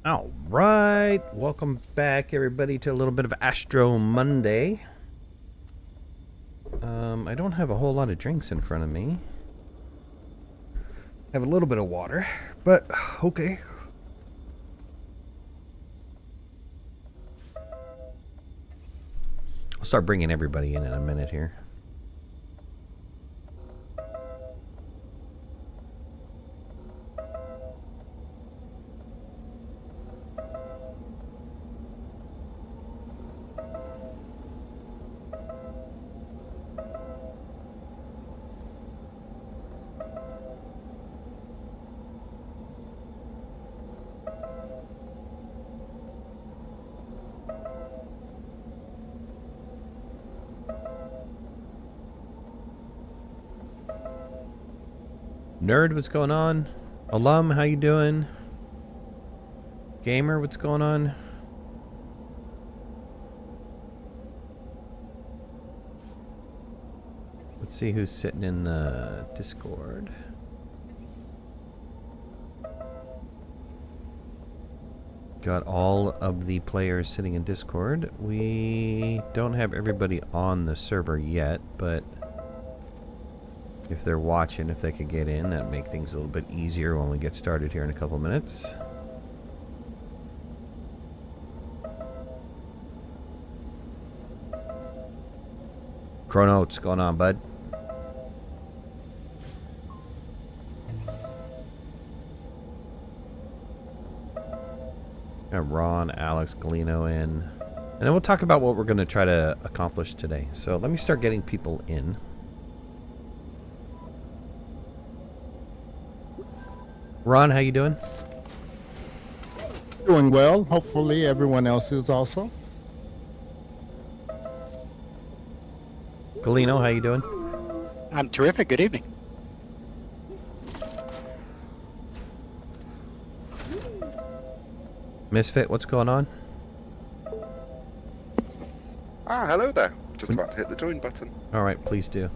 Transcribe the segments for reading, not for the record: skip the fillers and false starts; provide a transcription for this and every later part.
All right, welcome back, everybody, to a little bit of Astro Monday. I don't have a whole lot of drinks in front of me. I have a little bit of water, but okay. I'll start bringing everybody in a minute here. Nerd, what's going on? Alum, how you doing? Gamer, what's going on? Let's see who's sitting in the Discord. Got all of the players sitting in Discord. We don't have everybody on the server yet, but if they're watching, if they could get in, that'd make things a little bit easier when we get started here in a couple minutes. Chrono, what's going on, bud? Got Ron, Alex, Galino in. And then we'll talk about what we're going to try to accomplish today. So let me start getting people in. Ron, how you doing? Doing well. Hopefully everyone else is also. Galino, how you doing? I'm terrific. Good evening. Misfit, what's going on? Ah, hello there. Just about to hit the join button. All right, please do.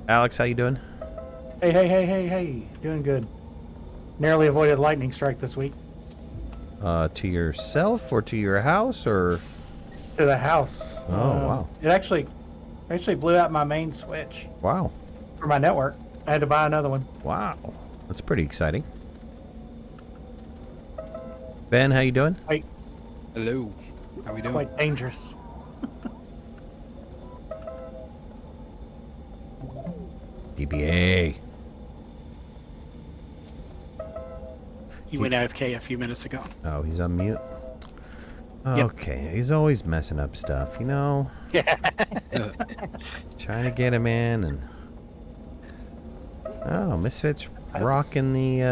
Alex, how you doing? Hey. Doing good. Nearly avoided lightning strike this week. To yourself or to your house or? To the house. Oh, wow. It actually blew out my main switch. Wow. For my network. I had to buy another one. Wow. That's pretty exciting. Ben, how you doing? Hello. How we doing? Quite dangerous. DBA. He went AFK a few minutes ago. Oh, he's on mute? Yep. Okay, he's always messing up stuff, you know? Yeah. Trying to get him in and... Oh, Misfit's rocking the,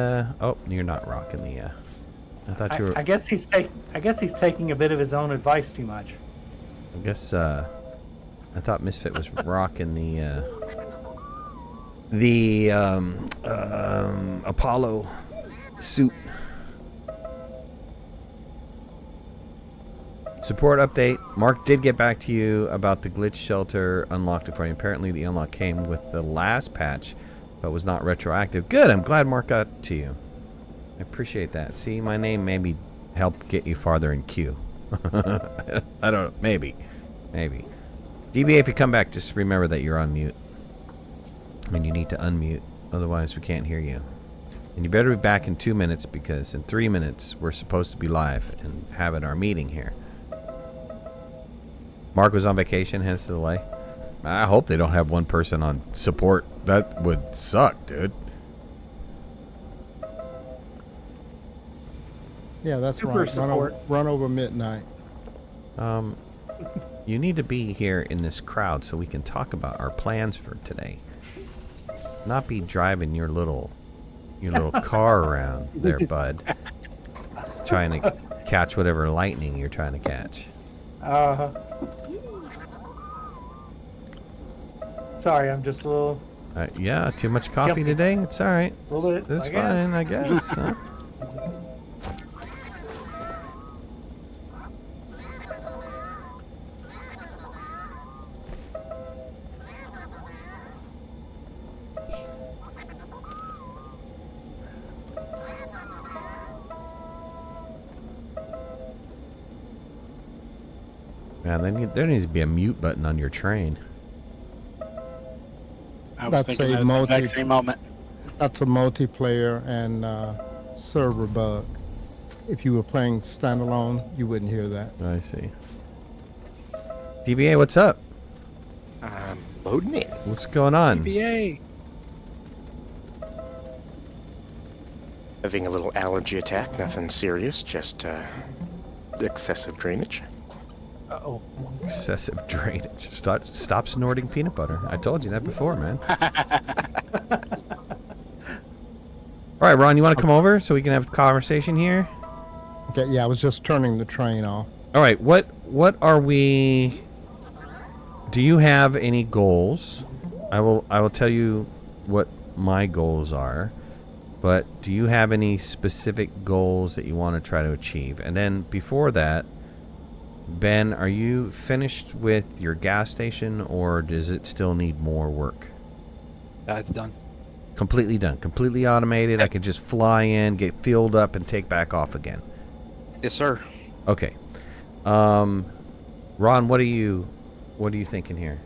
Oh, you're not rocking the, I thought you were... I guess he's taking a bit of his own advice too much. I guess, I thought Misfit was rocking the Apollo suit. Support update. Mark did get back to you about the glitch shelter. Unlocked it for you. Apparently the unlock came with the last patch, but was not retroactive. Good. I'm glad Mark got to you. I appreciate that. See, my name maybe helped get you farther in queue. I don't know. Maybe. DBA, if you come back, just remember that you're on mute. I mean, you need to unmute. Otherwise, we can't hear you. And you better be back in 2 minutes, because in 3 minutes, we're supposed to be live and having our meeting here. Mark was on vacation, hence the delay. I hope they don't have one person on support. That would suck, dude. Yeah, that's Super right. support. Run over midnight. You need to be here in this crowd so we can talk about our plans for today. Not be driving your little car around there, bud. Trying to catch whatever lightning you're trying to catch. Sorry, I'm just a little... Yeah, too much coffee today? It's alright. A little bit, It's I guess. fine, I guess. Huh? Man, there needs to be a mute button on your train. I was That's thinking a that at the exact same moment. That's a multiplayer and server bug. If you were playing standalone, you wouldn't hear that. I see. DBA, what's up? Loading in. What's going on? BA. Having a little allergy attack, nothing serious, just excessive drainage. Uh-oh. Excessive drainage. Stop snorting peanut butter. I told you that before, man. All right, Ron, you want to come over so we can have a conversation here? Okay, yeah, I was just turning the train off. All right, what are we... Do you have any goals? I will tell you what my goals are, but do you have any specific goals that you want to try to achieve? And then before that, Ben, are you finished with your gas station, or does it still need more work? It's done. Completely done. Completely automated. I can just fly in, get filled up, and take back off again. Yes, sir. Okay. Ron, what are you thinking here?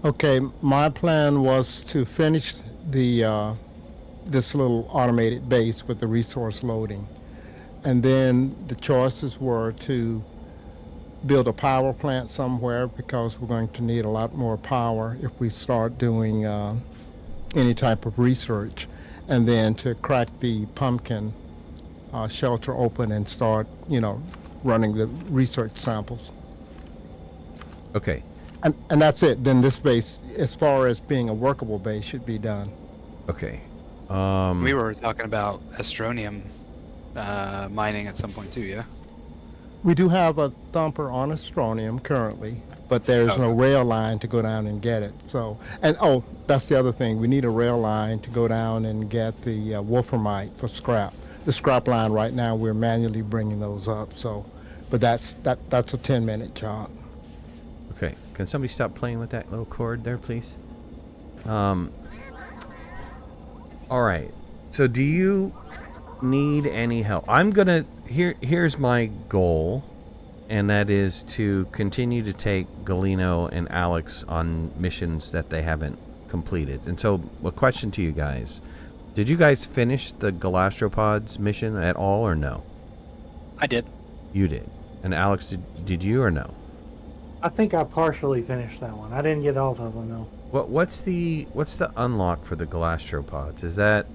Okay, my plan was to finish the this little automated base with the resource loading, and then the choices were to build a power plant somewhere, because we're going to need a lot more power if we start doing any type of research, and then to crack the pumpkin shelter open and start, running the research samples. Okay. And that's it. Then this base, as far as being a workable base, should be done. Okay. We were talking about Astronium mining at some point too, yeah? We do have a thumper on Astronium currently, but there's no rail line to go down and get it. So, and that's the other thing. We need a rail line to go down and get the wolframite for scrap. The scrap line right now, we're manually bringing those up. So, but that's a 10-minute job. Okay. Can somebody stop playing with that little cord there, please? All right. So do you need any help? I'm gonna here's my goal, and that is to continue to take Galeno and Alex on missions that they haven't completed. And so a question to you guys: did you guys finish the Galastropod's mission at all, or no? I did. You did. And Alex, did you or no? I think I partially finished that one. I didn't get all of them, though. What's the unlock for the Galastropods? Is that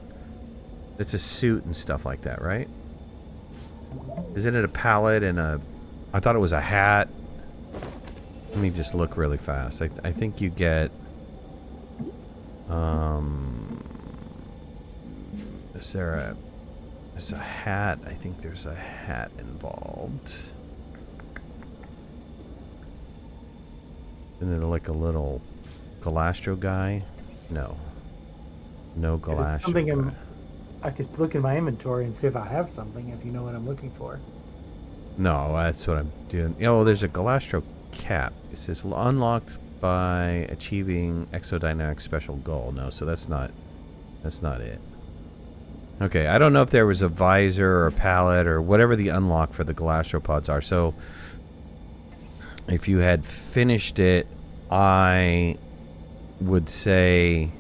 it's a suit and stuff like that, right? Isn't it a pallet and I thought it was a hat. Let me just look really fast. I think you get is there a hat? I think there's a hat involved. Isn't it like a little Galastro guy? No. No Galastro guy. I could look in my inventory and see if I have something, if you know what I'm looking for. No, that's what I'm doing. There's a Galastro cap. It says unlocked by achieving exodynamic special goal. No, so that's not it. Okay, I don't know if there was a visor or a pallet or whatever the unlock for the Galastropods are. So if you had finished it, I would say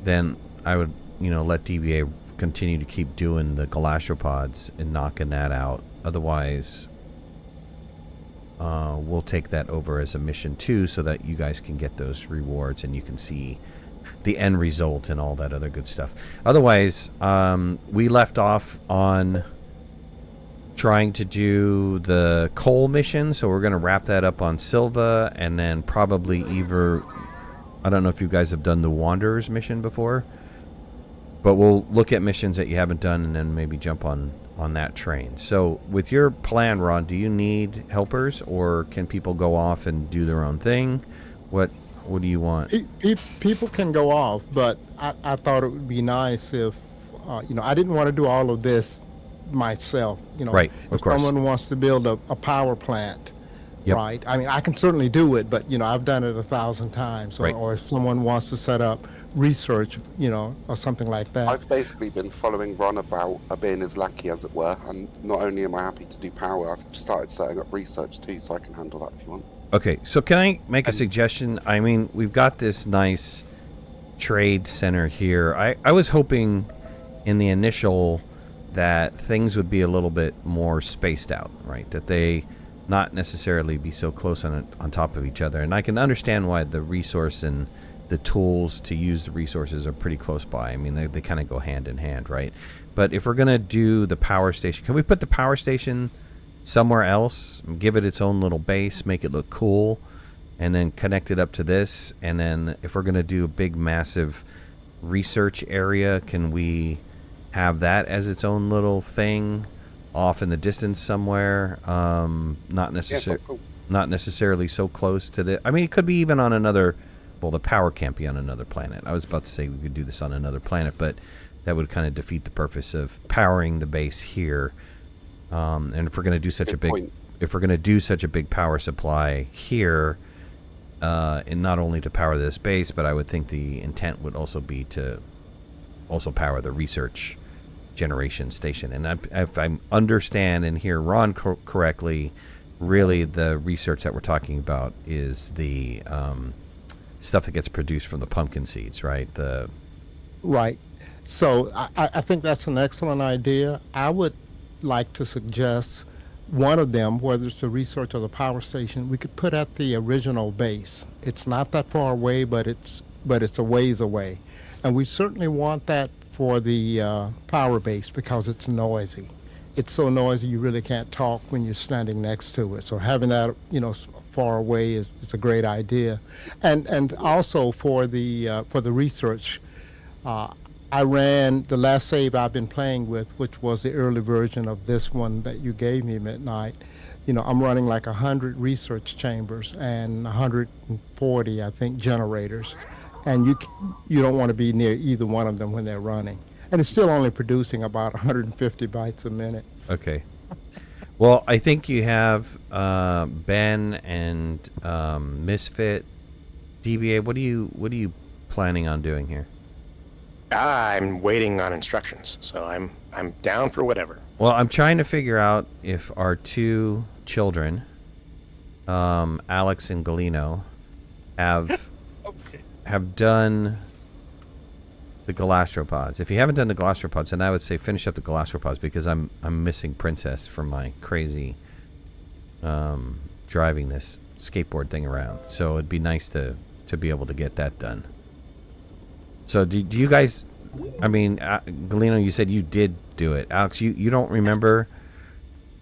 then I would, let DBA continue to keep doing the Galastropods and knocking that out. Otherwise, we'll take that over as a mission too, so that you guys can get those rewards and you can see the end result and all that other good stuff. Otherwise, we left off on trying to do the coal mission, so we're going to wrap that up on Silva, and then probably either, I don't know if you guys have done the Wanderers mission before, but we'll look at missions that you haven't done and then maybe jump on that train. So with your plan, Ron, do you need helpers, or can people go off and do their own thing? What do you want? People can go off, but I thought it would be nice if, I didn't want to do all of this myself. Right, of course. If someone wants to build a power plant, Yep. right? I mean, I can certainly do it, but I've done it 1,000 times. Right. Or if someone wants to set up research, or something like that. I've basically been following Ron about being his lackey, as it were, and not only am I happy to do power, I've started setting up research too, so I can handle that if you want. Okay, so can I make a suggestion? I mean, we've got this nice trade center here. I was hoping in the initial that things would be a little bit more spaced out, right? That they not necessarily be so close on top of each other. And I can understand why the resource and the tools to use the resources are pretty close by. I mean, they kind of go hand in hand, right? But if we're going to do the power station, can we put the power station somewhere else, give it its own little base, make it look cool, and then connect it up to this? And then if we're going to do a big, massive research area, can we have that as its own little thing off in the distance somewhere? Not necessarily so close to the... I mean, it could be even on another... Well, the power can't be on another planet. I was about to say we could do this on another planet, but that would kind of defeat the purpose of powering the base here. And if we're going to do such a big power supply here, and not only to power this base, but I would think the intent would also be to also power the research generation station. And if I understand and hear Ron correctly, really the research that we're talking about is the stuff that gets produced from the pumpkin seeds, right? Right. So I think that's an excellent idea. I would like to suggest one of them, whether it's the research or the power station, we could put at the original base. It's not that far away, but it's a ways away. And we certainly want that for the power base because it's noisy. It's so noisy you really can't talk when you're standing next to it. So having that, far away is a great idea. And also for the research, I ran the last save I've been playing with, which was the early version of this one that you gave me, Midnight. I'm running like 100 research chambers and 140, I think, generators. And you don't want to be near either one of them when they're running. And it's still only producing about 150 bytes a minute. Okay. Well, I think you have Ben and Misfit. DBA, what are you planning on doing here? I'm waiting on instructions, so I'm down for whatever. Well, I'm trying to figure out if our two children, Alex and Galeno, have done the Galastropods. If you haven't done the Galastropods, then I would say finish up the Galastropods because I'm missing Princess from my crazy driving this skateboard thing around. So it'd be nice to be able to get that done. So do you guys? I mean, Galeno, you said you did do it. Alex, you don't remember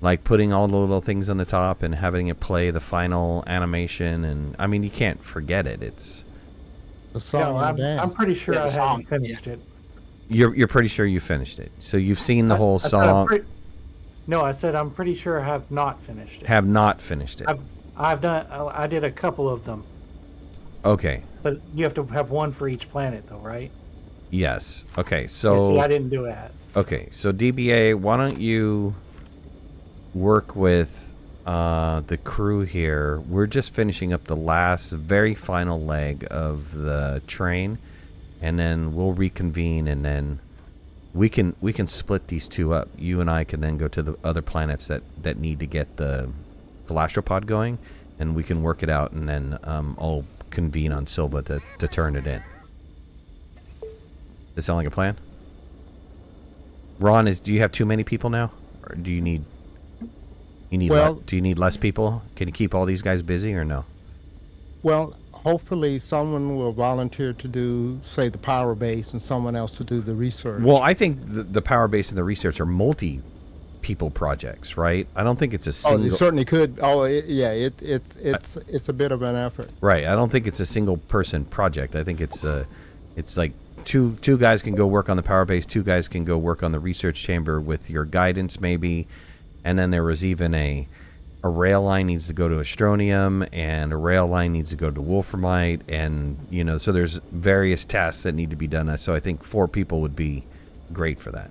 like putting all the little things on the top and having it play the final animation? And I mean, you can't forget it. It's the song and dance. I'm pretty sure Yeah, I the song, haven't finished it. You're pretty sure you finished it. So you've seen the whole song. No, I said I'm pretty sure I have not finished it. Have not finished it. I did a couple of them. Okay. But you have to have one for each planet, though, right? Yes. Okay. Yeah, So. see, I didn't do that. Okay. So DBA, why don't you work with the crew here? We're just finishing up the last, very final leg of the train, and then we'll reconvene, and then we can split these two up. You and I can then go to the other planets that need to get the Galastropod going, and we can work it out, and then I'll convene on Silva to turn it in. Does that sound like a plan? Ron, do you have too many people now, or do you need do you need less people? Can you keep all these guys busy or no? Well, hopefully someone will volunteer to do, say, the power base and someone else to do the research. Well, I think the power base and the research are multi-people projects, right? I don't think it's a single... Oh, you certainly could. Oh, it's a bit of an effort. Right. I don't think it's a single-person project. I think it's like two guys can go work on the power base, two guys can go work on the research chamber with your guidance maybe, and then there was even a rail line needs to go to Astronium, and a rail line needs to go to Wolframite, and so there's various tasks that need to be done. So I think 4 people would be great for that.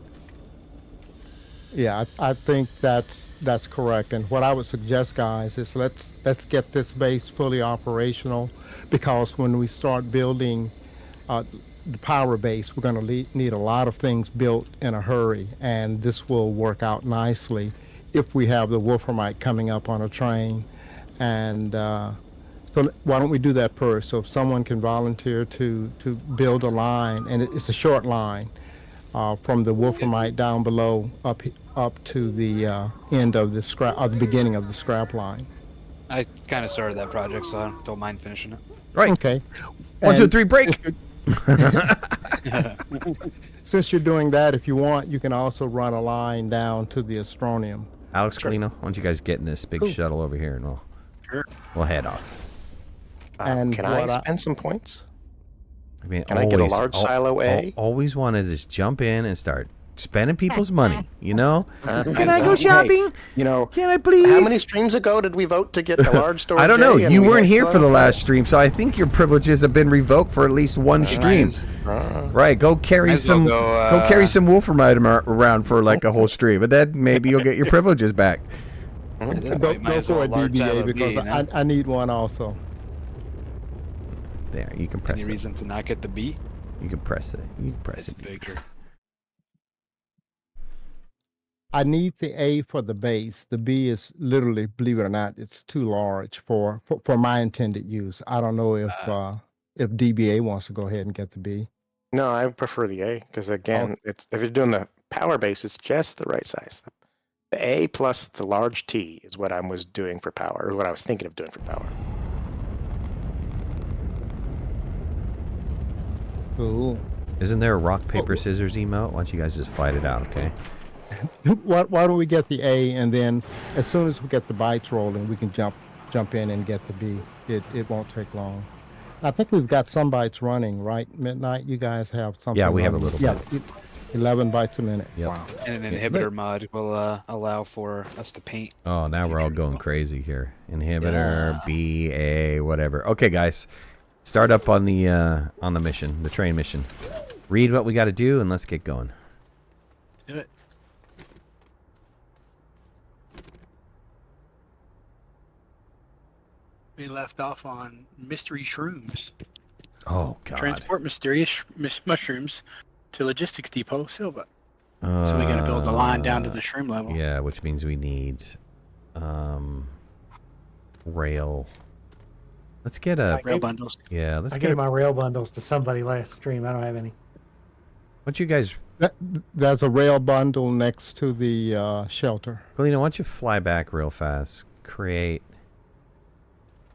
Yeah, I think that's correct. And what I would suggest, guys, is let's get this base fully operational, because when we start building the power base, we're going to need a lot of things built in a hurry, and this will work out nicely if we have the wolframite coming up on a train. And so why don't we do that first? So if someone can volunteer to build a line, and it's a short line from the wolframite down below up to the end of the scrap, or the beginning of the scrap line. I kind of started that project, so I don't mind finishing it. Right. Okay. 1, 2, And 3, break. since you're doing that, if you want, you can also run a line down to the Astronium. Alex, Kalino, why don't you guys get in this big shuttle over here, and we'll head off. And can I what I- spend some points? I mean, Can I get a large silo A? Always wanted to just jump in and start spending people's money, you know? Can I go shopping? You know, Can I please? how many streams ago did we vote to get the large storage? I don't know. A and You we weren't got here for slow? the last stream, so I think your privileges have been revoked for at least one stream. Right, go carry Might as well some go, carry some wolframite around for like a whole stream, and then maybe you'll get your privileges back. Okay. Go might as for well a large DBA silo B, because you know? I need one also. There, you can press Any it. reason to not get the B? You can press it. You can press It's it. bigger. I need the A for the base. The B is literally, believe it or not, it's too large for my intended use. I don't know if DBA wants to go ahead and get the B. No, I prefer the A because again, it's if you're doing the power base, it's just the right size. The A plus the large T is what I was doing for power, or what I was thinking of doing for power. Cool. Isn't there a rock, paper, scissors emote? Why don't you guys just fight it out, okay? Why don't we get the A, and then as soon as we get the bytes rolling, we can jump in and get the B. It won't take long. I think we've got some bytes running, right? Midnight, you guys have something. Yeah, we have a running. little bit. 11 bytes a minute. Yep. Wow. And an inhibitor mod will allow for us to paint. Oh, now we're all going crazy here. Inhibitor, B, A, whatever. Okay, guys, start up on the mission, the train mission. Read what we got to do, and let's get going. Do it. We left off on mystery shrooms. Oh God. Transport mysterious mushrooms to logistics depot Silva. So we got to build the line down to the shroom level. Yeah, which means we need rail. Let's get a Rail bundles. yeah. Let's I get. gave my rail bundles to somebody last stream. I don't have any. Why don't you guys, There's a rail bundle next to the shelter. Galina, why don't you fly back real fast? Create.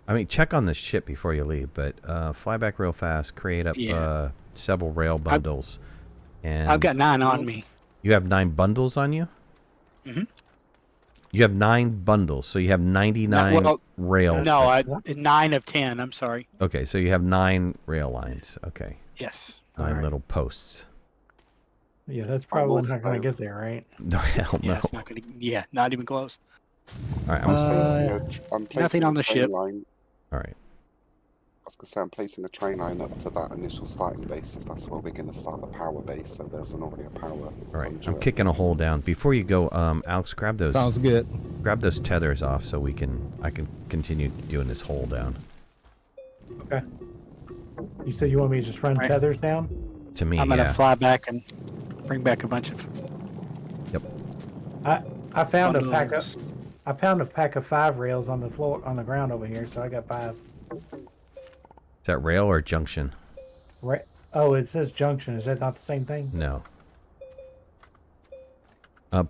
I mean, check on the ship before you leave, but fly back real fast. Create up Yeah. several rail bundles. And I've got 9 on me. you have 9 bundles on you. Mhm. You have 9 bundles, so you have 99 well, rail. No, 9 of 10. I'm sorry. Okay, so you have 9 rail lines. Okay, Yes. 9 Alright. little posts. Yeah, that's probably Almost not going there. to get there, right? No, hell no. Yeah, it's not gonna. Yeah, not even close. All right, I'm placing nothing a on the train ship. Line. all right. I was going to say I'm placing a train line up to that initial starting base if that's where we're going to start the power base. So there's already a power. All right, I'm conduit. kicking a hole down. Before you go, Alex, grab those Sounds good. tethers off so I can continue doing this hole down. Okay. You said you want me to just run Right. tethers down? To me, I'm gonna yeah. fly back and bring back a bunch of I found a pack of bundles. I found a pack of 5 rails on the floor on the ground over here, so I got 5. Is that rail or junction? Right. Oh, it says junction. Is that not the same thing? No.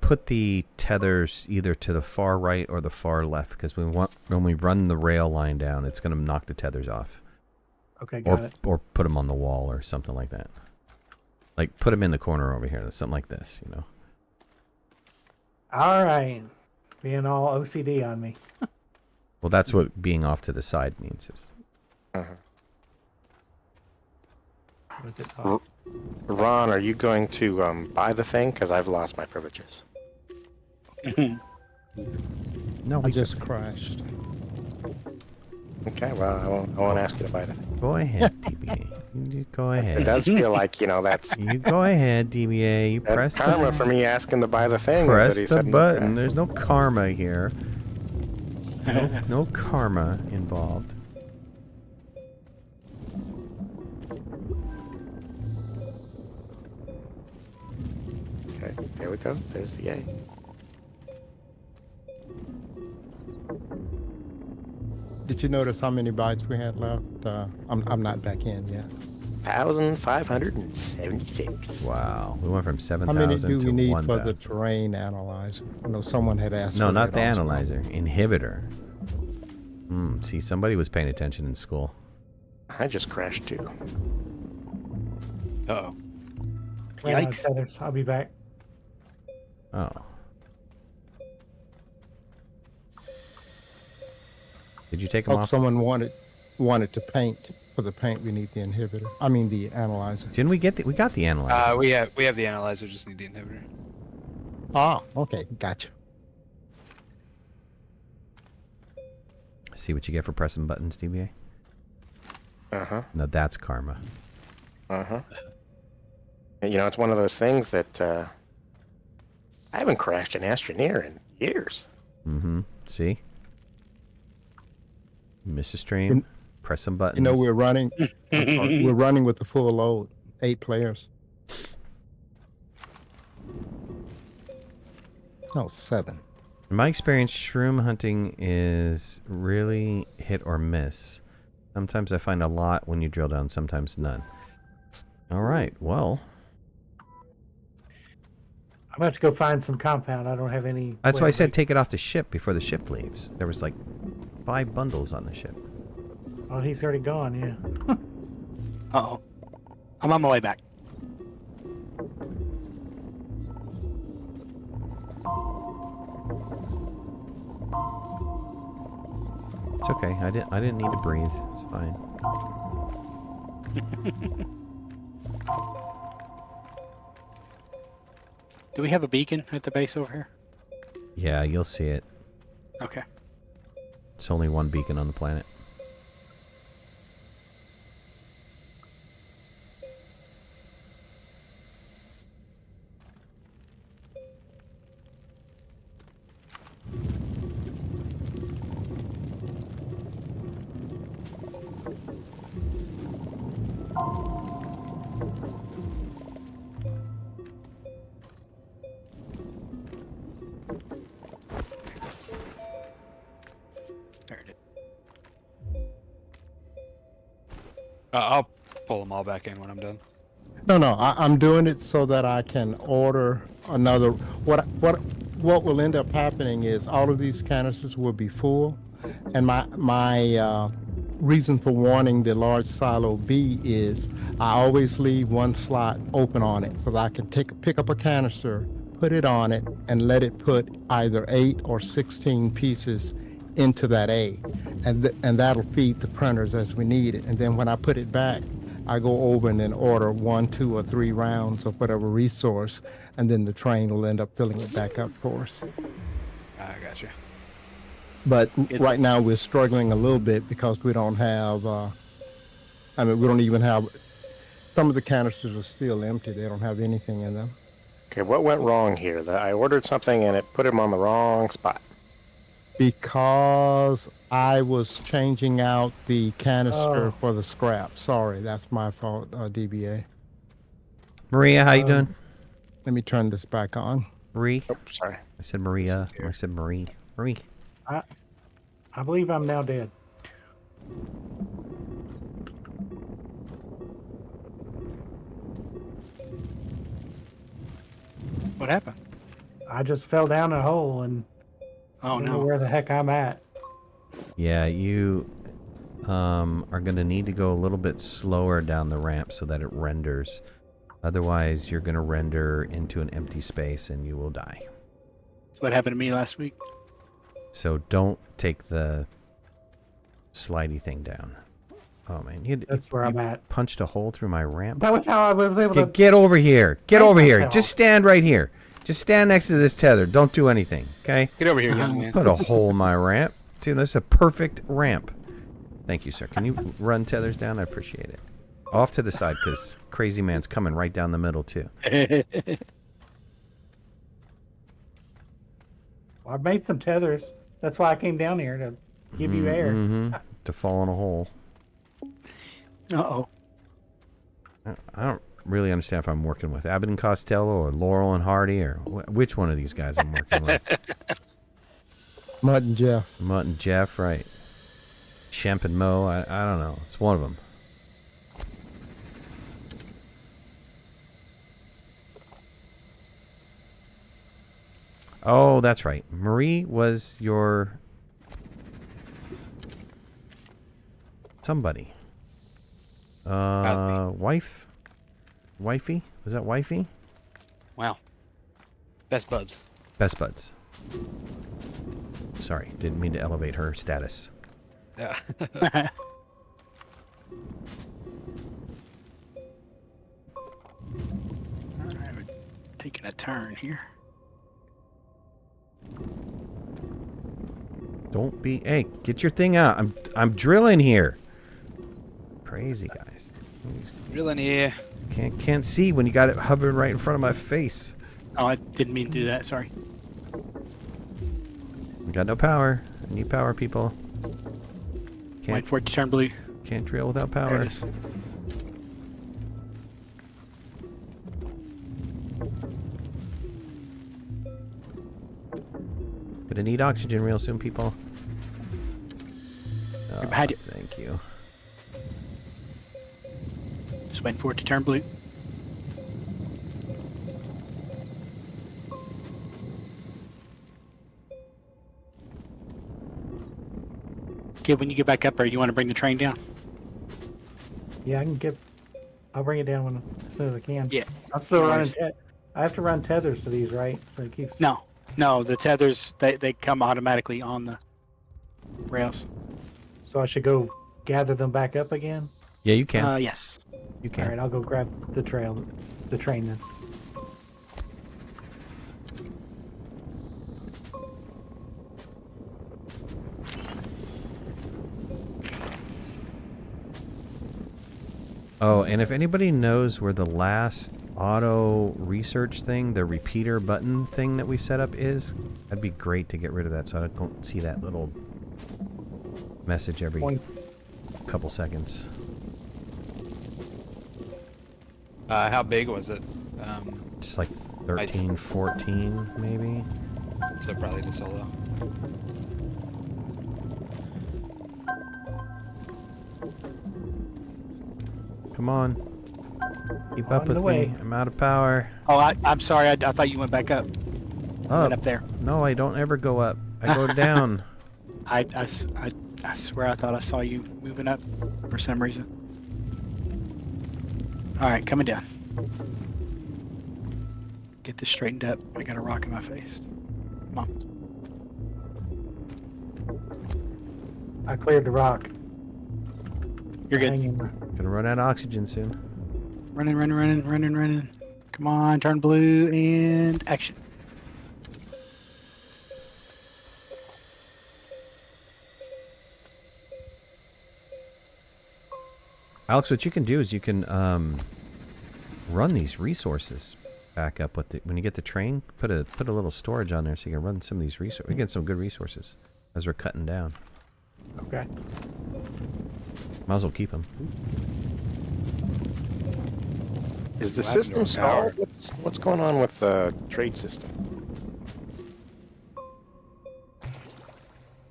Put the tethers either to the far right or the far left because when we run the rail line down, it's going to knock the tethers off. Okay, got it. Or put them on the wall or something like that. Like put them in the corner over here, something like this, you know. All right. Being all OCD on me. Well, that's what being off to the side means. Is What is it called? Ron, are you going to buy the thing? Because I've lost my privileges. no, I we just crashed. Okay, well, I won't ask you to buy the thing. go ahead, DBA. You just go It ahead. does feel like, that's You go ahead, DBA. You press karma the, for me asking to buy the thing. press that he the said, button. There's no karma here. No karma involved. Okay, there we go. There's the A. Did you notice how many bytes we had left? I'm not back in yet. 1,576. Wow. We went from How many 7,000 do to we need 1,000. for the terrain analyzer? I know someone had asked No, for not that the also. analyzer. Inhibitor. See, somebody was paying attention in school. I just crashed too. Uh-oh. Ran out of Yikes. tethers. I'll be back. Oh. Did you take them Oh, off? someone wanted to paint. For the paint, we need the inhibitor. I mean, the analyzer. Didn't we get we got the analyzer. We have the analyzer, just need the inhibitor. Ah, okay, gotcha. See what you get for pressing buttons, DBA? Uh-huh. No, that's karma. Uh-huh. You know, it's one of those things that I haven't crashed an Astroneer in years. See? Miss a stream. Press some buttons. You know, we're running with the full load, 8 players. Oh, 7. In my experience, shroom hunting is really hit or miss. Sometimes I find a lot when you drill down, sometimes none. All right, well. I'm about to go find some compound. I don't have any. That's why I said take it off the ship before the ship leaves. There was like 5 bundles on the ship. Oh, he's already gone. Yeah. Uh-oh. I'm on my way back. It's okay. I didn't need to breathe. It's fine. Do we have a beacon at the base over here? Yeah, you'll see it. Okay. It's only one beacon on the planet. There it is. I'll pull them all back in when I'm done. No, I'm doing it so that I can order another. What will end up happening is all of these canisters will be full, and my reason for wanting the large silo B is I always leave one slot open on it so that I can pick up a canister, put it on it, and let it put either 8 or 16 pieces into that A, and that'll feed the printers as we need it. And then when I put it back, I go over and then order 1, 2, or 3 rounds of whatever resource, and then the train will end up filling it back up for us. I gotcha. But right now we're struggling a little bit because we don't have, we don't even have, some of the canisters are still empty. They don't have anything in them. Okay, what went wrong here? I ordered something and it put him on the wrong spot. Because I was changing out the canister for the scrap. Sorry, that's my fault, DBA. Maria, how you doing? Let me turn this back on. Marie? Oh, sorry. I said Maria. I said Marie. Marie. I believe I'm now dead. What happened? I just fell down a hole and Oh, I don't know no. where the heck I'm at. Yeah, you are going to need to go a little bit slower down the ramp so that it renders. Otherwise, you're going to render into an empty space and you will die. That's what happened to me last week. So don't take the slidey thing down. Oh, man. That's where I'm at. Punched a hole through my ramp. That was how I was able to. Get over here. Get Right over here. myself. Just stand right here. Just stand next to this tether. Don't do anything, okay? Get over here, young man. Put a hole in my ramp. Dude, that's a perfect ramp. Thank you, sir. Can you run tethers down? I appreciate it. Off to the side, because crazy man's coming right down the middle, too. Well, I've made some tethers. That's why I came down here to give you air. To fall in a hole. Uh-oh. I really understand if I'm working with Abbott and Costello or Laurel and Hardy or which one of these guys I'm working with. Mutt and Jeff. Mutt and Jeff, right? Shemp and Mo. I don't know. It's one of them. Oh, that's right. Marie was your somebody. Wife? Wifey? Was that wifey? Wow. Best buds. Best buds. Sorry, didn't mean to elevate her status. Yeah. Alright, we're taking a turn here. Don't be. Hey, get your thing out. I'm drilling here. Crazy guys. Drilling here. Can't see when you got it hovering right in front of my face. Oh, I didn't mean to do that. Sorry. We got no power. I need power, people. Wait Can't for it to turn blue. can't drill without There power. it is. Gonna need oxygen real soon, people. Right behind you. Thank you. Just waiting for it to turn blue. Okay, when you get back up there, you want to bring the train down? Yeah, I can get. I'll bring it down as soon as I can. Yeah. I'm still No running. worries. I have to run tethers to these, right? So it keeps. No, the tethers, they come automatically on the rails. So I should go gather them back up again. Yeah, you can. Yes. You All can. right, I'll go grab the train then. Oh, and if anybody knows where the last auto research thing, the repeater button thing that we set up is, that'd be great to get rid of that so I don't see that little message every Points. couple seconds. How big was it? Just like 13, 14 maybe. So probably the solo. Come on. Keep up On with the me. way. I'm out of power. Oh, I'm sorry. I thought you went back up. Oh, Went up there. no, I don't ever go up. I go down. I swear I thought I saw you moving up for some reason. All right, coming down. Get this straightened up. I got a rock in my face. Come on. I cleared the rock. You're good. Hanging. Gonna run out of oxygen soon. Running. Come on, turn blue and action. Alex, what you can do is you can run these resources back up with when you get the train. Put a little storage on there so you can run some of these resources. We get some good resources as we're cutting down. Okay. Might as well keep them. Is the Well, system no power. stalled? What's going on with the trade system?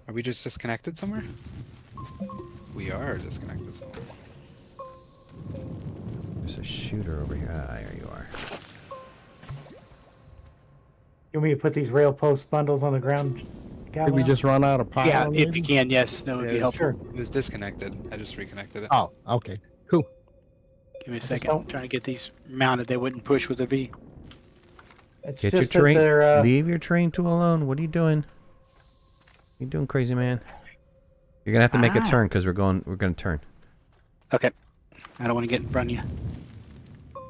Are we just disconnected somewhere? We are disconnected somewhere. There's a shooter over here. Ah, there you are. You want me to put these rail post bundles on the ground? Did we just run out of power? Yeah, if maybe? you can, yes, that would be It was, helpful. it was disconnected. I just reconnected it. Oh, okay. Cool. Give me a just second. don't- I'm trying to get these mounted. They wouldn't push with a V. It's Get your just that train. they're, Leave your train tool alone. What are you doing? You doing, crazy man? You're gonna have to make a Ah. turn because we're gonna turn. Okay. I don't want to get in front of you.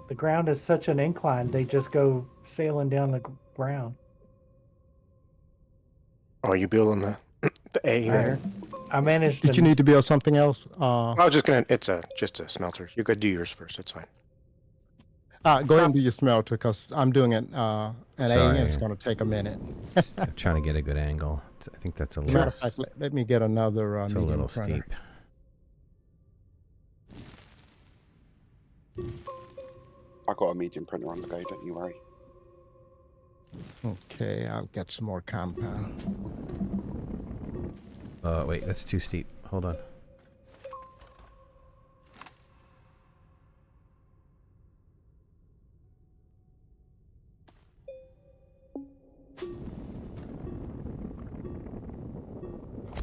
the ground is such an incline. They just go sailing down the ground. Oh, you building the A there? I managed. Did to, you need to build something else? I was just gonna. It's just a smelter. You could do yours first. It's fine. Go ahead and do your smelter because I'm doing it at A Sorry. and it's going to take a minute. I'm trying to get a good angle. I think that's a Matter little, of fact, let me get another it's a medium little printer. steep. I got a medium printer on the go, don't you worry. Okay, I'll get some more compound. Wait, that's too steep. Hold on.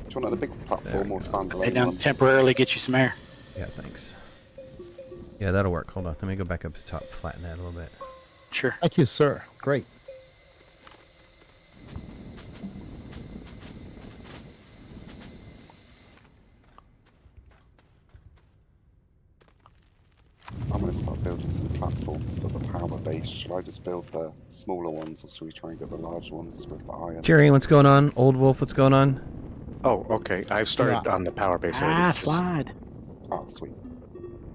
Do you want a big platform or Lay standalone down one? temporarily, get you some air. Yeah, thanks. Yeah, that'll work. Hold on. Let me go back up to the top, flatten that a little bit. Sure. Thank you, sir. Great. I'm going to start building some platforms for the power base. Should I just build the smaller ones, or should we try and get the large ones with the iron? Jerry, what's going on? Old Wolf, what's going on? Oh, okay. I've started on the power base already. This is- slide. Oh, sweet.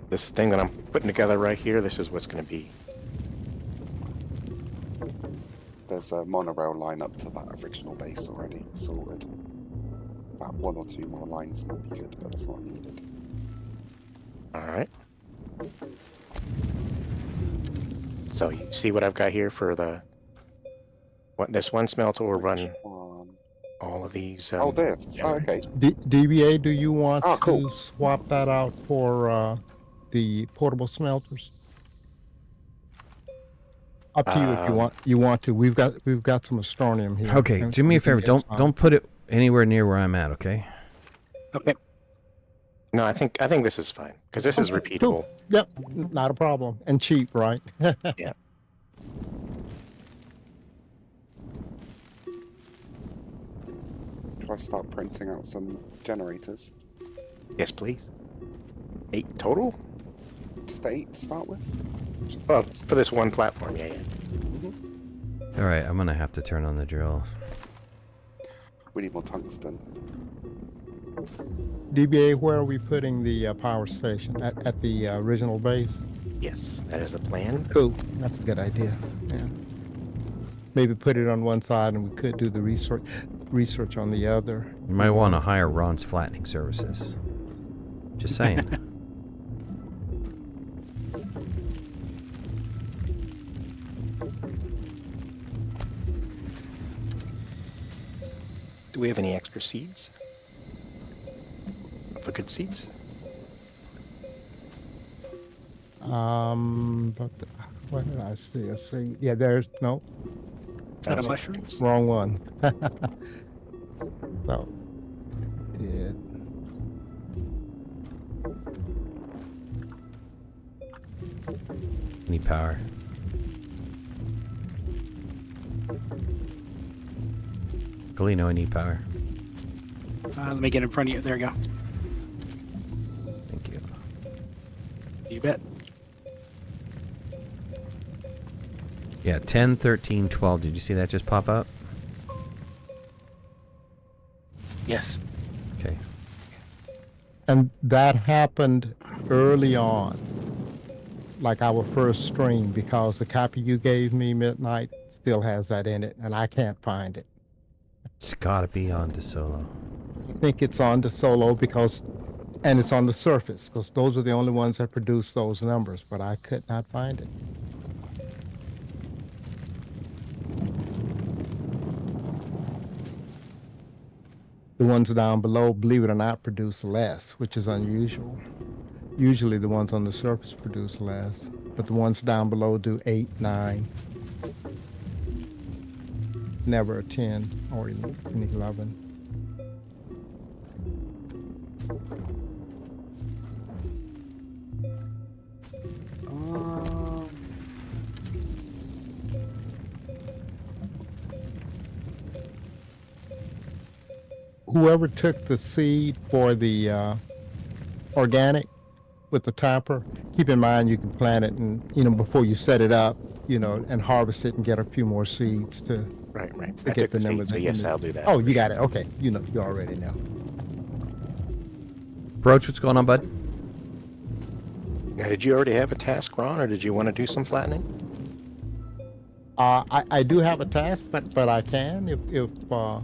This thing that I'm putting together right here, this is what's going to be. There's a monorail line up to that original base already sorted. About 1 or 2 more lines might be good, but it's not needed. All right. So you see what I've got here for the this one smelter will run One. all of these. Oh, this. Oh, okay. DBA, do you want Oh, cool. to swap that out for the portable smelters? Up to you if you want to. We've got some Astronium here. Okay, and do me we a can favor. get Don't some. don't put it anywhere near where I'm at, okay? Okay. No, I think this is fine because this is Okay, repeatable. cool. Yep, not a problem. And cheap, right? Yeah. Should I start printing out some generators? Yes, please. 8 total? Just 8 to start with? Well, for this one platform, yeah. All right, I'm gonna have to turn on the drill. We need more tungsten. DBA, where are we putting the power station? At the original base? Yes, that is the plan. Cool. That's a good idea. Yeah. Maybe put it on one side, and we could do the research on the other. You might want to hire Ron's flattening services. Just saying. Do we have any extra seeds? The good seeds? But what did I see? I see. Yeah, there's no Out of mushrooms? wrong one. So, yeah. Need power. Galino, I need power. Let me get in front of you. There you go. Thank you. You bet. Yeah, 10, 13, 12. Did you see that just pop up? Yes. Okay. And that happened early on, like our first stream, because the copy you gave me, Midnight, still has that in it, and I can't find it. It's gotta be on DeSolo. I think it's on the solo and it's on the surface, because those are the only ones that produce those numbers, but I could not find it. The ones down below, believe it or not, produce less, which is unusual. Usually the ones on the surface produce less, but the ones down below do 8, 9. Never a 10 or an 11. Whoever took the seed for the organic with the topper, keep in mind you can plant it and, before you set it up, and harvest it and get a few more seeds to Right. to I get took the the numbers seeds, so that you yes, need. I'll do that. Oh, you got it. Okay. You already know. Broach, what's going on, bud? Now, did you already have a task, Ron, or did you want to do some flattening? I do have a task, but I can if Well,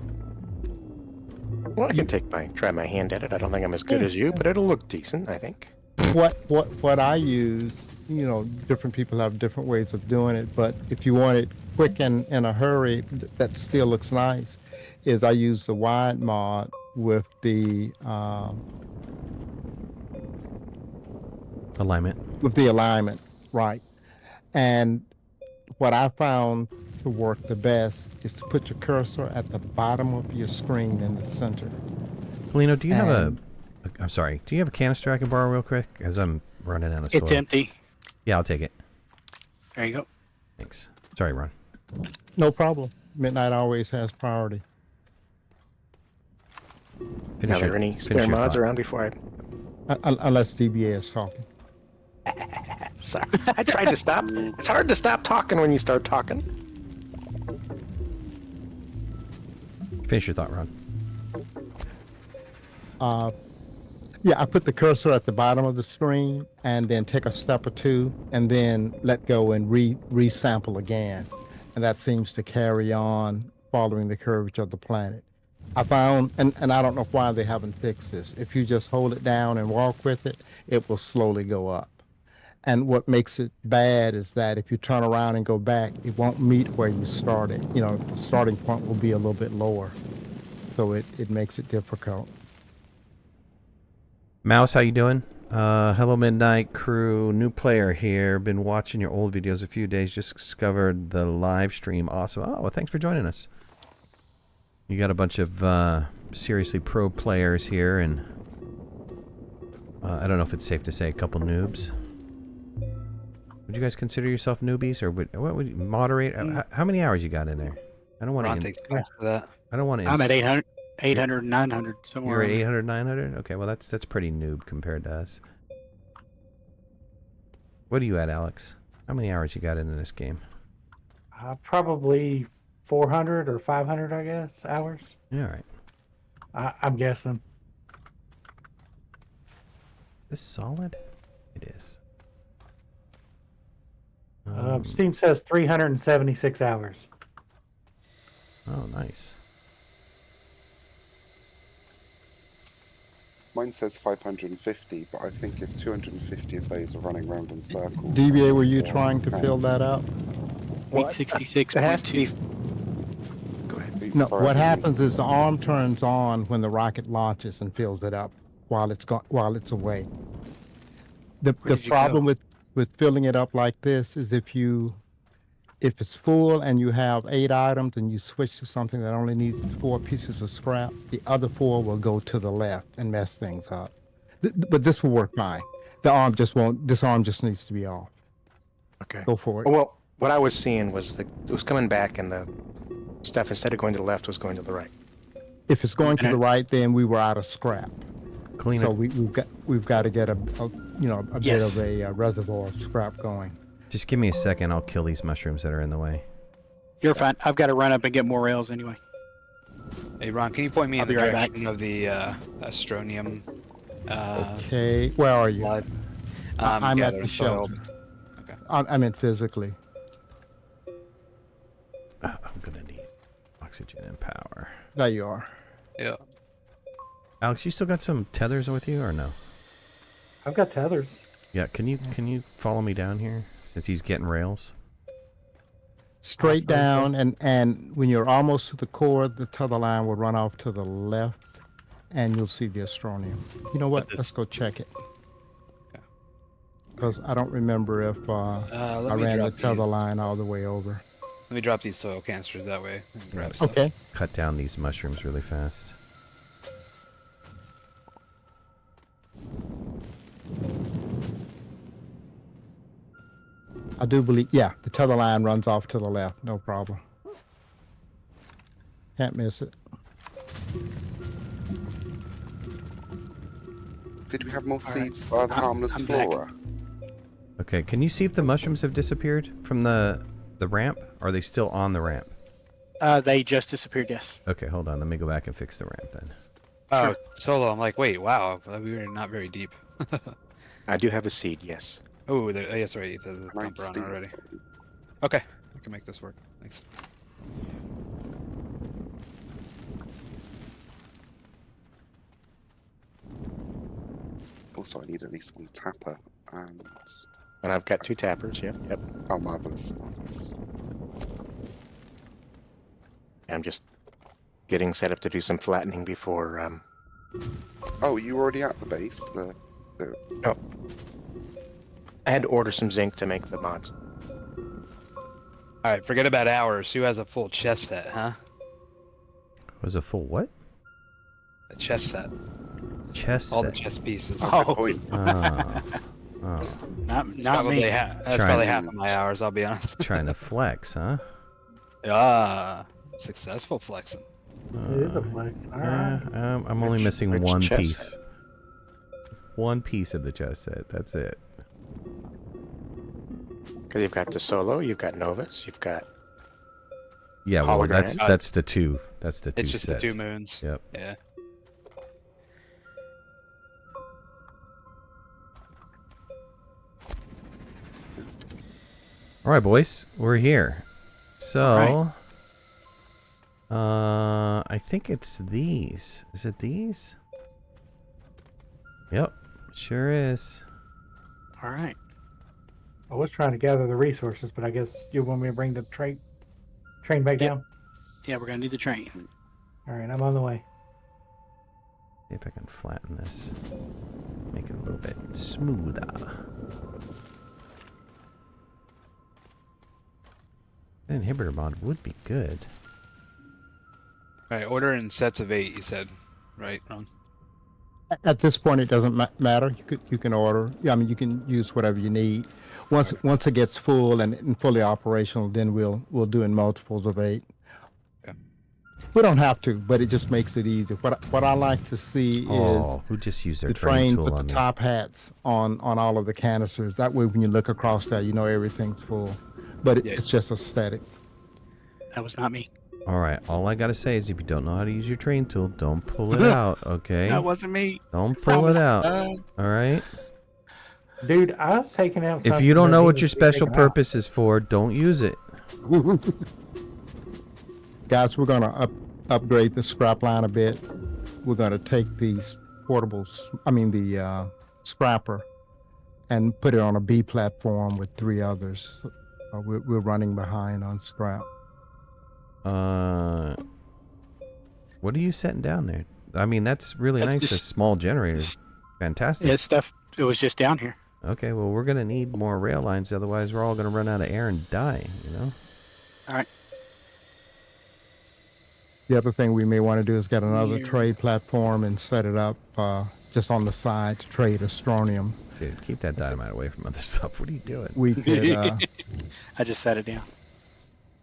I can try my hand at it. I don't think I'm as good as you, but it'll look decent, I think. what I use different people have different ways of doing it. But if you want it quick and in a hurry, that still looks nice, is I use the wide mod with the alignment. right. And what I found to work the best is to put your cursor at the bottom of your screen in the center. Polino, do you have I'm sorry, do you have a canister I can borrow real quick? As I'm running out of soil. It's empty. Yeah, I'll take it. There you go. Thanks. Sorry, Ron. No problem. Midnight always has priority. Are there any spare mods around before Unless DBA is talking. Sorry. I tried to stop. It's hard to stop talking when you start talking. Finish your thought, Ron. Yeah, I put the cursor at the bottom of the screen and then take a step or two and then let go and resample again. And that seems to carry on following the curvature of the planet. I found, and I don't know why they haven't fixed this, if you just hold it down and walk with it, it will slowly go up. And what makes it bad is that if you turn around and go back, it won't meet where you started. The starting point will be a little bit lower. So it makes it difficult. Mouse, how you doing? Hello, Midnight crew. New player here. Been watching your old videos a few days. Just discovered the live stream. Awesome. Oh, well, thanks for joining us. You got a bunch of seriously pro players here, and I don't know if it's safe to say a couple noobs. Would you guys consider yourself newbies, or what would you moderate? How many hours you got in there? I don't want to. Takes points for that. I don't want to. I'm at 800, 900 somewhere. You're at 800, 900? Okay, well that's pretty noob compared to us. What are you at, Alex? How many hours you got into this game? Probably 400 or 500, I guess, hours. Yeah, all right. I'm guessing. This solid? It is. Steam says 376 hours. Oh, nice. Mine says 550, but I think if 250 of those are running around in circles... DBA, were you trying to fill that out? Week 66. It has to be... Go ahead. No, what happens is the arm turns on when the rocket launches and fills it up while it's away. The problem with filling it up like this is if it's full and you have 8 items and you switch to something that only needs 4 pieces of scrap, the other 4 will go to the left and mess things up. But this will work fine. The arm just won't. This arm just needs to be off. Okay. Go for it. Well, what I was seeing was it was coming back, and the stuff instead of going to the left was going to the right. If it's going to the right, then we were out of scrap. Clean So it. we've got to get a bit of a reservoir of scrap going. Just give me a second. I'll kill these mushrooms that are in the way. You're fine. I've got to run up and get more rails anyway. Hey, Ron, can you point me I'll in the be right back. direction of the Astronium? Okay, where are you? I'm yeah, at the there's soil. shelter. Okay. I'm in physically. I'm gonna need oxygen and power. There you are. Yeah. Alex, you still got some tethers with you or no? I've got tethers. Yeah, can you follow me down here since he's getting rails? Straight down, and when you're almost to the core, the tether line will run off to the left, and you'll see the Astronium. You know what? Let's go check it. Because I don't remember if I ran the tether line all the way over. Let me drop these soil canisters that way. And grab stuff. Okay. Cut down these mushrooms really fast. I do believe, yeah, the tether line runs off to the left, no problem. Can't miss it. Did we have more seeds for the harmless I'm back. flora? Okay, can you see if the mushrooms have disappeared from the ramp? Or are they still on the ramp? They just disappeared, yes. Okay, hold on. Let me go back and fix the ramp then. Oh, Sure. solo. I'm like, wait, wow, we were not very deep. I do have a seed, yes. Oh, yes, right. It's a thumper on already. Okay, I can make this work. Thanks. Also, I need at least one tapper and And I've got 2 tappers. Yep. Oh, marvelous, marvelous. I'm just getting set up to do some flattening before. Oh, you already at the base? Oh, I had to order some zinc to make the mods. All right, forget about ours. Who has a full chess set, huh? Was a full what? A chess set. Chess All set. the chess pieces. Oh, Oh. not Probably me. that's Trying probably to- half of my hours, I'll be honest. Trying to flex, huh? Ah, successful flexing. It is a flex. All Yeah, right. I'm only missing which one chess piece. set? One piece of the chess set. That's it. Because you've got the Solo, you've got Novus, you've got. Yeah, well, Hologram. that's the two. That's the two It's just sets. the 2 moons. Yep. Yeah. All right, boys, we're here. So, I think it's these. Is it these? Yep, sure is. All right. I was trying to gather the resources, but I guess you want me to bring the train back Yep. down? Yeah, we're gonna need the train. All right, I'm on the way. See if I can flatten this. Make it a little bit smoother. An inhibitor mod would be good. All right, order in sets of 8, you said. Right, Ron? At this point, it doesn't matter. You can order. Yeah, I mean, you can use whatever you need. Once it gets full and fully operational, then we'll do in multiples of 8. Okay. We don't have to, but it just makes it easy. What I like to see Oh, who just used their is the train train tool put on the me? top hats on all of the canisters. That way, when you look across there, you know everything's full. But Yeah. it's just aesthetics. That was not me. All right, all I gotta say is if you don't know how to use your train tool, don't pull it out, okay? That wasn't me. Don't pull it out, Uh, all right? Dude, I was taking out. If you don't know what your special purpose is for, don't use it. Guys, we're gonna upgrade the scrap line a bit. We're gonna take these the scrapper, and put it on a B platform with 3 others. We're running behind on scrap. What are you setting down there? I mean, that's really That's nice. A just- small generator. Fantastic. yeah, stuff. It was just down here. Okay, well, we're gonna need more rail lines, otherwise we're all gonna run out of air and die, you know? All right. The other thing we may want to do is get another Here. trade platform and set it up just on the side to trade Astronium. Dude, keep that dynamite away from other stuff. What are you doing? We could. I just set it down.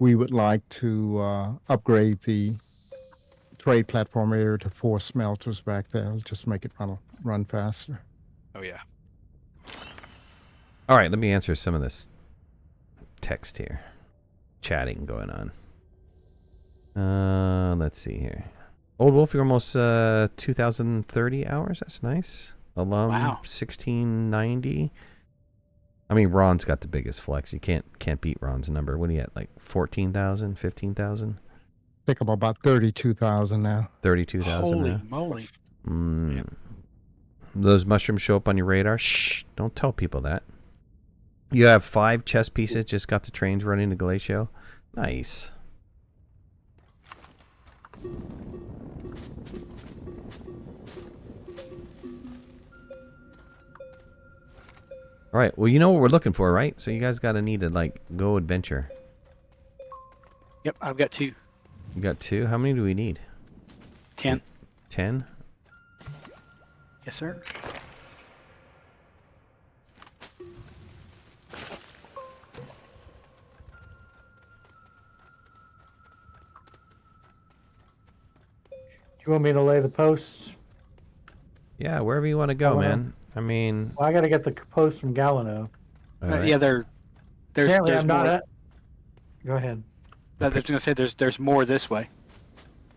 We would like to upgrade the trade platform area to 4 smelters back there. It'll just make it run faster. Oh, yeah. All right, let me answer some of this text here. Chatting going on. Let's see here. Old Wolf, you're almost 2,030 hours. That's nice. Alum, Wow. 1690. I mean, Ron's got the biggest flex. You can't beat Ron's number. What are you at? Like 14,000, 15,000? I think I'm about 32,000 now. 32,000 Holy now. moly! Those mushrooms show up on your radar? Shh, don't tell people that. You have 5 chess pieces, just got the trains running to Galatio. Nice. All right, well, you know what we're looking for, right? So you guys got to need to, like, go adventure. Yep, I've got 2. You got 2? How many do we need? 10. 10? Yes, sir. You want me to lay the posts? Yeah, wherever you want to go, Galano. man. I mean... Well, I got to get the post from Galano. all right. Yeah, there's Apparently, I'm not more. at. Go ahead. I was gonna say there's more this way.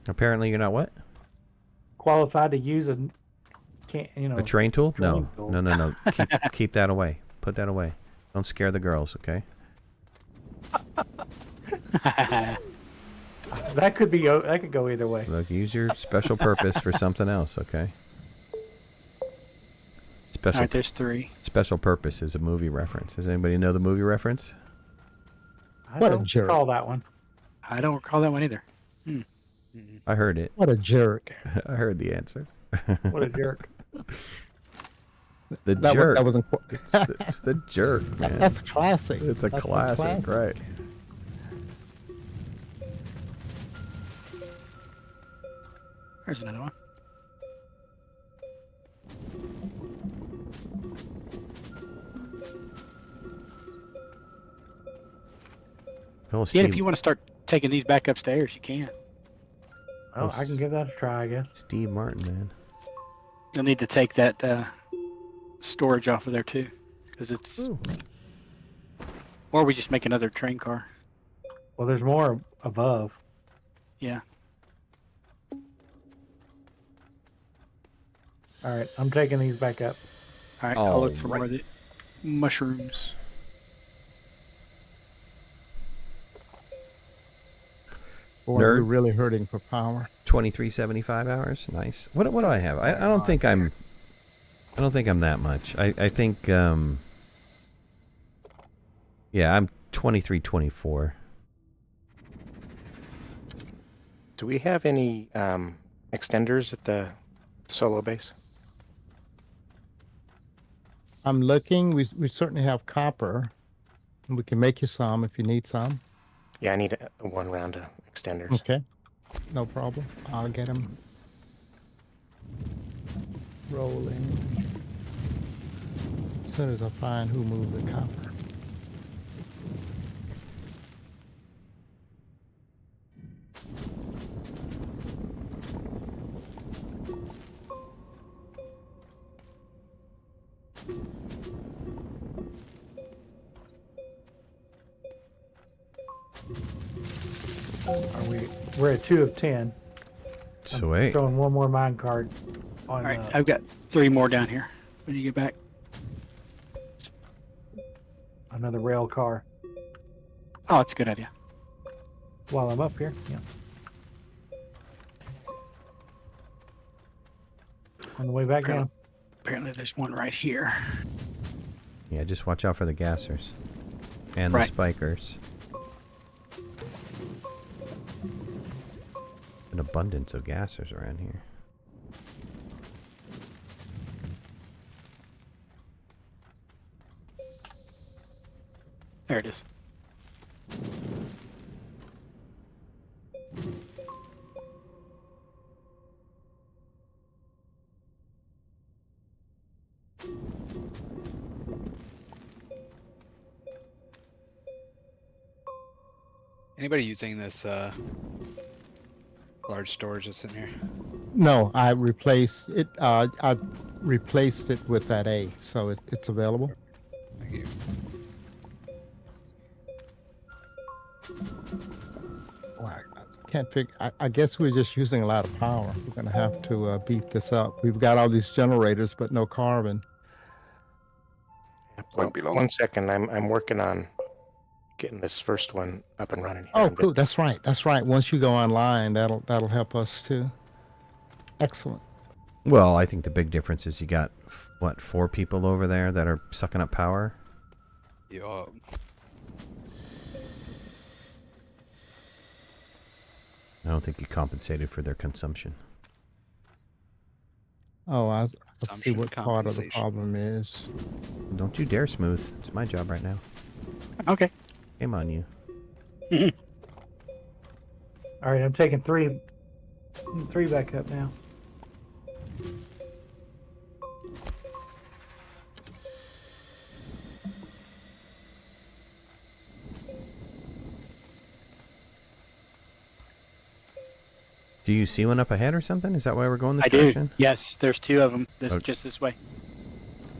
Apparently you're not what? Qualified to use a A train tool? No. train tool. No. Keep that away. Put that away. Don't scare the girls, okay? That could go either way. Look, use your special purpose for something else, okay? Special All right, there's 3. special purpose is a movie reference. Does anybody know the movie reference? I What a don't jerk. recall that one. I don't recall that one either. I heard it. What a jerk. I heard the answer. What a jerk. The That, jerk. that wasn't. It's the jerk, man. That's a classic. It's a That's classic, right? There's another one. Oh, Yeah, Steve, if you want to start taking these back upstairs, you can. Well, I can give that a try, I guess. Steve Martin, man. You'll need to take that storage off of there too, because it's. Ooh. Or we just make another train car. Well, there's more above. Yeah. All right, I'm taking these back up. All right. I'll look All for more of the mushrooms. Boy, we're Nerd. really hurting for power. 2375 hours. Nice. What do I have? I don't think I'm that much. I think yeah, I'm 2324. Do we have any extenders at the solo base? I'm looking. We certainly have copper. We can make you some if you need some. Yeah, I need a 1 round of extenders. Okay. No problem. I'll get them rolling. As soon as I find who moved the copper. We're at 2 of 10. Sweet. Throwing one more mine card on. All right. I've got 3 more down here. When you get back. Another rail car. Oh, that's a good idea. While I'm up here, yeah. On the way back Okay. down. Apparently, there's one right here. Yeah, just watch out for the gassers and the Right. spikers. An abundance of gassers around here. There it is. Anybody using this large storage that's in here? No, I replaced it. I replaced it with that A, so it's available. Thank you. Well, I can't figure. I guess we're just using a lot of power. We're gonna have to beef this up. We've got all these generators, but no carbon. Yep, Won't be long. 1 second. I'm working on getting this first one up and running here. Oh, I'm cool. That's right. That's right. Once you go online, that'll help us too. Excellent. Well, I think the big difference is you got, what, 4 people over there that are sucking up power? Yo, I don't think you compensated for their consumption. Oh, let's see Consumption what part of the compensation. problem is. Don't you dare, Smooth. It's my job right now. Okay. Shame on you. All right, I'm taking 3 back up now. Do you see one up ahead or something? Is that why we're going this I do. direction? Yes, there's 2 of them. Okay. Just this way.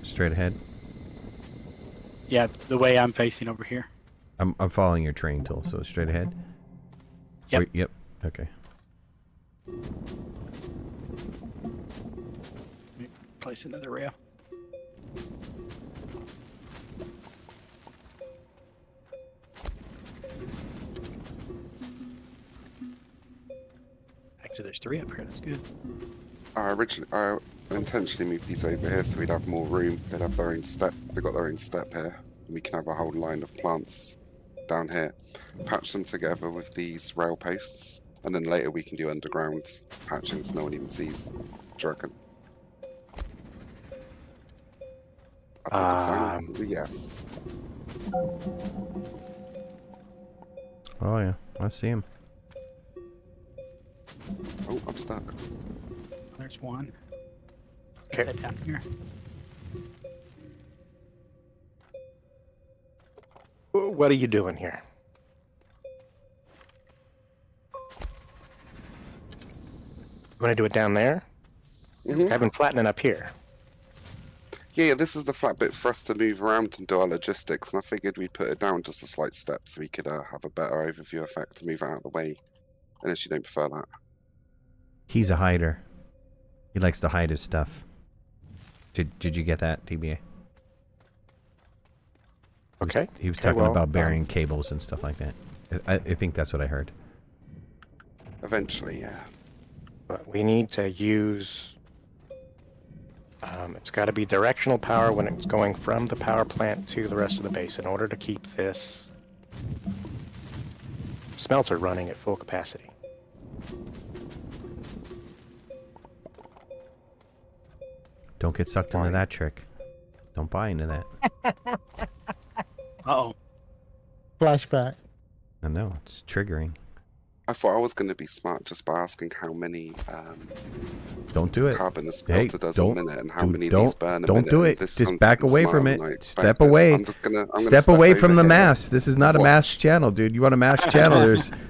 Straight ahead. Yeah, the way I'm facing over here. I'm following your train tool, so straight ahead. Yep. Yep. Okay. Place another rail. Actually, there's 3 up here. That's good. Originally, intentionally moved these over here so we'd have more room. They'd have their own step. They've got their own step here. And we can have a whole line of plants down here. Patch them together with these rail posts. And then later we can do underground patching so no one even sees. Do you reckon? I think the yes. Oh yeah, I see him. Oh, I'm stuck. There's one. Okay. Head down here. What are you doing here? You want to do it down there? Mm-hmm. I've been flattening up here. Yeah, this is the flat bit for us to move around and do our logistics, and I figured we'd put it down just a slight step so we could have a better overview effect to move it out of the way, unless you don't prefer that. He's a hider. He likes to hide his stuff. Did you get that, TBA? Okay. He was Okay, talking well, about burying cables and stuff like that. I think that's what I heard. Eventually, yeah. But we need to use... it's got to be directional power when it's going from the power plant to the rest of the base in order to keep this smelter running at full capacity. Don't get sucked into that trick. Don't buy into that. Uh-oh. Flashback. I know, it's triggering. I thought I was going to be smart just by asking how many Don't do it. carbon a smelter does a minute and how many don't, these burn a don't minute. do and it. this Just sounds back even away smarter from than I it. Step expected. away. I'm gonna Step away from the over here. mass. This is not a mass channel, dude. You want a mass channel?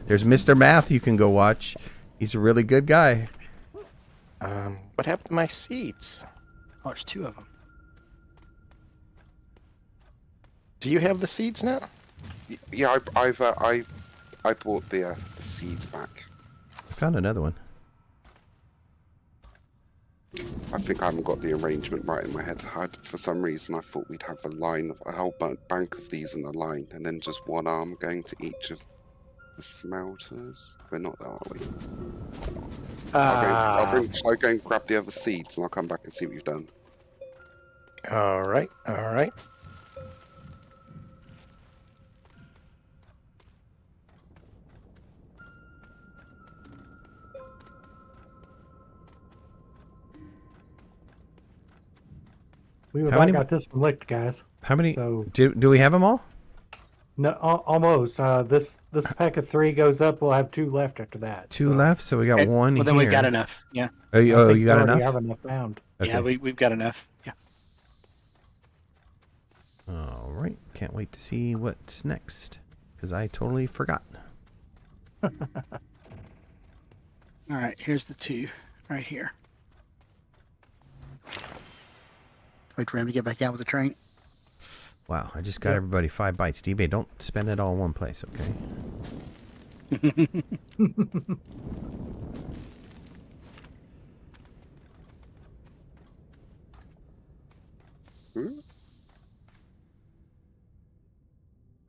There's Mr. Math you can go watch. He's a really good guy. What happened to my seeds? Oh, there's two of them. Do you have the seeds now? Yeah, I bought the seeds back. I found another one. I think I haven't got the arrangement right in my head. For some reason, I thought we'd have a whole bank of these in a line, and then just one arm going to each of the smelters. We're not there, are we? Shall I go and grab the other seeds, and I'll come back and see what you've done? All right, all right. We How many- got this one licked, guys. How many? So Do we have them all? no, almost. This pack of 3 goes up. We'll have 2 left after that. Two so left, so we got Okay, one well, here. then we've got enough. Yeah. Oh, I you think we got already enough? have enough found. Okay. Yeah, we've got enough. Yeah. All right. Can't wait to see what's next, because I totally forgot. All right, here's the 2 right here. Wait for him to get back out with the train. Wow, I just got everybody 5 bites. D-Bay, don't spend it all in one place, okay?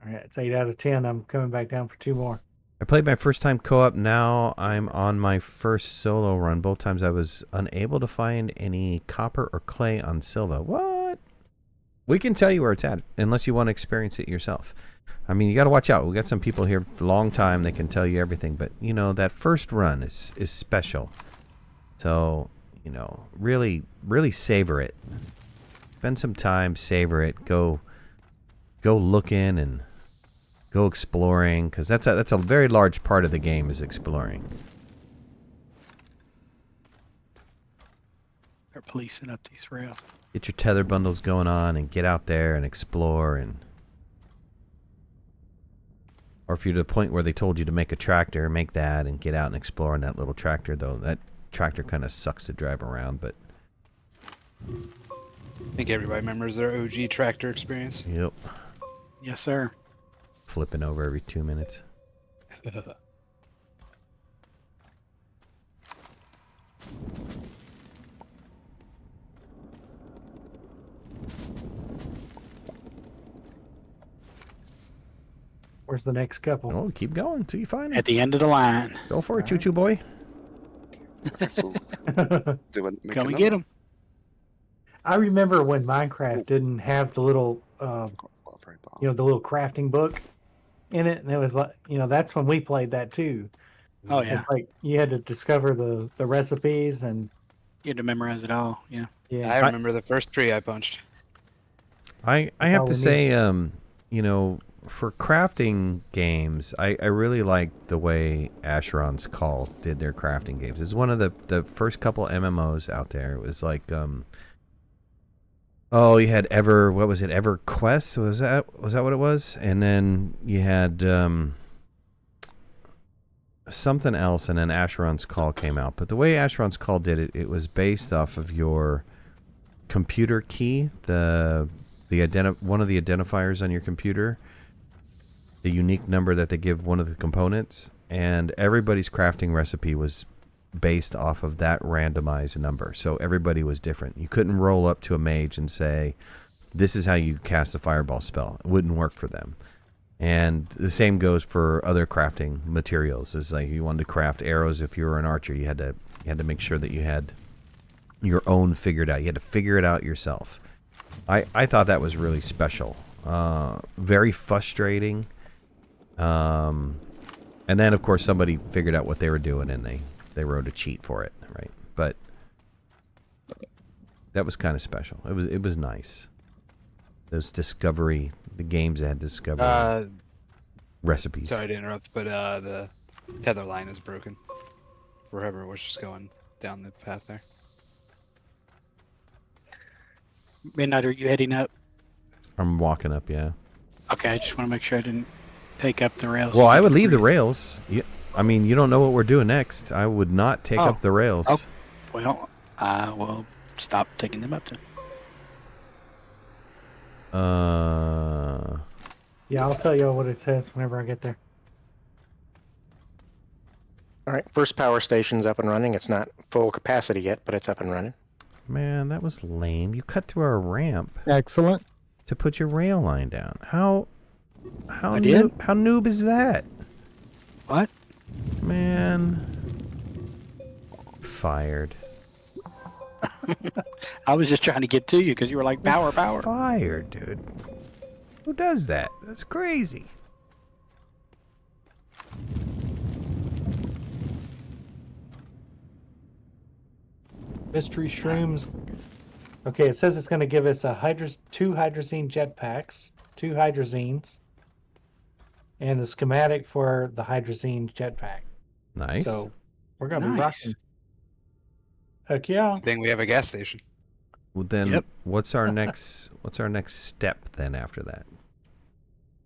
All right, it's 8 out of 10. I'm coming back down for 2 more. I played my first time co-op. Now I'm on my first solo run. Both times I was unable to find any copper or clay on Silva. What? We can tell you where it's at, unless you want to experience it yourself. I mean, you got to watch out. We got some people here for a long time. They can tell you everything. But, you know, that first run is special. So, you know, really, really savor it. Spend some time, savor it. Go looking and go exploring, because that's a very large part of the game is exploring. They're policing up these rails. Get your tether bundles going on and get out there and explore. And or if you're to the point where they told you to make a tractor, make that and get out and explore on that little tractor. Though that tractor kind of sucks to drive around, but I think everybody remembers their OG tractor experience. yep, Yes, sir. flipping over every 2 minutes. Where's the next couple? Oh, keep going until you find At it. the end of the line. Go for it, choo-choo boy. Guess we'll do it. Come and get them. I remember when Minecraft didn't have the little, Got a very bar. you know, the little crafting book in it, and it was like, you know, that's when we played that too. Oh yeah, It's like you had to discover the recipes and you had to memorize it all. Yeah. yeah. I remember the first tree I punched. I That's have all to we say, you know, for crafting games, I really like the way Asheron's Call did their crafting games. It's one of the first couple MMOs out there. It was like, oh, you had what was it, EverQuest? Was that what it was? And then you had something else, and then Asheron's Call came out. But the way Asheron's Call did it, it was based off of your computer key, one of the identifiers on your computer, the unique number that they give one of the components, and everybody's crafting recipe was based off of that randomized number. So everybody was different. You couldn't roll up to a mage and say, this is how you cast a fireball spell. It wouldn't work for them. And the same goes for other crafting materials. It's like you wanted to craft arrows. If you were an archer, you had to make sure that you had your own figured out. You had to figure it out yourself. I thought that was really special. Very frustrating. And then, of course, somebody figured out what they were doing, and they wrote a cheat for it, right? But that was kind of special. It was nice. Those the games that had discovery recipes. Sorry to interrupt, but the tether line is broken. Wherever was just going down the path there. Midnight, are you heading up? I'm walking up, yeah. Okay, I just want to make sure I didn't take up the rails. Well, I would leave the rails. I mean, you don't know what we're doing next. I would not take up the rails. Oh, well, I will stop taking them up then. Yeah, I'll tell you what it says whenever I get there. All right, first power station's up and running. It's not full capacity yet, but it's up and running. Man, that was lame. You cut through our ramp Excellent. to put your rail line down. How did? how noob is that? What? Man. Fired. I was just trying to get to you because you were like, power. Fired, dude. Who does that? That's crazy. Mystery shrooms. Okay, it says it's going to give us two hydrazine jetpacks, 2 hydrazines, and the schematic for the hydrazine jetpack. Nice. So we're going to be Nice. rocking. Heck yeah. Good thing we have a gas station. Well, then, Yep. what's our next step then after that?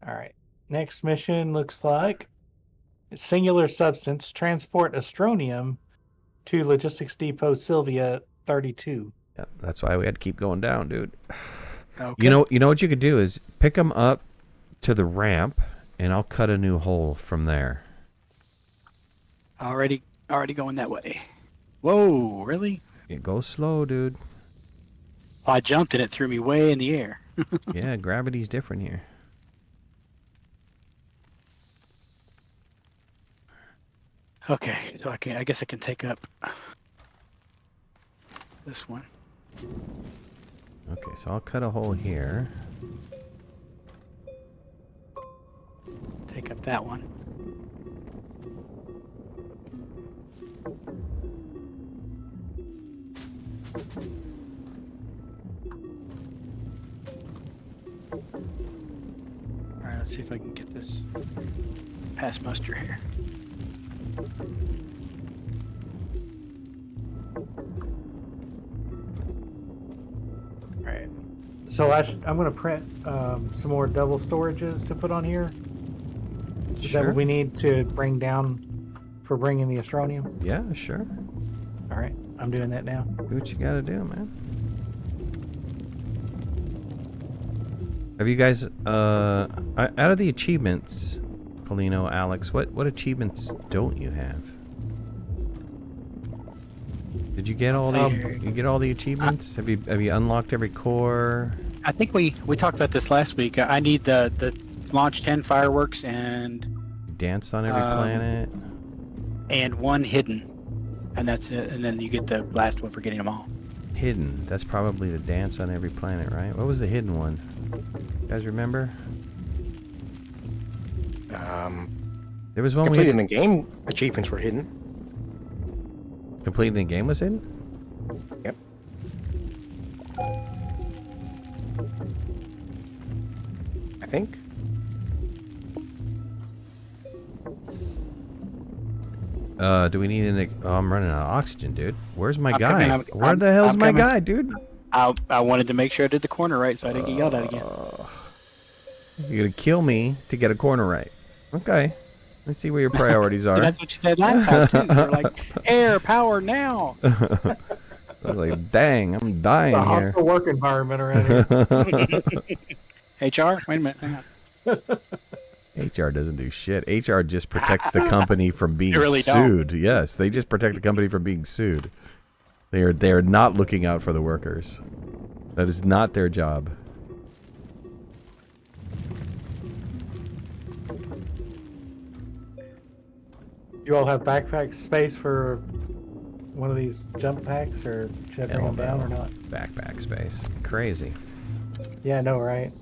All right. Next mission looks like singular substance transport Astronium to logistics depot Sylvia 32. Yeah, that's why we had to keep going down, dude. Okay. You know what you could do is pick them up to the ramp, and I'll cut a new hole from there. Already going that way. Whoa, really? Yeah, go slow, dude. I jumped and it threw me way in the air. Yeah, gravity's different here. Okay, so I guess I can take up this one. Okay, so I'll cut a hole here. Take up that one. Alright, let's see if I can get this past muster here. Alright. So I'm going to print some more double storages to put on here. Is that Sure. what we need to bring down for bringing the Astronium? Yeah, sure. Alright, I'm doing that now. Do what you gotta do, man. Have you guys, out of the achievements, Colino, Alex, what achievements don't you have? Did you get all the achievements? Have you unlocked every core? I think we talked about this last week. I need the launch 10 fireworks and You danced on every planet? one hidden, and that's it. And then you get the last one for getting them all. Hidden. That's probably the dance on every planet, right? What was the hidden one? You guys remember? There was one we Completing the game achievements were hidden. completing the game was hidden? Yep. I think. Do we need an... Oh, I'm running out of oxygen, dude. Where's my I'm guy? coming, Where the hell's I'm my coming. guy, dude? I wanted to make sure I did the corner right so I didn't get yelled at again. You're gonna kill me to get a corner right. Okay. Let's see where your priorities are. That's what you said last time too. You're like, air, power now. I was like, dang, I'm It's dying a here. hostile work environment around here. HR, wait a minute, hang on. HR doesn't do shit. HR just protects the company from being They really sued. Yes, they just protect the company from being sued. They are not looking out for the workers. That is not their job. You all have backpack space for one of these jump packs, or should I bring Hell them down no. or not? Backpack space. Crazy. Yeah, I know, right?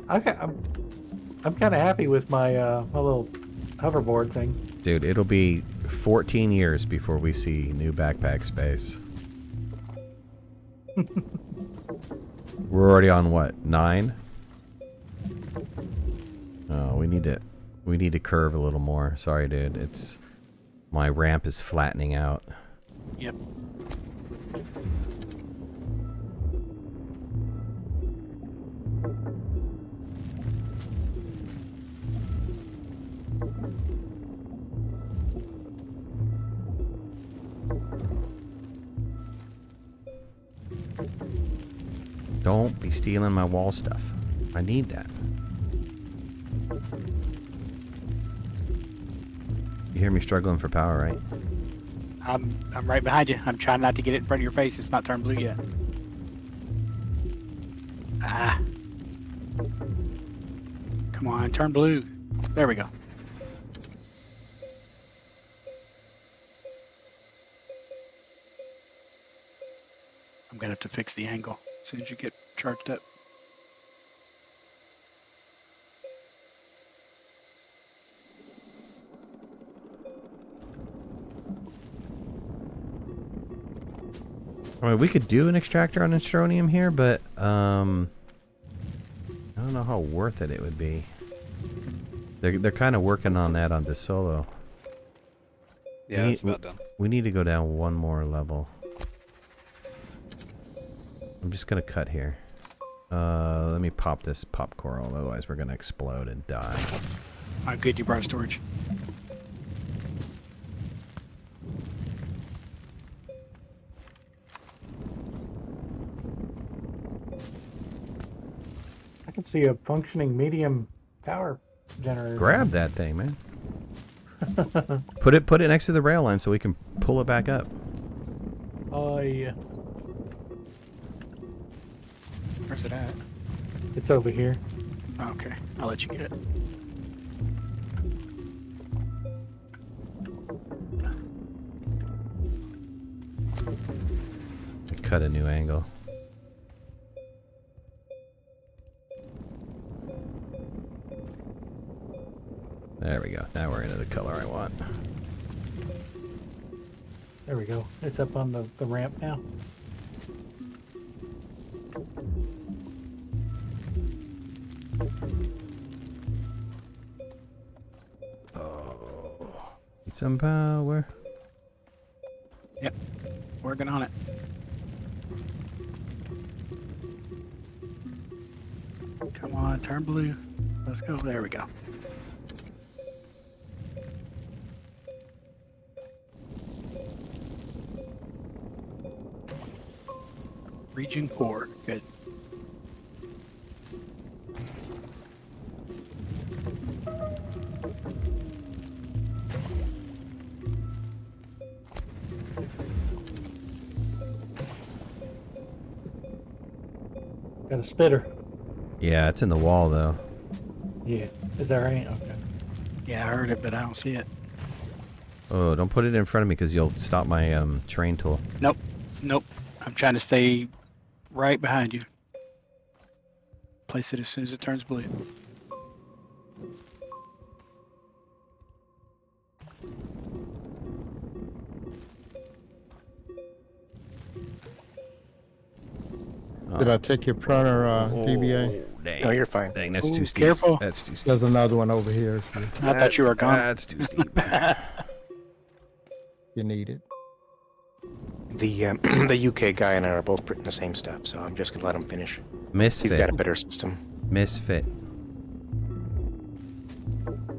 I'm kind of happy with my my little hoverboard thing. Dude, it'll be 14 years before we see new backpack space. We're already on what? 9? Oh, we need to curve a little more. Sorry, dude. It's my ramp is flattening out. Yep. Don't be stealing my wall stuff. I need that. You hear me struggling for power, right? I'm right behind you. I'm trying not to get it in front of your face. It's not turned blue yet. Ah. Come on, turn blue. There we go. I'm gonna have to fix the angle as soon as you get charged up. I mean, we could do an extractor on Astronium here, but I don't know how worth it would be. They're kind of working on that on this solo. Yeah, We it's need- about done. We need to go down one more level. I'm just gonna cut here. Let me pop this pop coral, otherwise we're gonna explode and die. Good, you brought storage. I can see a functioning medium power generator. Grab that thing, man. Put it next to the rail line so we can pull it back up. Oh yeah, Where's it at? it's over here. Okay, I'll let you get it. Cut a new angle. There we go. Now we're into the color I want. There we go. It's up on the ramp now. Oh, need some power. Yep, working on it. Come on, turn blue. Let's go. There we go. Region 4. Good. Got a spitter. Yeah, it's in the wall though. Yeah. Is that right? Okay. Yeah, I heard it, but I don't see it. Oh, don't put it in front of me because you'll stop my terrain tool. Nope. Nope. I'm trying to stay right behind you. Place it as soon as it turns blue. Did I take your printer, DBA? Dang. No, you're fine. Dang, that's Ooh, too steep. careful. That's too steep. There's another one over here if I thought you were gone. That's too steep. you need it. The UK guy and I are both printing the same stuff, so I'm just gonna let him finish. He's Misfit. got a better system. Misfit.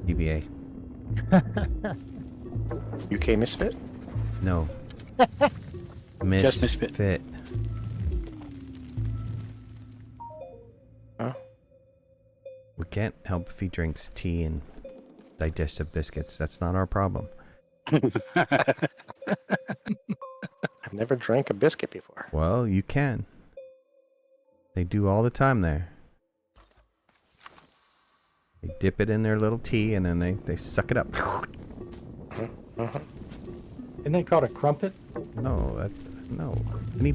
DBA. UK misfit? No. Just Misfit. Misfit. Huh? We can't help if he drinks tea and digestive biscuits. That's not our problem. I've never drank a biscuit before. Well, you can. They do all the time there. They dip it in their little tea and then they suck it up. Isn't that called a crumpet? No. Any...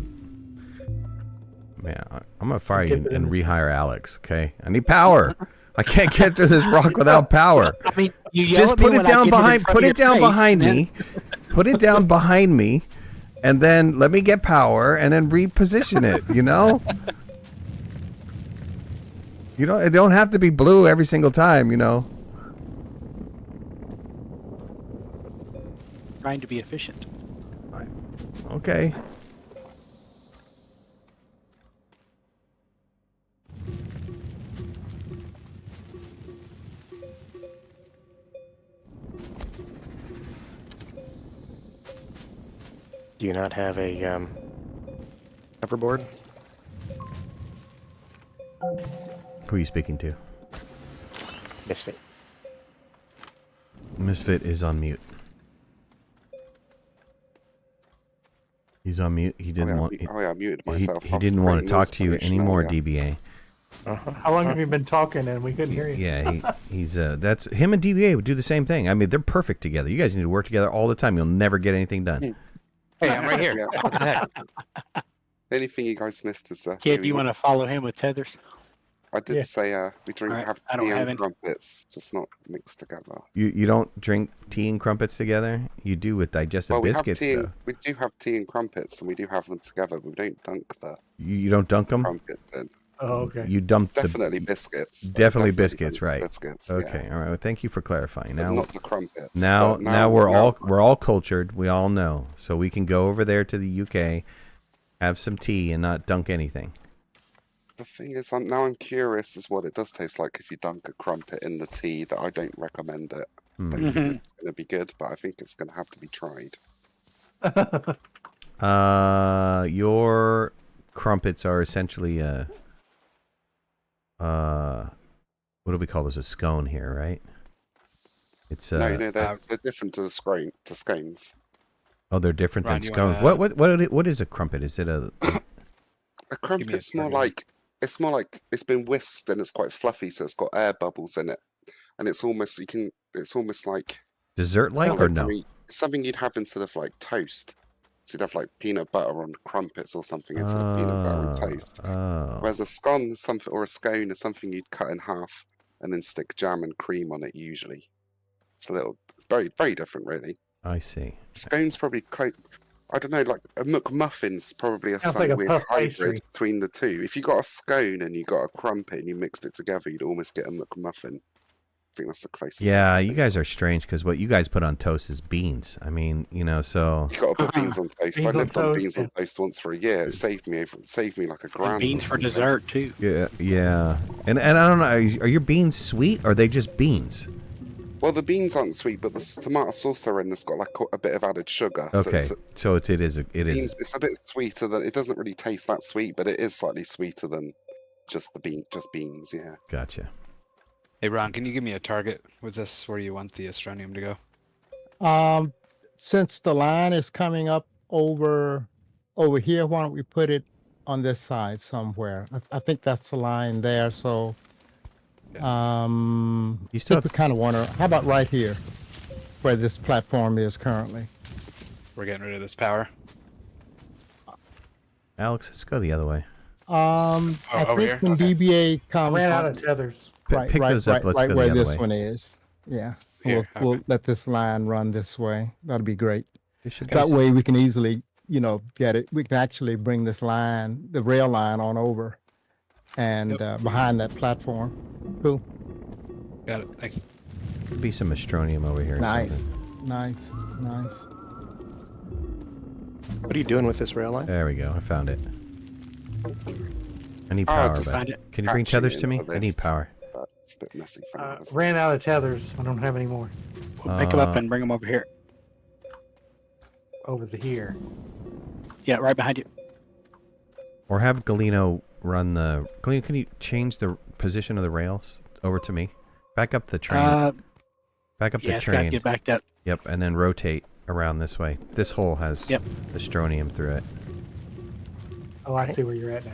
Man, I'm gonna fire Dip you it and in. rehire Alex, okay? I need power. I can't get to this rock without power. I mean, you yell Just at me put it when I down get in behind front put of it your down face, behind and me. Put it down behind me and then let me get power and then reposition it, you know? You know, it don't have to be blue every single time, you know. Trying to be efficient. Okay. Do you not have a hoverboard? Who are you speaking to? Misfit. Misfit is on mute. He's on mute. He didn't want. I muted myself. He didn't want to talk to you anymore, DBA. DBA. How long have you been talking and we couldn't hear you? Yeah, he's that's him and DBA would do the same thing. I mean, they're perfect together. You guys need to work together all the time. You'll never get anything done. Hey, I'm right here. Yeah. Go ahead. Anything you guys missed is Kid, do you want to follow him with tethers? I did Yeah. say we drink Alright, have I don't tea have and any. crumpets, just not mixed together. You don't drink tea and crumpets together? You do with digestive Well, we have biscuits, tea. though. We do have tea and crumpets, and we do have them together. But we don't dunk the You don't dunk them? crumpets in. Oh, okay. You dump Definitely biscuits. Definitely biscuits, dunk right. Biscuits. Okay, all right. Well, thank you for clarifying. But Now, not the crumpets. now, but now we're all cultured. We all know, so we can go over there to the UK, have some tea, and not dunk anything. The thing is, I'm curious as what it does taste like if you dunk a crumpet in the tea. That I don't recommend it. Hmm. Don't think it's going to be good, but I think it's going to have to be tried. Your crumpets are essentially what do we call this? A scone here, right? It's no, they're different to the scones. Oh, they're different Ron, than you scones. wanna- What is a crumpet? Is it a A crumpet's more target. like it's been whisked and it's quite fluffy, so it's got air bubbles in it, and it's almost like dessert-like not or like no? something you'd have instead of like toast. So you'd have like peanut butter on crumpets or something instead of peanut butter on toast. Oh, Whereas a scone is something, or a scone is something you'd cut in half and then stick jam and cream on it. Usually, it's very very different, really. I see. Scone's probably quite. I don't know, like a McMuffin's probably a Sounds like some a weird puff hybrid pastry. between the two. If you got a scone and you got a crumpet and you mixed it together, you'd almost get a McMuffin. I think that's the closest. Yeah, I you think. guys are strange because what you guys put on toast is beans. I mean, so You got to put beans on toast. Beans I on lived on toast, beans on toast once for a year. It saved me like a And grand. beans or for something. dessert too. yeah. And I don't know. Are your beans sweet or are they just beans? Well, the beans aren't sweet, but the tomato sauce in that's got like a bit of added sugar. Okay, So so it is. it's a bit sweeter than. It doesn't really taste that sweet, but it is slightly sweeter than just beans. Yeah. Gotcha. Hey, Ron, can you give me a target with this where you want the Astronium to go? Since the line is coming up over here, why don't we put it on this side somewhere? I think that's the line there. So, You still we kind of want to. How about right here, where this platform is currently? We're getting rid of this power. Alex, let's go the other way. I over think here? when Okay. DBA I comes, ran out of tethers. Pick those up. Let's right go where the other this way. one is. Yeah, Here, we'll okay. let this line run this way. That'll be great. There should be That way we can easily, get it. We can actually bring this line, the rail line, on over, and behind that platform. Cool. Got it. Thank you. be some Astronium over here. Or Nice, something. nice, nice. What are you doing with this rail line? There we go. I found it. I need Oh, power, just but find it. can you bring patching tethers to me? into I need this. power. It's a bit messy for now. isn't it? Ran out of tethers. I don't have any more. We'll pick them up and bring them over here. Over to here. Yeah, right behind you. Or have Galeno run the... Galeno, can you change the position of the rails over to me? Back up the train. Back up Yeah, the it's got to train. get backed up. Yep, and then rotate around this way. This hole has Astronium through it. Oh, I see where you're at now.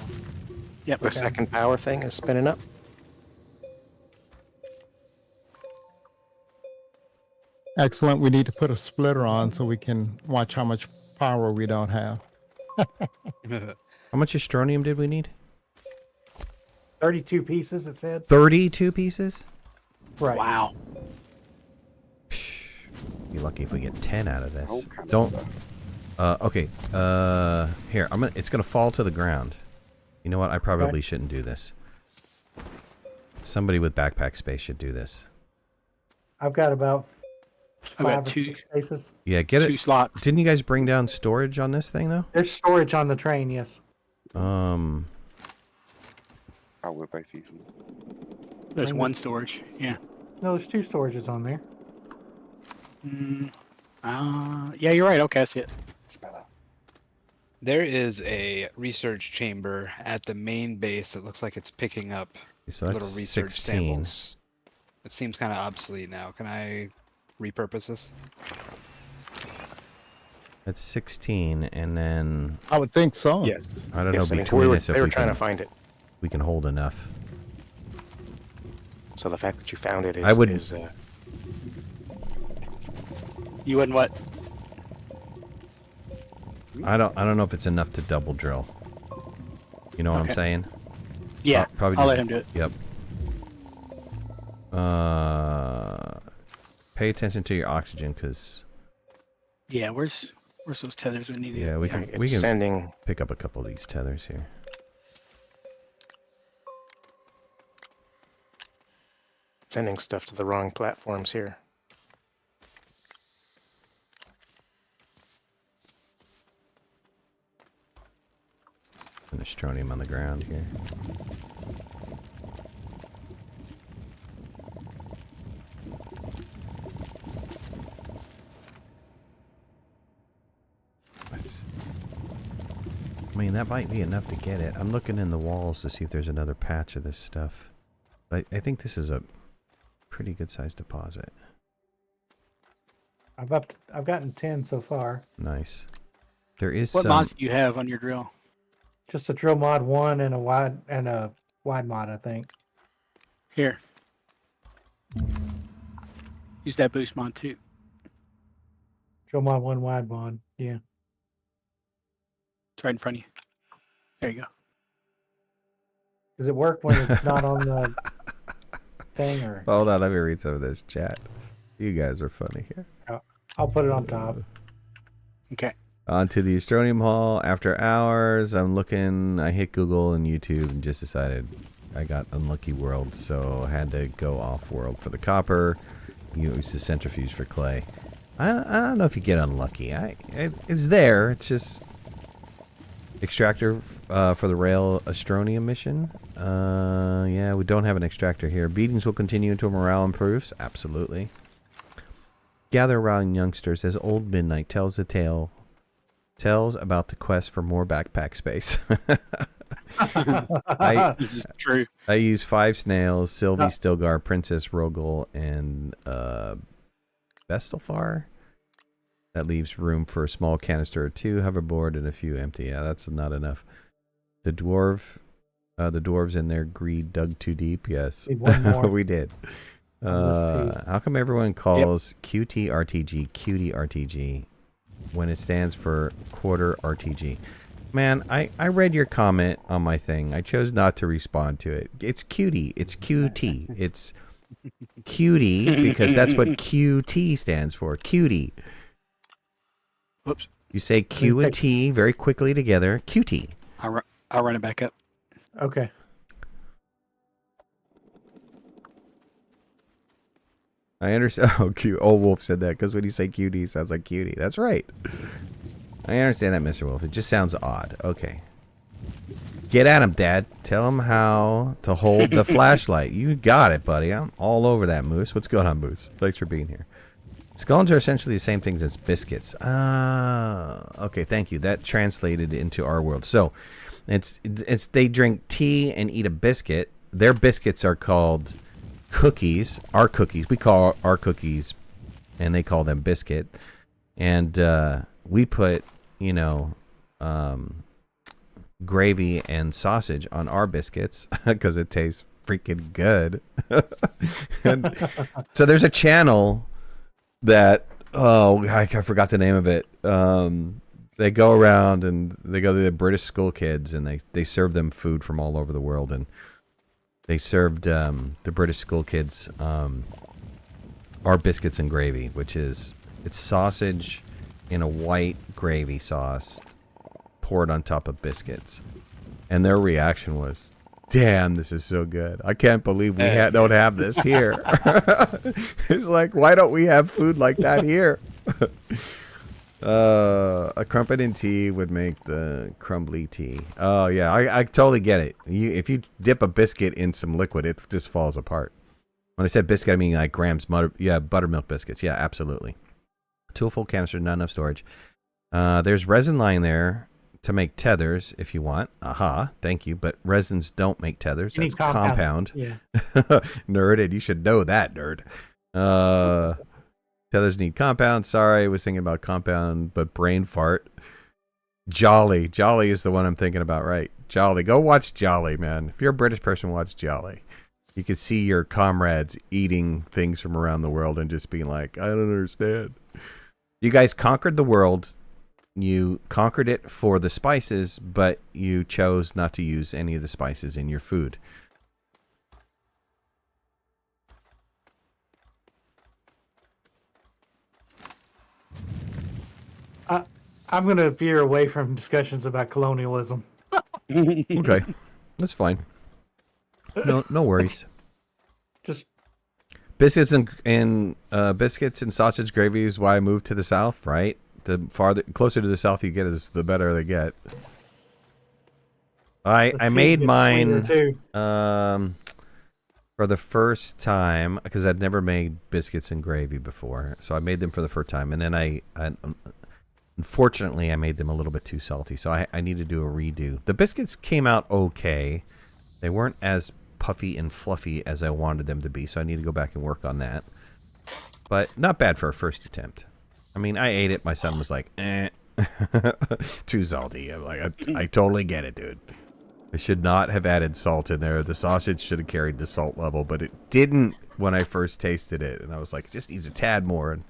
Yep. The second power thing is spinning up. Excellent. We need to put a splitter on so we can watch how much power we don't have. How much Astronium did we need? 32 pieces, it said. 32 pieces? Right. Wow. Psh, be lucky if we get 10 out of this. All kind of Don't. stuff. Okay. Here. It's gonna fall to the ground. You know what? I probably shouldn't do this. Somebody with backpack space should do this. I've got about I've got 5 or 6 spaces. Yeah, get two it. slots. Didn't you guys bring down storage on this thing though? There's storage on the train, yes. Oh, we're both using them. There's Bring one storage. Yeah. No, there's 2 storages on there. Yeah, you're right. Okay, I see it. It's better. There is a research chamber at the main base. It looks like it's picking up So little that's research 16. samples. It seems kind of obsolete now. Can I repurpose this? That's 16, and then I would think so. Yes. I don't Yes, know I mean, between us if they were we trying can, to find it. we can hold enough. So the fact that you found it is, I wouldn't- is You wouldn't what? I don't know if it's enough to double drill. You know what I'm Okay. saying? Yeah. Probably I'll just- let him do it. Yep. Pay attention to your oxygen, because Yeah. Where's those tethers we need? yeah, we can it's sending. pick up a couple of these tethers here. Sending stuff to the wrong platforms here. And Astronium on the ground here. I mean, that might be enough to get it. I'm looking in the walls to see if there's another patch of this stuff. But I think this is a pretty good sized deposit. I've gotten 10 so far. Nice. There is What some... mods do you have on your drill? Just a drill mod 1 and a wide mod, I think. Here. Use that boost mod too. Drill mod 1, wide mod. Yeah. It's right in front of you. There you go. Does it work when it's not on the thing, or Hold on, let me read some of this chat. You guys are funny here. I'll put it on top. Okay. On to the Astronium Hall. After hours, I hit Google and YouTube and just decided I got unlucky world, so I had to go off world for the copper. Use the centrifuge for clay. I don't know if you get unlucky. It's there. It's just extractor for the rail Astronium mission. Yeah, we don't have an extractor here. Beatings will continue until morale improves. Absolutely. Gather around youngsters as old Midnight tells a tale. Tells about the quest for more backpack space. This is true. I use 5 snails, Sylvie, Stilgar, Princess Rogel, and Vestalfar. That leaves room for a small canister or 2, hoverboard, and a few empty. Yeah, that's not enough. The dwarves in their greed dug too deep. Yes, Need one more. we did. How come everyone calls QTRTG QTRTG when it stands for quarter RTG? Man, I read your comment on my thing. I chose not to respond to it. It's cutie. It's QT. It's cutie because that's what QT stands for. Cutie. Whoops. You say Q and T very quickly together. QT. I'll run it back up. Okay. I understand. Oh, cute. Old Wolf said that because when you say QT, it sounds like cutie. That's right. I understand that, Mr. Wolf. It just sounds odd. Okay. Get at him, Dad. Tell him how to hold the flashlight. You got it, buddy. I'm all over that, Moose. What's going on, Moose? Thanks for being here. Scones are essentially the same things as biscuits. Okay, thank you. That translated into our world. So, it's they drink tea and eat a biscuit. Their biscuits are called cookies. Our cookies. We call our cookies, and they call them biscuit. And we put, gravy and sausage on our biscuits because it tastes freaking good. And so there's a channel that, I forgot the name of it. They go around and they go to the British school kids and they serve them food from all over the world. And they served the British school kids our biscuits and gravy, which is, it's sausage in a white gravy sauce poured on top of biscuits. And their reaction was, damn, this is so good. I can't believe we don't have this here. It's like, why don't we have food like that here? A crumpet in tea would make the crumbly tea. Oh, yeah, I totally get it. If you dip a biscuit in some liquid, it just falls apart. When I said biscuit, I mean like grams, buttermilk biscuits. Yeah, absolutely. 2 full canisters, not enough storage. There's resin lying there to make tethers if you want. Aha, thank you. But resins don't make tethers. That's compound. Yeah. Nerd, and you should know that, nerd. Tethers need compound. Sorry, I was thinking about compound, but brain fart. Jolly. Jolly is the one I'm thinking about, right? Jolly. Go watch Jolly, man. If you're a British person, watch Jolly. You can see your comrades eating things from around the world and just being like, I don't understand. You guys conquered the world. You conquered it for the spices, but you chose not to use any of the spices in your food. I'm going to veer away from discussions about colonialism. Okay, that's fine. No worries. Just biscuits and biscuits and sausage gravy is why I moved to the south, right? The closer to the south you get, is the better they get. I made mine for the first time because I'd never made biscuits and gravy before, so I made them for the first time, and then I unfortunately I made them a little bit too salty, so I need to do a redo. The biscuits came out okay. They weren't as puffy and fluffy as I wanted them to be, so I need to go back and work on that. But not bad for a first attempt. I mean, I ate it. My son was like, too salty. I'm like, I totally get it, dude. I should not have added salt in there. The sausage should have carried the salt level, but it didn't when I first tasted it. And I was like, it just needs a tad more. And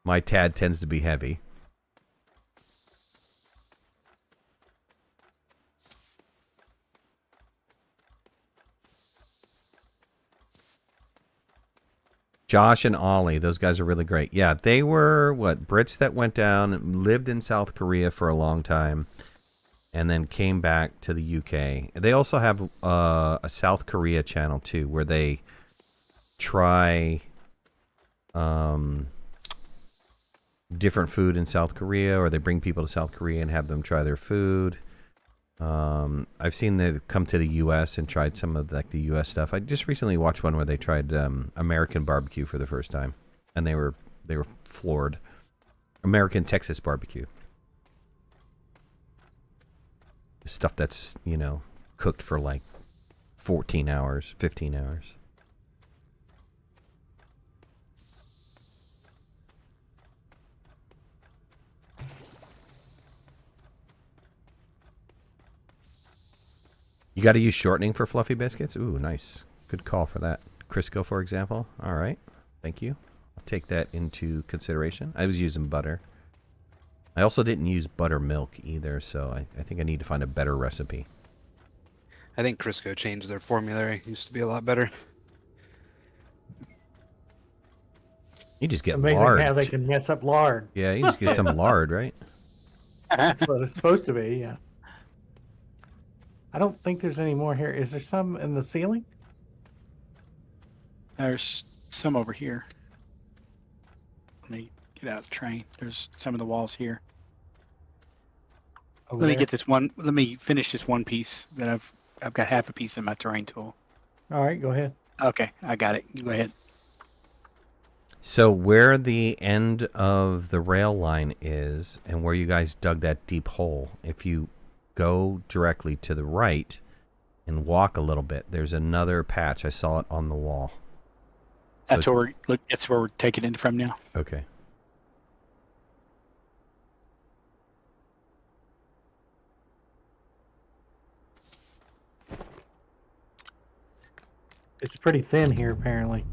my tad tends to be heavy. Josh and Ollie, those guys are really great. Yeah, they were, Brits that went down and lived in South Korea for a long time and then came back to the UK. They also have a South Korea channel, too, where they try different food in South Korea, or they bring people to South Korea and have them try their food. I've seen them come to the U.S. and tried some of the U.S. stuff. I just recently watched one where they tried American barbecue for the first time, and they were floored. American Texas barbecue, stuff that's cooked for like 14 hours, 15 hours. You got to use shortening for fluffy biscuits? Ooh, nice. Good call for that. Crisco, for example. All right. Thank you. I'll take that into consideration. I was using butter. I also didn't use buttermilk either, so I think I need to find a better recipe. I think Crisco changed their formulary. Used to be a lot better. You just get Amazing lard. how they can mess up lard. Yeah, you just get some lard, right? That's what it's supposed to be, yeah. I don't think there's any more here. Is there some in the ceiling? There's some over here. Let me get out of the train. There's some of the walls here. Over Let me there? get this one. Let me finish this one piece that I've got half a piece in my terrain tool. All right, go ahead. Okay, I got it. You go ahead. So where the end of the rail line is and where you guys dug that deep hole, if you go directly to the right and walk a little bit, there's another patch. I saw it on the wall. That's where we're taking it from now. Okay. It's pretty thin here, apparently.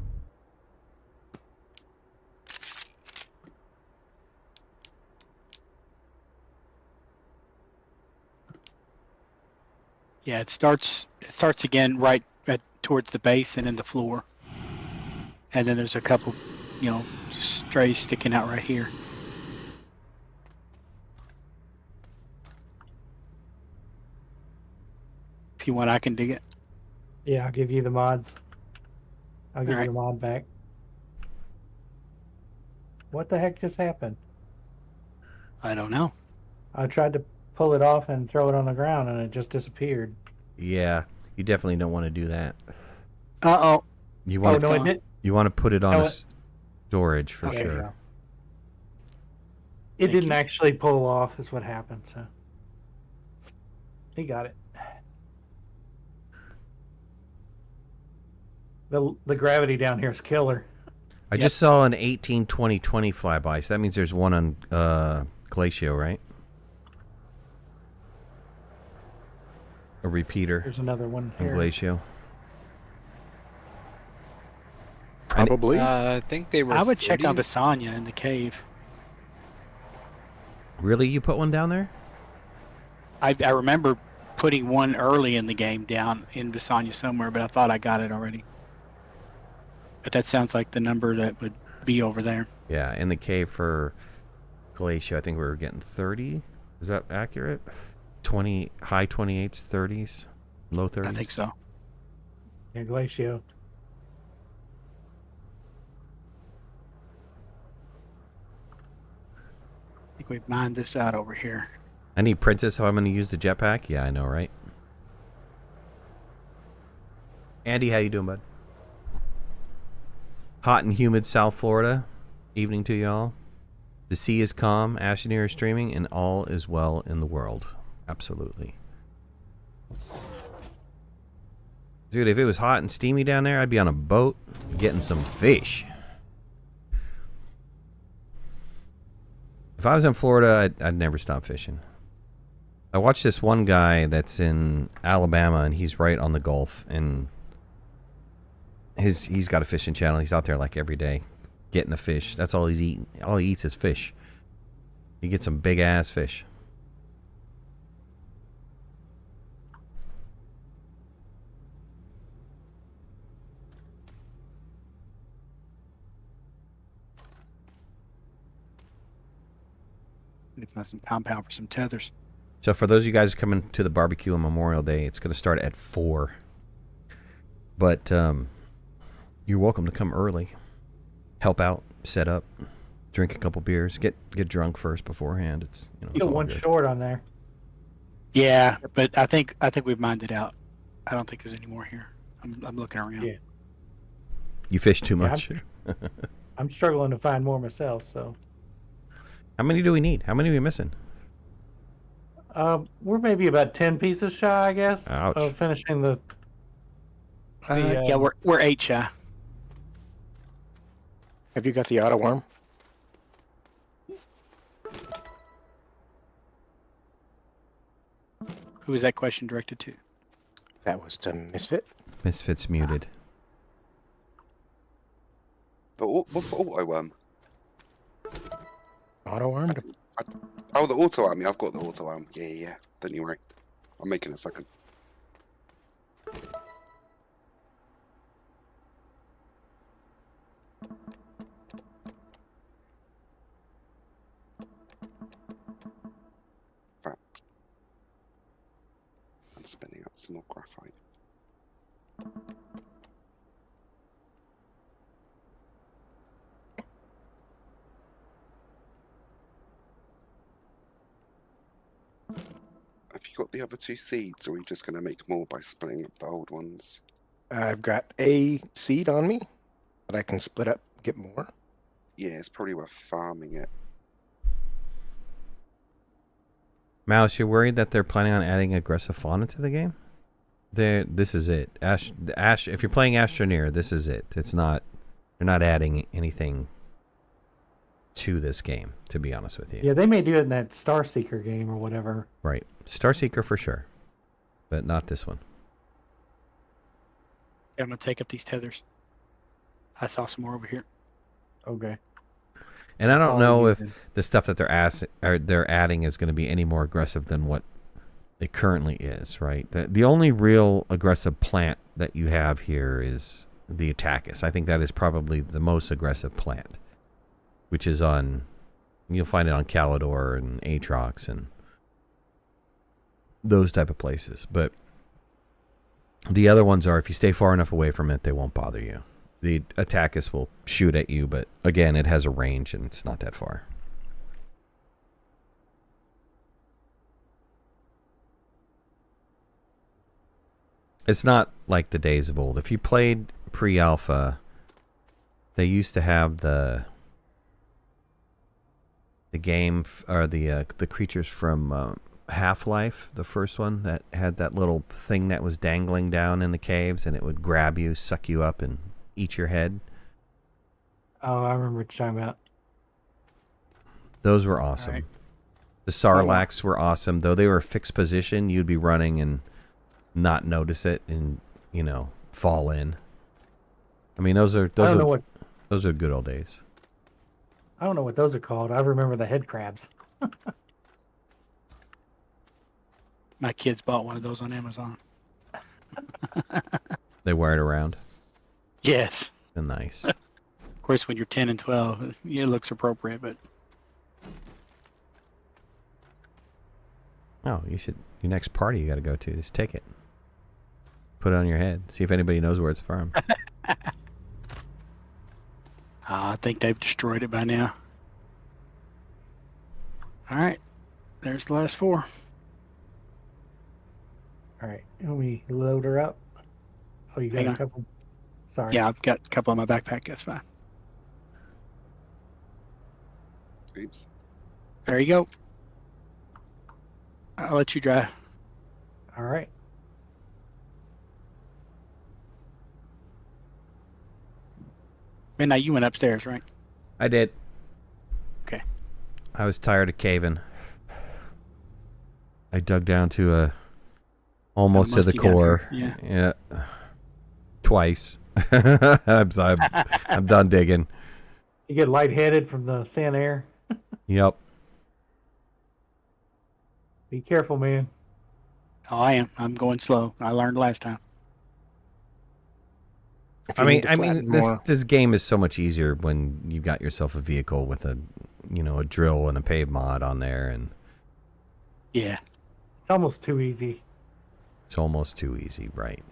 Yeah, it starts again right towards the base and in the floor. And then there's a couple, strays sticking out right here. If you want, I can dig it. Yeah, I'll give you the mods. I'll give you Alright. the mod back. What the heck just happened? I don't know. I tried to pull it off and throw it on the ground, and it just disappeared. Yeah, you definitely don't want to do that. Uh-oh. You Oh, want no, to, it didn't. you want to put it on No, a it- storage for Okay, sure. yeah. It Thank didn't you. actually pull off, is what happened, so. He got it. The gravity down here is killer. I just saw an 18-20-20 flyby, so that means there's one on Glacio, right? A repeater There's another one on here. Glacio. Probably. I think they were. I would check on 40. Visanya in the cave. Really? You put one down there? I remember putting one early in the game down in Visanya somewhere, but I thought I got it already. But that sounds like the number that would be over there. Yeah, in the cave for Glacio, I think we were getting 30. Is that accurate? 20, high 28s, 30s, low 30s? I think so. Yeah, Glacio. I think we've mined this out over here. I need Princess how I'm going to use the jetpack? Yeah, I know, right? Andy, how you doing, bud? Hot and humid South Florida. Evening to y'all. The sea is calm, Astroneer is streaming, and all is well in the world. Absolutely. Dude, if it was hot and steamy down there, I'd be on a boat getting some fish. If I was in Florida, I'd never stop fishing. I watched this one guy that's in Alabama, and he's right on the Gulf, and he's got a fishing channel. He's out there like every day getting a fish. That's all he's eating. All he eats is fish. He gets some big ass fish. Need to find some compound for some tethers. So for those of you guys coming to the barbecue on Memorial Day, it's going to start at 4. But you're welcome to come early. Help out, set up, drink a couple beers, get drunk first beforehand. It's You it's got all one good. short on there. Yeah, but I think we've mined it out. I don't think there's any more here. I'm looking around. Yeah. You fish too Yeah, much. I'm struggling to find more myself, so. How many do we need? How many are we missing? We're maybe about 10 pieces shy, I guess, Ouch. of finishing the. Yeah, we're 8 shy. Have you got the auto worm? Who is that question directed to? That was to Misfit. Misfits muted. What's the auto worm? Auto worm to Oh, the auto arm. Yeah, I've got the auto arm. Yeah. Don't you worry. I'm making a second. That. And spinning out some more graphite. Have you got the other 2 seeds, or are you just going to make more by splitting up the old ones? I've got a seed on me that I can split up, get more. Yeah, it's probably worth farming it. Mouse, you're worried that they're planning on adding aggressive fauna to the game? This is it. Ash. If you're playing Astroneer, this is it. It's not. They're not adding anything to this game, to be honest with you. Yeah, they may do it in that Star Seeker game or whatever. Right. Starseeker for sure, but not this one. Yeah, I'm gonna take up these tethers. I saw some more over here. Okay. And I don't Oh, know you if did. the stuff that they're adding is going to be any more aggressive than what it currently is. Right. The only real aggressive plant that you have here is the Attackus. I think that is probably the most aggressive plant, which is on. You'll find it on Calidor and Aatrox and those type of places. But the other ones are, if you stay far enough away from it, they won't bother you. The Attackus will shoot at you, but again, it has a range and it's not that far. It's not like the days of old. If you played pre-alpha, they used to have the game or the creatures from Half-Life, the first one that had that little thing that was dangling down in the caves, and it would grab you, suck you up, and eat your head. Oh, I remember what you're talking about. Those were awesome. Right. The Sarlaccs were awesome, though they were a fixed position. You'd be running and not notice it, and fall in. I mean, those are good old days. I don't know what those are called. I remember the head crabs. My kids bought one of those on Amazon. They wear it around. Yes. They're nice. Of course, when you're 10 and 12, it looks appropriate, but Oh, your next party you got to go to, just take it. Put it on your head. See if anybody knows where it's from. I think they've destroyed it by now. All right. There's the last 4. All right, let me load her up. Oh, you got Hang a on. couple? Sorry. Yeah, I've got a couple in my backpack. That's fine. Oops. There you go. I'll let you drive. All right. Midnight, you went upstairs, right? I did. Okay. I was tired of caving. I dug down to almost to the musty down core. here, Yeah. Twice. I'm done digging. You get lightheaded from the thin air. Yep. Be careful, man. Oh, I am. I'm going slow. I learned last time. If you need to flatten more- this game is so much easier when you got yourself a vehicle with a drill and a pave mod on there, and Yeah. It's almost too easy. it's almost too easy, right?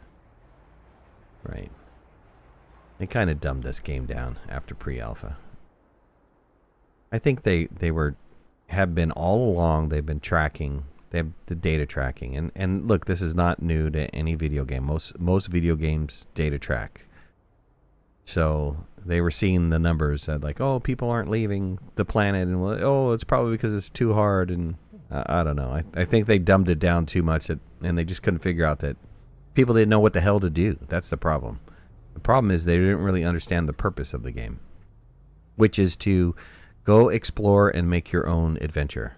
Right. They kind of dumbed this game down after pre-alpha. I think they have been all along. They've been tracking. They have the data tracking, and look, this is not new to any video game. Most video games data track. So they were seeing the numbers that like, people aren't leaving the planet, and it's probably because it's too hard, and I don't know. I think they dumbed it down too much, and they just couldn't figure out that people didn't know what the hell to do. That's the problem. The problem is they didn't really understand the purpose of the game, which is to go explore and make your own adventure.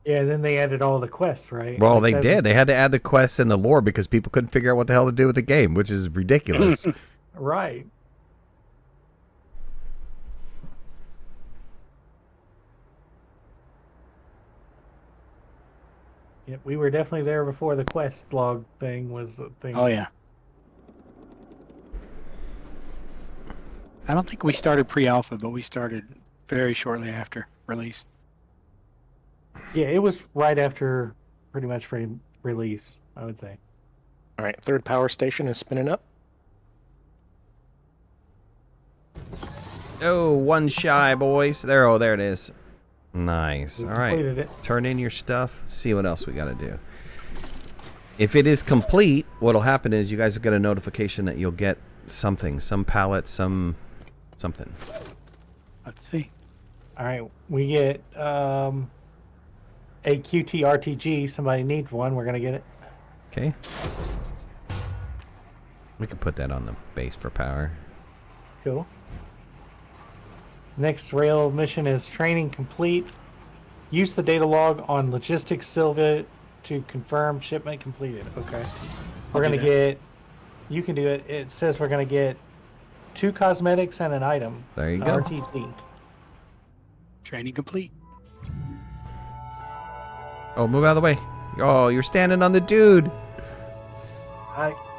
Yeah, then they added all the quests, right? Well, Like they that did. was- They had to add the quests and the lore because people couldn't figure out what the hell to do with the game, which is ridiculous. Right. Yep, we were definitely there before the quest log thing was a thing. Oh yeah. I don't think we started pre-alpha, but we started very shortly after release. Yeah, it was right after pretty much release, I would say. All right, third power station is spinning up. Oh, one shy, boys. There, oh, there it is. Nice. We All right. completed it. Turn in your stuff. See what else we got to do. If it is complete, what'll happen is you guys will get a notification that you'll get something, some pallet, something. Let's see. All right, we get a QT RTG. Somebody needs one. We're gonna get it. Okay. We can put that on the base for power. Cool. Next rail mission is training complete. Use the data log on logistics Sylvia to confirm shipment completed. Okay. We're I'll gonna do that. get. You can do it. It says we're gonna get 2 cosmetics and an item. There you an go. RTG. Training complete. Oh, move out of the way. Oh, you're standing on the dude.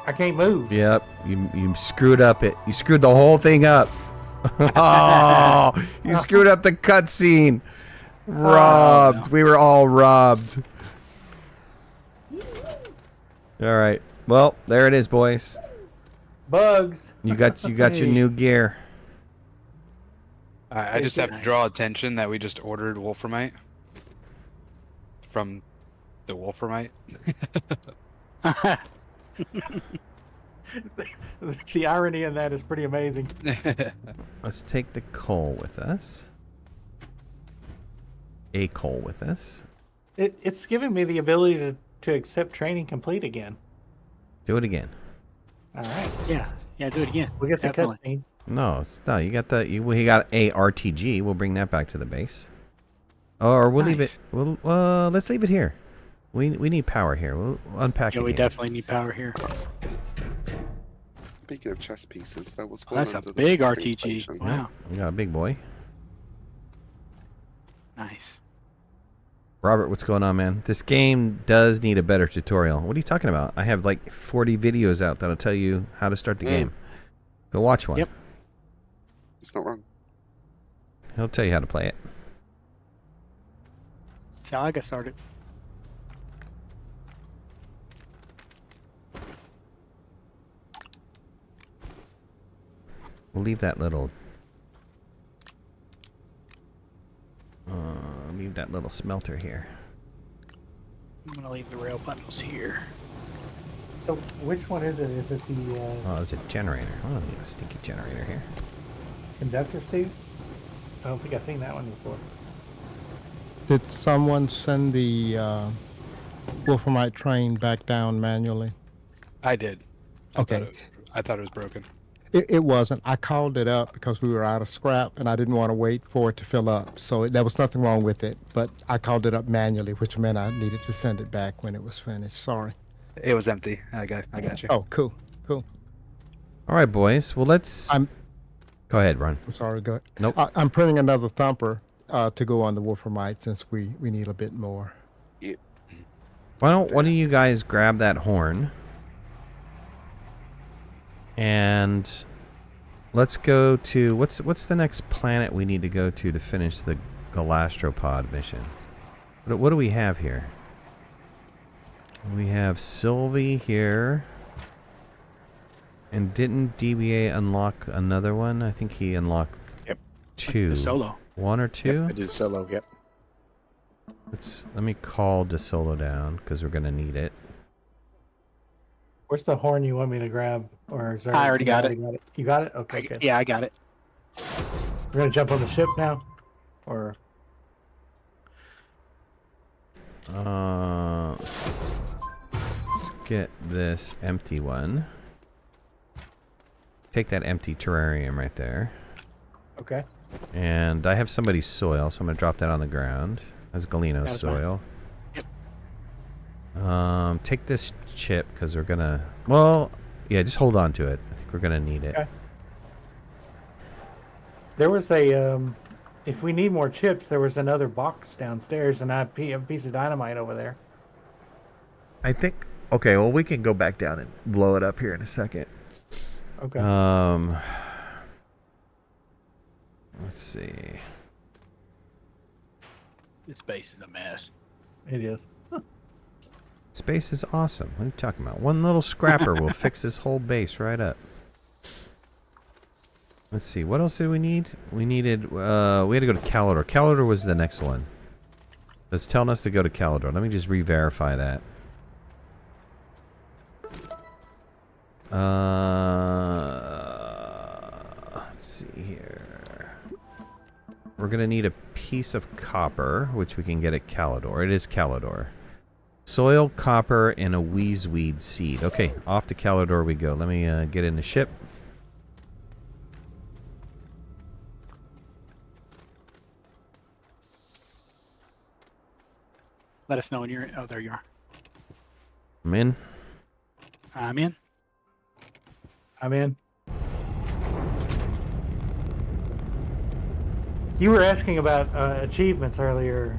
I can't move. Yep, you screwed up it. You screwed the whole thing up. Oh, you screwed up the cutscene. Robbed. no. We were all robbed. All right. Well, there it is, boys. Bugs. You got your Hey. new gear. I just have to draw attention that we just ordered Wolframite from the Wolframite. The irony in that is pretty amazing. Let's take the coal with us. A coal with us. It's giving me the ability to accept training complete again. Do it again. All right. Yeah, do it again. We get the Definitely. cutscene. No, no. You got the. We got a RTG. We'll bring that back to the base. Or we'll leave it. Nice. Let's leave it here. We need power here. We'll unpack Yeah, it. we here. definitely need power here. Speaking of chess pieces, there was Oh, one that's under a the big shipping RTG. station. Wow. We got a big boy. Nice. Robert, what's going on, man? This game does need a better tutorial. What are you talking about? I have like 40 videos out that'll tell you how to start the game. Go watch one. Yep. It's not wrong. He'll tell you how to play it. That's how I got started. We'll leave that little... leave that little smelter here. I'm gonna leave the rail bundles here. So which one is it? Is it the Oh, it's a generator. Oh, need a stinky generator here. conductor suit? I don't think I've seen that one before. Did someone send the Wolframite train back down manually? I did. Okay. I thought it was broken. It wasn't. I called it up because we were out of scrap and I didn't want to wait for it to fill up. So there was nothing wrong with it, but I called it up manually, which meant I needed to send it back when it was finished. Sorry. It was empty. I got you. Oh, cool. All right, boys. Well, let's... I'm Go ahead, Ron. I'm sorry. Go ahead. Nope. I'm printing another thumper to go on the Wolframite since we need a bit more. Why don't one of you guys grab that horn? And let's go to... What's the next planet we need to go to finish the Galastropod missions? What do we have here? We have Sylvie here. And didn't DBA unlock another one? I think he unlocked Yep. 2. The solo. 1 or 2? Yep, I did solo. Yep. Let me call DeSolo down because we're gonna need it. Where's the horn you want me to grab? Or is there I already got it. You got it? Okay, good. Yeah, I got it. We're gonna jump on the ship now? Or Let's get this empty one. Take that empty terrarium right there. okay. And I have somebody's soil, so I'm gonna drop that on the ground. That's Galeno's That was mine. soil. Take this chip because we're gonna. Well, yeah, just hold on to it. I think we're gonna need it. Okay. There was a if we need more chips, there was another box downstairs and a piece of dynamite over there. I think. Okay, well, we can go back down and blow it up here in a second. Okay. Let's see. This base is a mess. It is. Space is awesome. What are you talking about? One little scrapper will fix this whole base right up. Let's see. What else did we need? We needed. We had to go to Calidor. Calidor was the next one. It's telling us to go to Calidor. Let me just re-verify that. Let's see here. We're gonna need a piece of copper, which we can get at Calidor. It is Calidor. Soil, copper, and a wheezeweed seed. Okay, off to Calidor we go. Let me get in the ship. Let us know when you're. Oh, there you are. I'm in. I'm in. I'm in. You were asking about achievements earlier,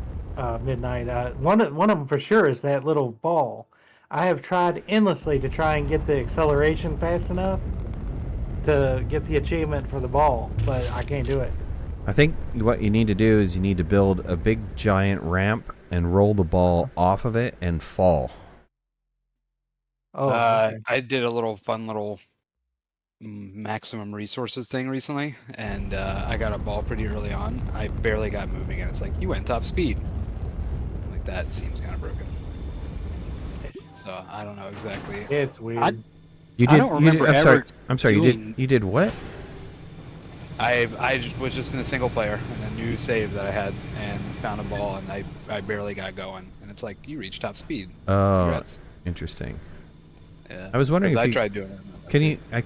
Midnight. One of them for sure is that little ball. I have tried endlessly to try and get the acceleration fast enough to get the achievement for the ball, but I can't do it. I think what you need to do is you need to build a big giant ramp and roll the ball off of it and fall. Oh, okay. I did a little fun little maximum resources thing recently, and I got a ball pretty early on. I barely got moving, and it's like, you went top speed. Like, that seems kind of broken. So I don't know exactly. It's weird. You I did. don't remember I'm sorry. ever I'm sorry. doing- You did what? I was just in a single player and a new save that I had and found a ball, and I barely got going, and it's like, you reached top speed. Oh, Congrats. interesting. Yeah. I was wondering 'Cause if I you tried doing it.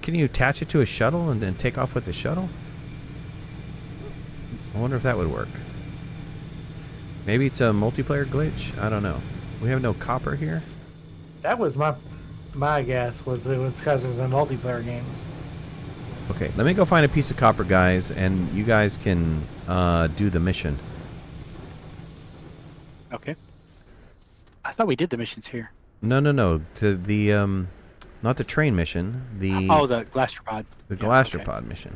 can you attach it to a shuttle and then take off with the shuttle? I wonder if that would work. Maybe it's a multiplayer glitch. I don't know. We have no copper here. That was my guess. Was it was because it was in multiplayer games. Okay, let me go find a piece of copper, guys, and you guys can do the mission. Okay. I thought we did the missions here. No. To the not the train mission. The Oh, the Galastropod. the Yeah, Galastropod mission.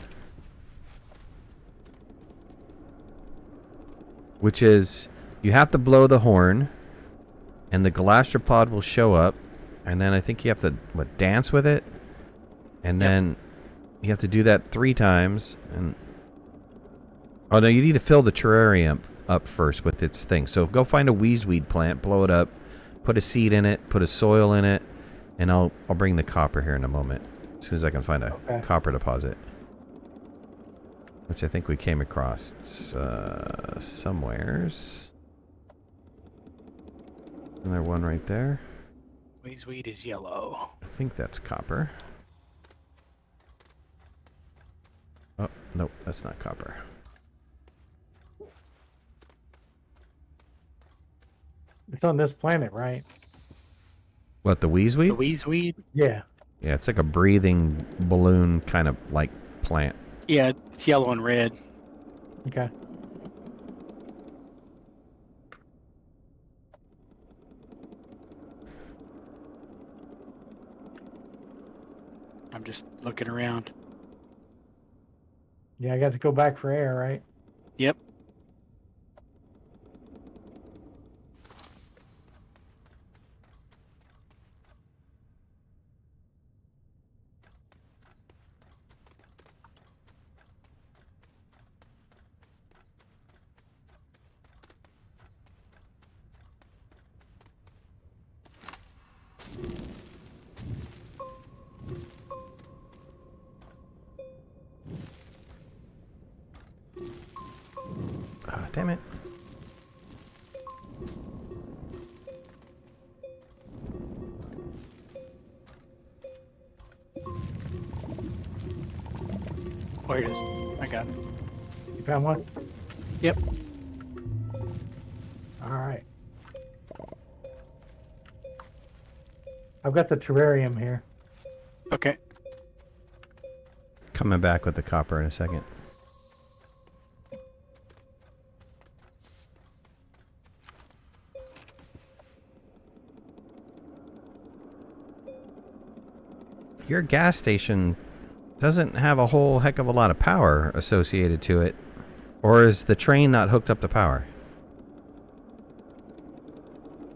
Which is you have to blow the horn, and the Galastropod will show up, and then I think you have to dance with it, and then you have to do that 3 times. And oh no, you need to fill the terrarium up first with its thing. So go find a wheezeweed plant, blow it up, put a seed in it, put a soil in it, and I'll bring the copper here in a moment as soon as I can find a copper deposit, which I think we came across somewheres. Isn't there one right there? Wheezeweed is yellow. I think that's copper. Oh, nope, that's not copper. It's on this planet, right? What, the wheezeweed? The wheezeweed? Yeah. Yeah, it's like a breathing balloon kind of like plant. Yeah, it's yellow and red. Okay. I'm just looking around. Yeah, I got to go back for air, right? Yep. Ah, damn it. Oh, here it is. I got it. You found one? Yep. All right. I've got the terrarium here. Okay. Coming back with the copper in a second. your gas station doesn't have a whole heck of a lot of power associated to it. Or is the train not hooked up to power?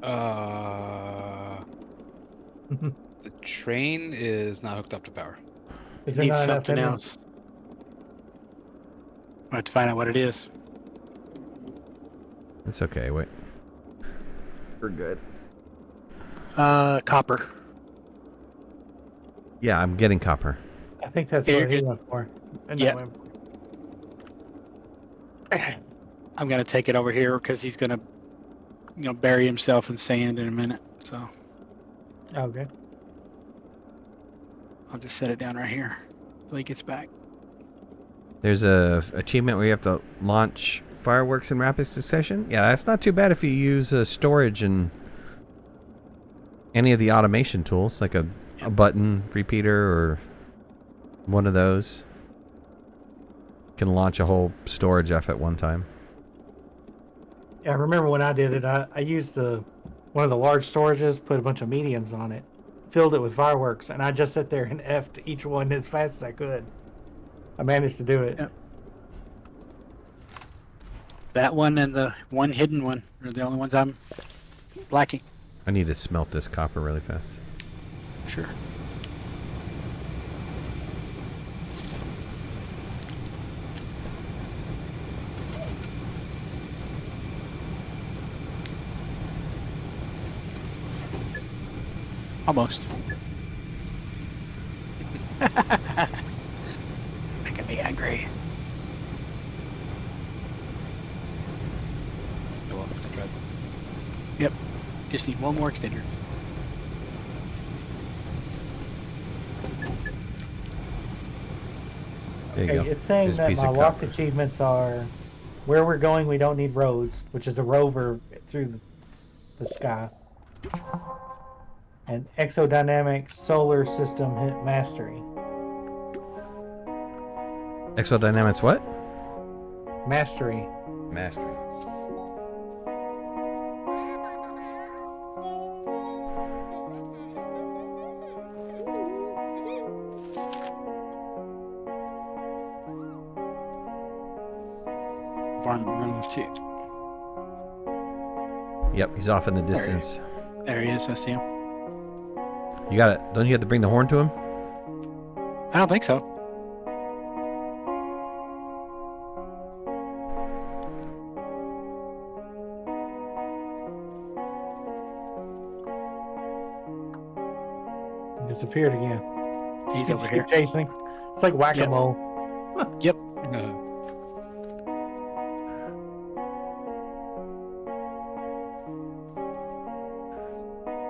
The train is not hooked up to power. Is It there needs not enough something in there? else. I have to find out what it is. It's okay, wait. We're good. Copper. Yeah, I'm getting copper. I think that's Yeah, what he you're good. went for. And Yeah. I went- I'm gonna take it over here because he's gonna, bury himself in sand in a minute. So Okay. I'll just set it down right here till he gets back. There's a achievement where you have to launch fireworks in rapid succession. Yeah, that's not too bad if you use storage and any of the automation tools, like a button repeater or one of those. Can launch a whole storage F at one time. Yeah, I remember when I did it, I used one of the large storages, put a bunch of mediums on it, filled it with fireworks, and I just sit there and F'd each one as fast as I could. I managed to do it. Yep. That one and the one hidden one are the only ones I'm lacking. I need to smelt this copper really fast. Sure. Almost. Making me angry. Oh, well, I tried. Yep. Just need one more extender. There you Okay, go. it's saying There's a that piece my of locked copper. achievements are where we're going, we don't need roads, which is a rover through the sky. And exodynamic solar system hit mastery. Exodynamics what? Mastery. Mastery. Move too. Yep, he's off in the distance. There he is. I see him. You got it. Don't you have to bring the horn to him? I don't think so. Disappeared again. He's Keep over here. chasing. It's like whack-a-mole. Yep.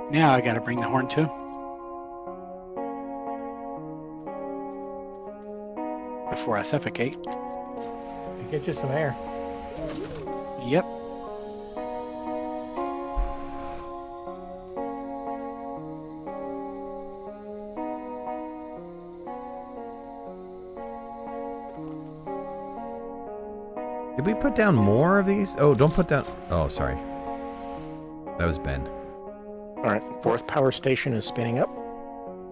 Now I gotta bring the horn to him. Before I suffocate. Get you some air. Yep. Did we put down more of these? Oh, don't put down... Oh, sorry. That was Ben. All right, fourth power station is spinning up.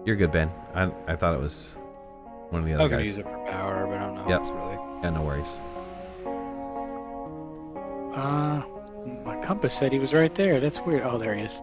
You're good, Ben. I thought it was one of the I other was gonna guys. use it for power, but I don't know. Yep. It's really. Yeah, no worries. My compass said he was right there. That's weird. Oh, there he is.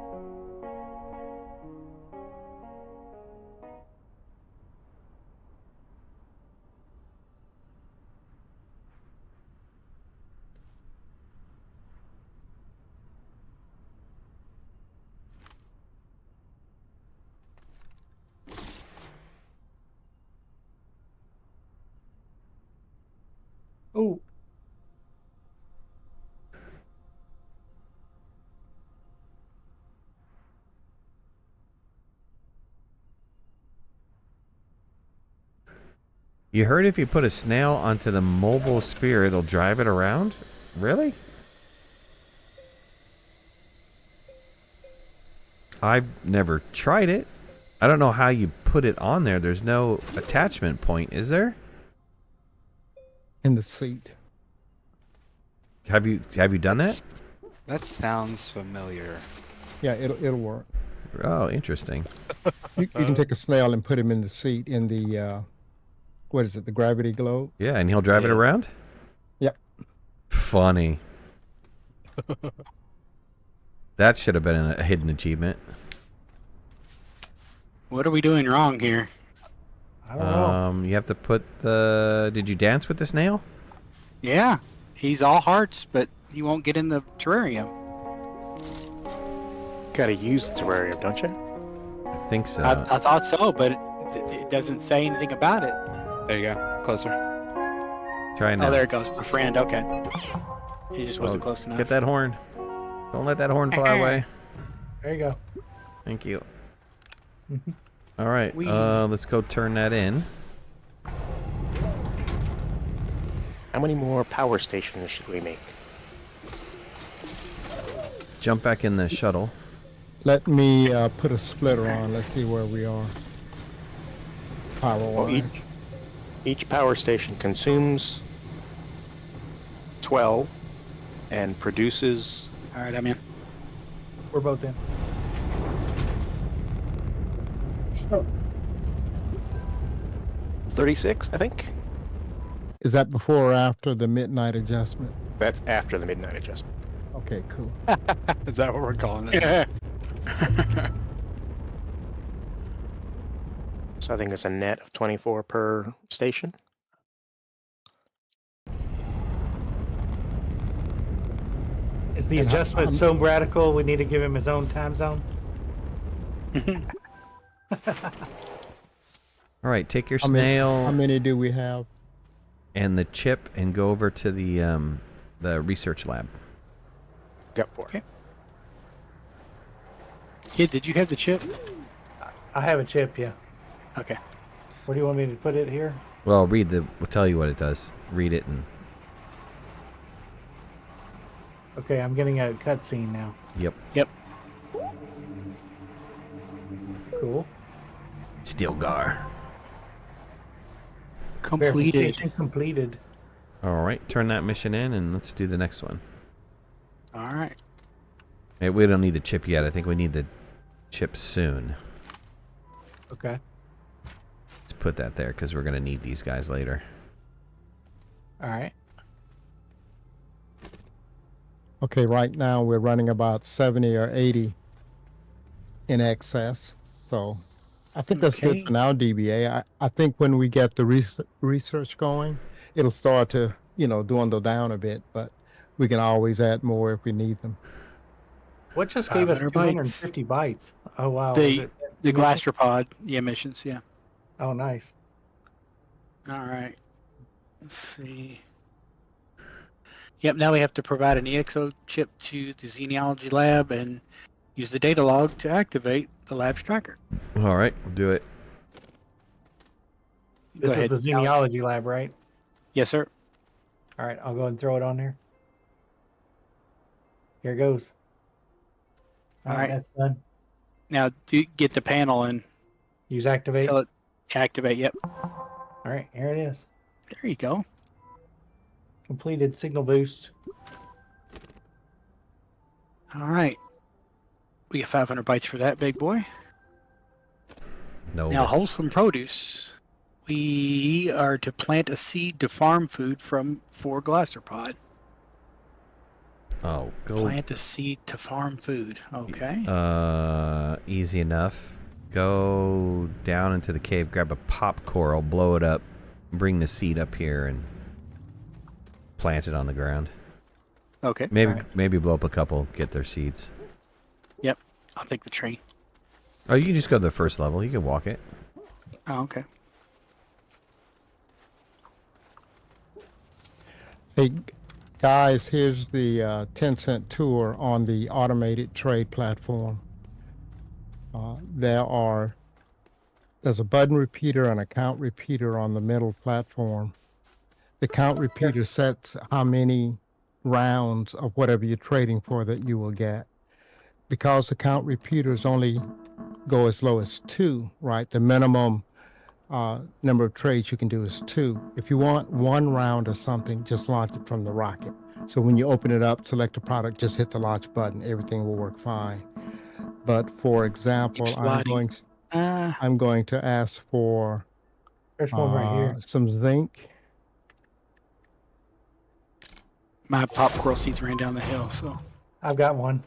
Oh, You heard if you put a snail onto the mobile sphere, it'll drive it around? Really? I've never tried it. I don't know how you put it on there. There's no attachment point, is there? In the seat. Have you done that? That sounds familiar. Yeah, it'll work. Oh, interesting. You can take a snail and put him in the seat in the, what is it, the gravity globe? Yeah, and he'll drive it Yeah. around? Yep. Funny. That should have been a hidden achievement. What are we doing wrong here? I don't know. You have to put the... Did you dance with the snail? Yeah, he's all hearts, but he won't get in the terrarium. Gotta use the terrarium, don't you? I think so. I thought so, but it doesn't say anything about it. There you go. Closer. Try now. Oh, there it goes. My friend. Okay. He just wasn't Oh, close enough. Get that horn. Don't let that horn fly away. There you go. Thank you. All right. We- Let's go turn that in. How many more power stations should we make? Jump back in the shuttle. Let me put a splitter on. Let's see where we are. Power Well, wise. each power station consumes 12 and produces All right, I'm in. We're both in. 36, I think. Is that before or after the midnight adjustment? That's after the midnight adjustment. Okay, cool. Is that what we're calling it? So I think it's a net of 24 per station. Is the And adjustment I'm- so radical we need to give him his own time zone? All right. Take your How snail many do we have? and the chip and go over to the research lab. Got 4. Okay. Kid, did you have the chip? I have a chip, yeah. Okay. Where do you want me to put it here? Well, we'll tell you what it does. Read it and... Okay, I'm getting a cutscene now. Yep. Yep. Cool. Stilgar. Completed. Verification completed. All right. Turn that mission in and let's do the next one. All right. Hey, we don't need the chip yet. I think we need the chip soon. Okay. Let's put that there because we're going to need these guys later. All right. Okay, right now we're running about 70 or 80 in excess. So I think that's Okay. good for now, DBA. I think when we get the research going, it'll start to, dwindle down a bit, but we can always add more if we need them. What just gave us 500 bytes. 250 bytes? Oh, wow. The- Was it- The Galastropod, the emissions, yeah. Oh, nice. All right. Let's see. Yep, now we have to provide an EXO chip to the Xenology lab and use the data log to activate the lab's tracker. All right. Do it. This Go ahead. is the Alex. Xenology lab, right? Yes, sir. All right, I'll go and throw it on there. Here goes. All right. That's done. Now do get the panel and Use activate. tell it to activate. Yep. All right, here it is. There you go. Completed signal boost. All right. We get 500 bytes for that, big boy. No. Now, wholesome produce. We are to plant a seed to farm food for Galastropod. Oh, go. Plant a seed to farm food. Okay. Easy enough. Go down into the cave, grab a pop coral, blow it up, bring the seed up here, and plant it on the ground. Okay. Maybe blow up a couple, get their seeds. Yep. I'll take the tree. Oh, you can just go to the first level. You can walk it. Oh, okay. Hey, guys, here's the 10-cent tour on the automated trade platform. There's a button repeater and a count repeater on the middle platform. The count repeater sets how many rounds of whatever you're trading for that you will get. Because the count repeaters only go as low as 2, right? The minimum number of trades you can do is 2. If you want 1 round of something, just launch it from the rocket. So when you open it up, select a product, just hit the launch button. Everything will work fine. But for example, sliding. I'm going to ask for There's one right here. some zinc. My popcorn seeds ran down the hill, so I've got one.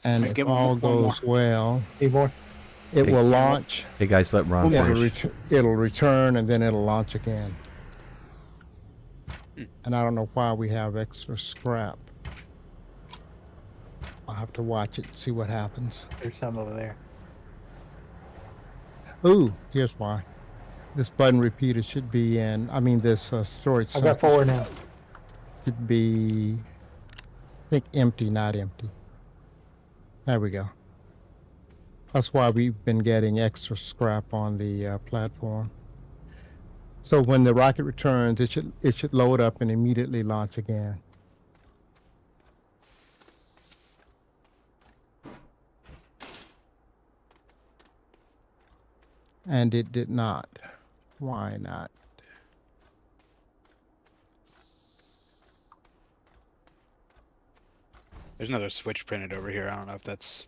And Right, if give one all more- one goes well, Need more? it Hey. will launch. Hey guys, let Ron finish. It'll return and then it'll launch again. Hmm. And I don't know why we have extra scrap. I'll have to watch it, see what happens. There's some over there. Ooh, here's why. This button repeater should be in. I mean, this storage. I've got center 4 now. should be, I think, empty, not empty. There we go. That's why we've been getting extra scrap on the platform. So when the rocket returns, it should load up and immediately launch again. And it did not. Why not? There's another switch printed over here. I don't know if that's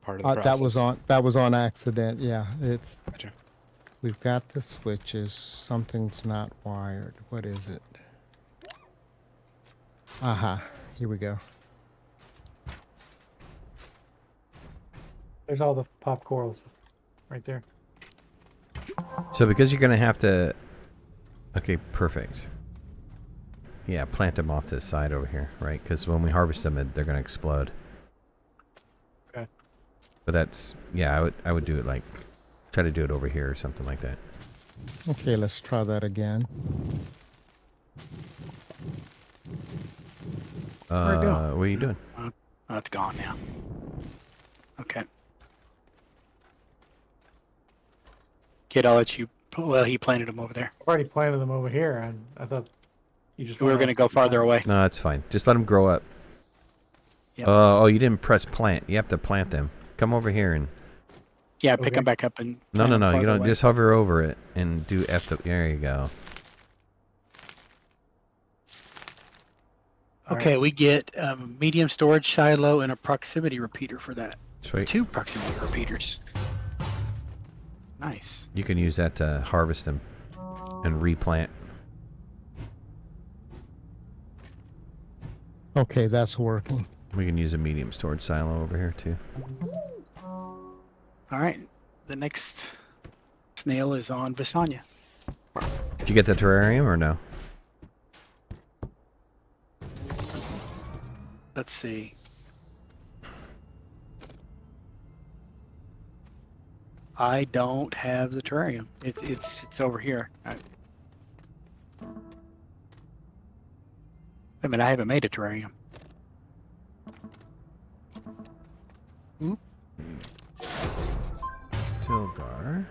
part of the process. That was on accident. Yeah, it's. Gotcha. We've got the switches. Something's not wired. What is it? Aha. Here we go. There's all the pop corals right there. So because you're going to have to... Okay, perfect. Yeah, plant them off to the side over here, right? Because when we harvest them, they're going to explode. Okay. But that's... Yeah, I would do it like... Try to do it over here or something like that. Okay, let's try that again. Where'd it go? What are you doing? Oh, it's gone now. Okay. Kid, I'll let you. Well, he planted them over there. I've already planted them over here, and I thought you just. We were went going to off go the farther side. away. No, it's fine. Just let them grow up. Yep. Oh, you didn't press plant. You have to plant them. Come over here and... Yeah, pick Okay. them back up and. No, plant no, them no. You farther don't. away. Just hover over it and do F. There you go. Okay, we get medium storage silo and a proximity repeater for that. Sweet. 2 proximity repeaters. Nice. You can use that to harvest them and replant. Okay, that's working. We can use a medium storage silo over here too. All right. The next snail is on Visanya. Did you get the terrarium or no? Let's see. I don't have the terrarium. It's over here. I mean, I haven't made a terrarium. Stilgar.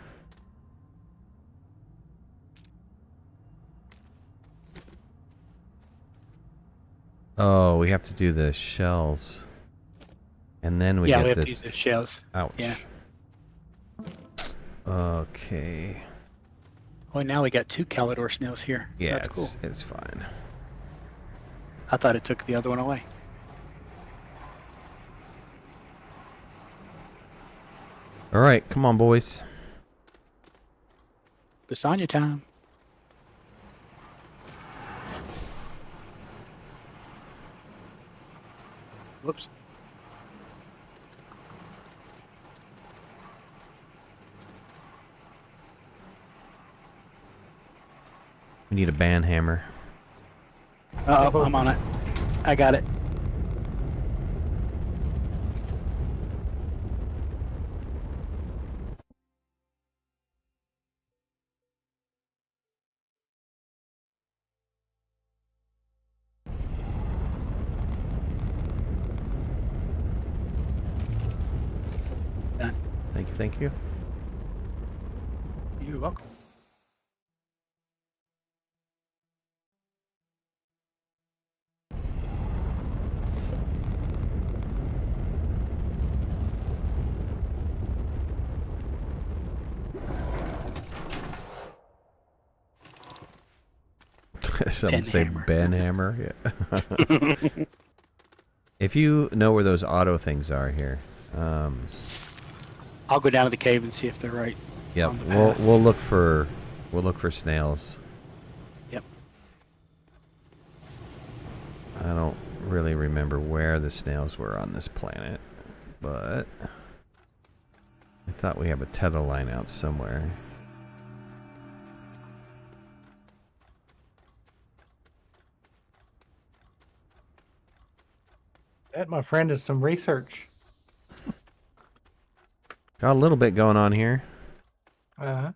Oh, we have to do the shells. And then we Yeah, get we have the... to use the shells. Ouch. Yeah. Okay. Oh, now we got 2 Calidor snails here. Yeah, That's cool. it's fine. I thought it took the other one away. All right, come on, boys. Visanya time. Whoops. We need a band hammer. Uh-oh, I'm on it. I got it. Done. Thank you, thank you. You're welcome. Someone say hammer. Ben Hammer. Yeah. If you know where those auto things are here, I'll go down to the cave and see if they're right. Yep. On the We'll path. we'll look for snails. Yep. I don't really remember where the snails were on this planet, but I thought we have a tether line out somewhere. That, my friend, is some research. Got a little bit going on here. Uh-huh.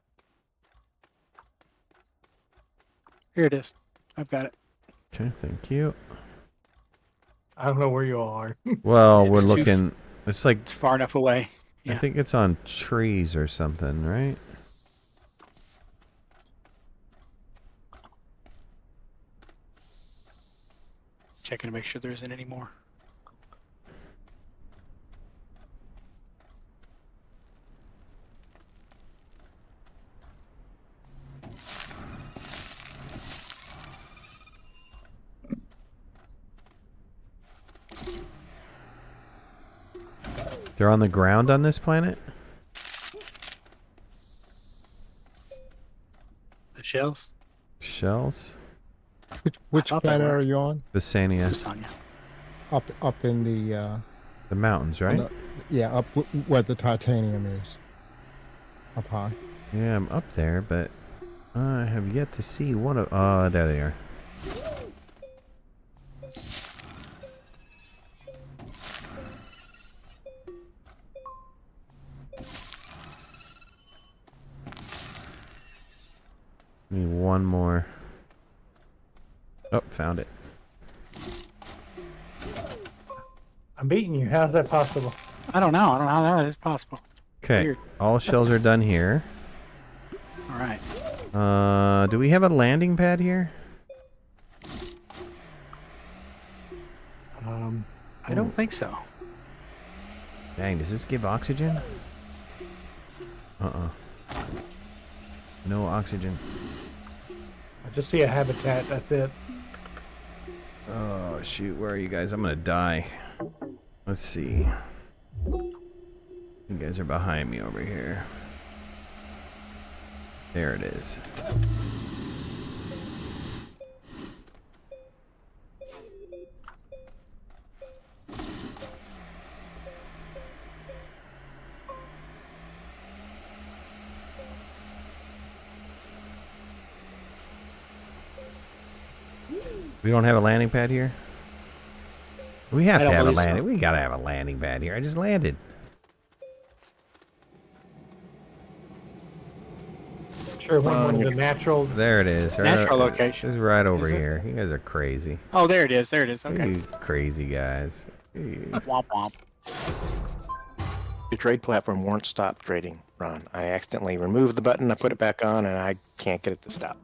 Here it is. I've got it. Okay, thank you. I don't know where you all are. Well, we're It's too- looking. It's like It's far enough away. I Yeah. think it's on trees or something, right? Checking to make sure there isn't any more. They're on the ground on this planet? The shells? Shells? Which thought they planet were. are you on? Visania. Lasagna. Up in the The mountains, right? on the- yeah, up where the titanium is. Up high. Yeah, I'm up there, but I have yet to see one of... Oh, there they are. Need one more. Oh, found it. I'm beating you. How's that possible? I don't know. I don't know how that is possible. Okay, Weird. all shells are done here. All right. Do we have a landing pad here? I don't think so. Dang, does this give oxygen? Uh-uh. No oxygen. I just see a habitat. That's it. Oh, shoot. Where are you guys? I'm gonna die. Let's see. You guys are behind me over here. There it is. We don't have a landing pad here? We have I to don't have a believe so. landing. We gotta have a landing pad here. I just landed. Sure, one of the natural. There it is. Natural location. It's right over Is it? here. You guys are crazy. Oh, there it is. There it is. Okay. You crazy guys. Womp womp. Your trade platform won't stop trading, Ron. I accidentally removed the button, I put it back on, and I can't get it to stop.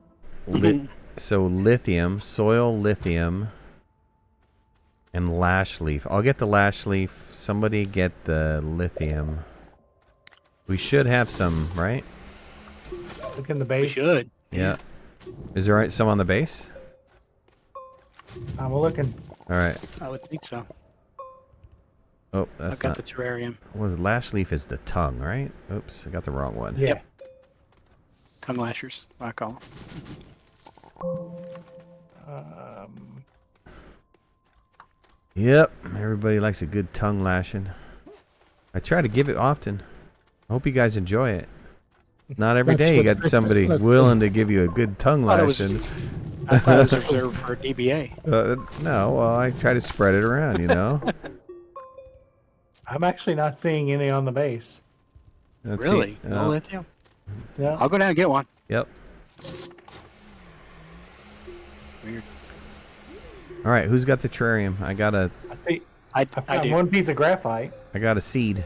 So lithium, soil lithium, and lash leaf. I'll get the lash leaf. Somebody get the lithium. We should have some, right? Look in the We base. should. Yeah. Is there some on the base? I'm looking. All right. I would think so. Oh, I've that's got not. the terrarium. Well, the lash leaf is the tongue, right? Oops, I got the wrong one. Yeah. Tongue lashers, I call them. Yep. Everybody likes a good tongue lashing. I try to give it often. I hope you guys enjoy it. Not every day you got somebody willing to give you a good tongue Thought it was- lashing. I thought it was reserved for DBA. No, well, I try to spread it around, you know. I'm actually not seeing any on the base. Let's see. Really? No lithium? Yeah. I'll go down and get one. Yep. Weird. All right, who's got the terrarium? I got a I I do. found one piece of graphite. seed.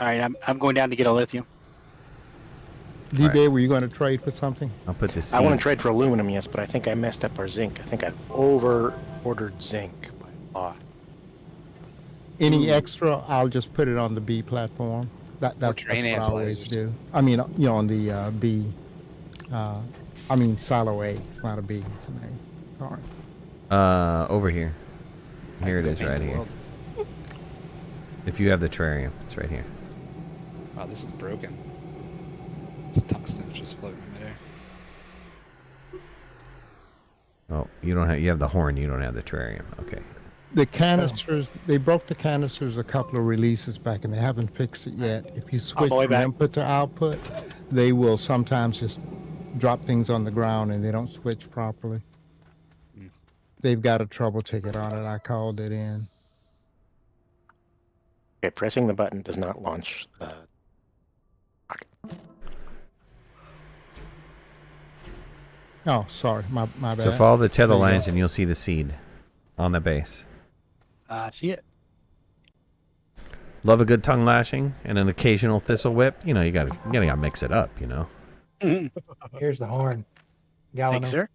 All right, I'm going down to get a lithium. DBA, were you going to trade for something? I'll put the seed. I want to trade for aluminum, yes, but I think I messed up our zinc. I think I over-ordered zinc by a lot. Any extra, I'll just put it on the B platform. That's what terrain I always analyzers. do. I mean, on the B. I mean, silo A. It's not a B. It's an A. Sorry. Over here. Here it is, right here. If you have the terrarium, it's right here. Wow, this is broken. This tungsten is just floating in midair. Oh, you don't have. You have the horn. You don't have the terrarium. Okay. The canisters, they broke the canisters a couple of releases back, and they haven't fixed it yet. If you switch the way from back. input to output, they will sometimes just drop things on the ground, and they don't switch properly. Mm. They've got a trouble ticket on it. I called it in. Okay, pressing the button does not launch the rocket. Oh, sorry, my bad. So follow the tether There you lines, go. and you'll see the seed on the base. See it. Love a good tongue lashing and an occasional thistle whip. You know, you gotta mix it up. You know. Here's the horn. Thanks, Galano. sir.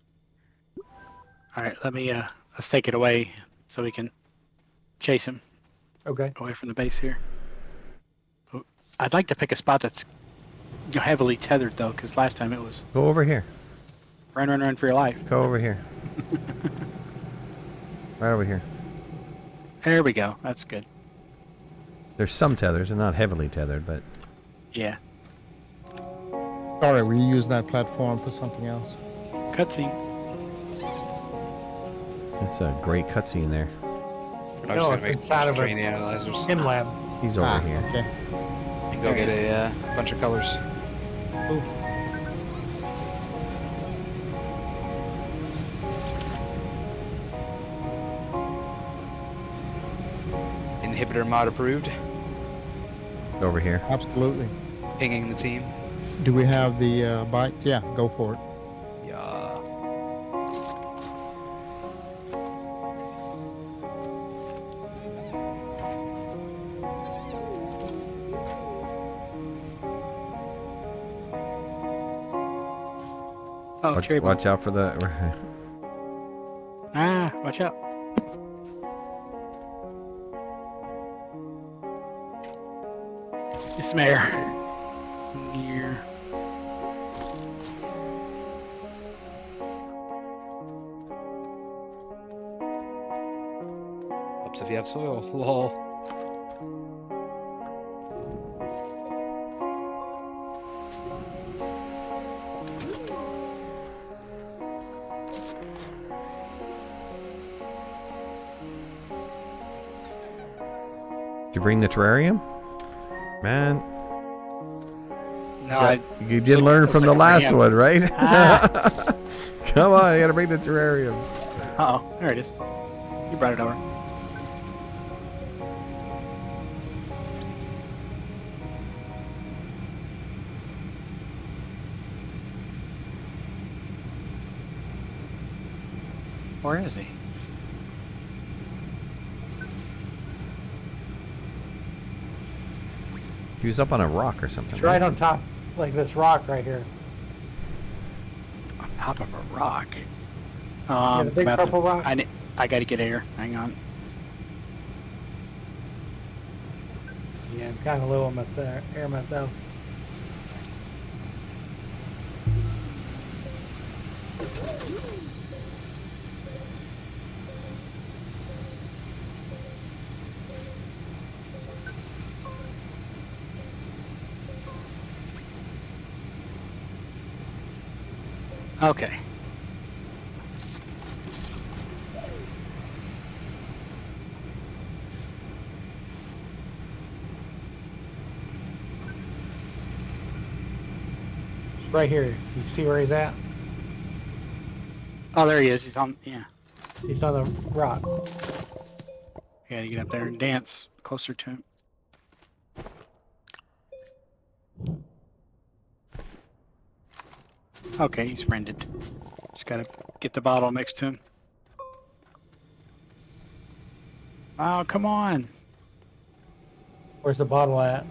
All right, let's take it away so we can chase him Okay. away from the base here. Oh, I'd like to pick a spot that's heavily tethered though, because last time it was Go over here. run for your life. Go over here. Right over here. There we go. That's good. There's some tethers, and not heavily tethered, but Yeah. All right, were you using that platform for something else? Cutscene. it's a great cutscene there. I'm No, just gonna it's make inside of a- train analyzers In lab. He's over here. Okay. and go get a bunch of colors. Ooh. Inhibitor mod approved. Over here. Absolutely. Pinging the team. Do we have the bikes? Yeah, go for it. Yeah. Oh, cherry bomb. Watch out for the. Ah, watch out. It's Mayor. Here. Helps if you have soil. Lol. Did you bring the terrarium? Man, No, I, you did learn from like the a last ram. one, right? Ah. Come on, you gotta bring the terrarium. Uh-oh, there it is. You brought it over. Where is he? He was up on a rock or something. It's right on top, like this rock right here. On top of a rock. Yeah, the big about to- purple rock. I gotta get air. Hang on. Yeah, I'm kind of low on my air myself. Okay. Right here. You see where he's at? Oh, there he is. He's on. Yeah. He's on the rock. Gotta get up there and dance closer to him. Okay, he's friended. Just gotta get the bottle next to him. Oh, come on. Where's the bottle at?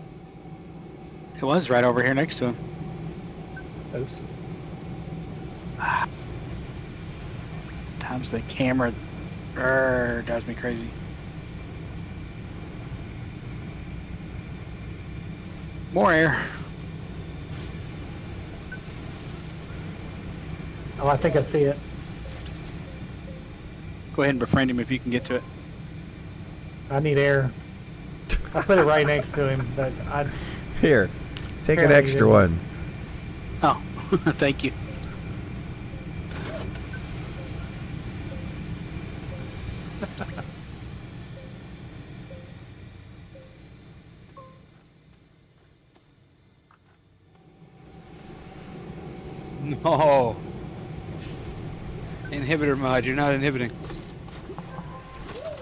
It was right over here next to him. Oops. Times the camera drives me crazy. More air. Oh, I think I see it. Go ahead and befriend him if you can get to it. I need air. I put it right next to him, but I Here, take an Apparently extra you one. Oh, thank you. No. Inhibitor mod, you're not inhibiting.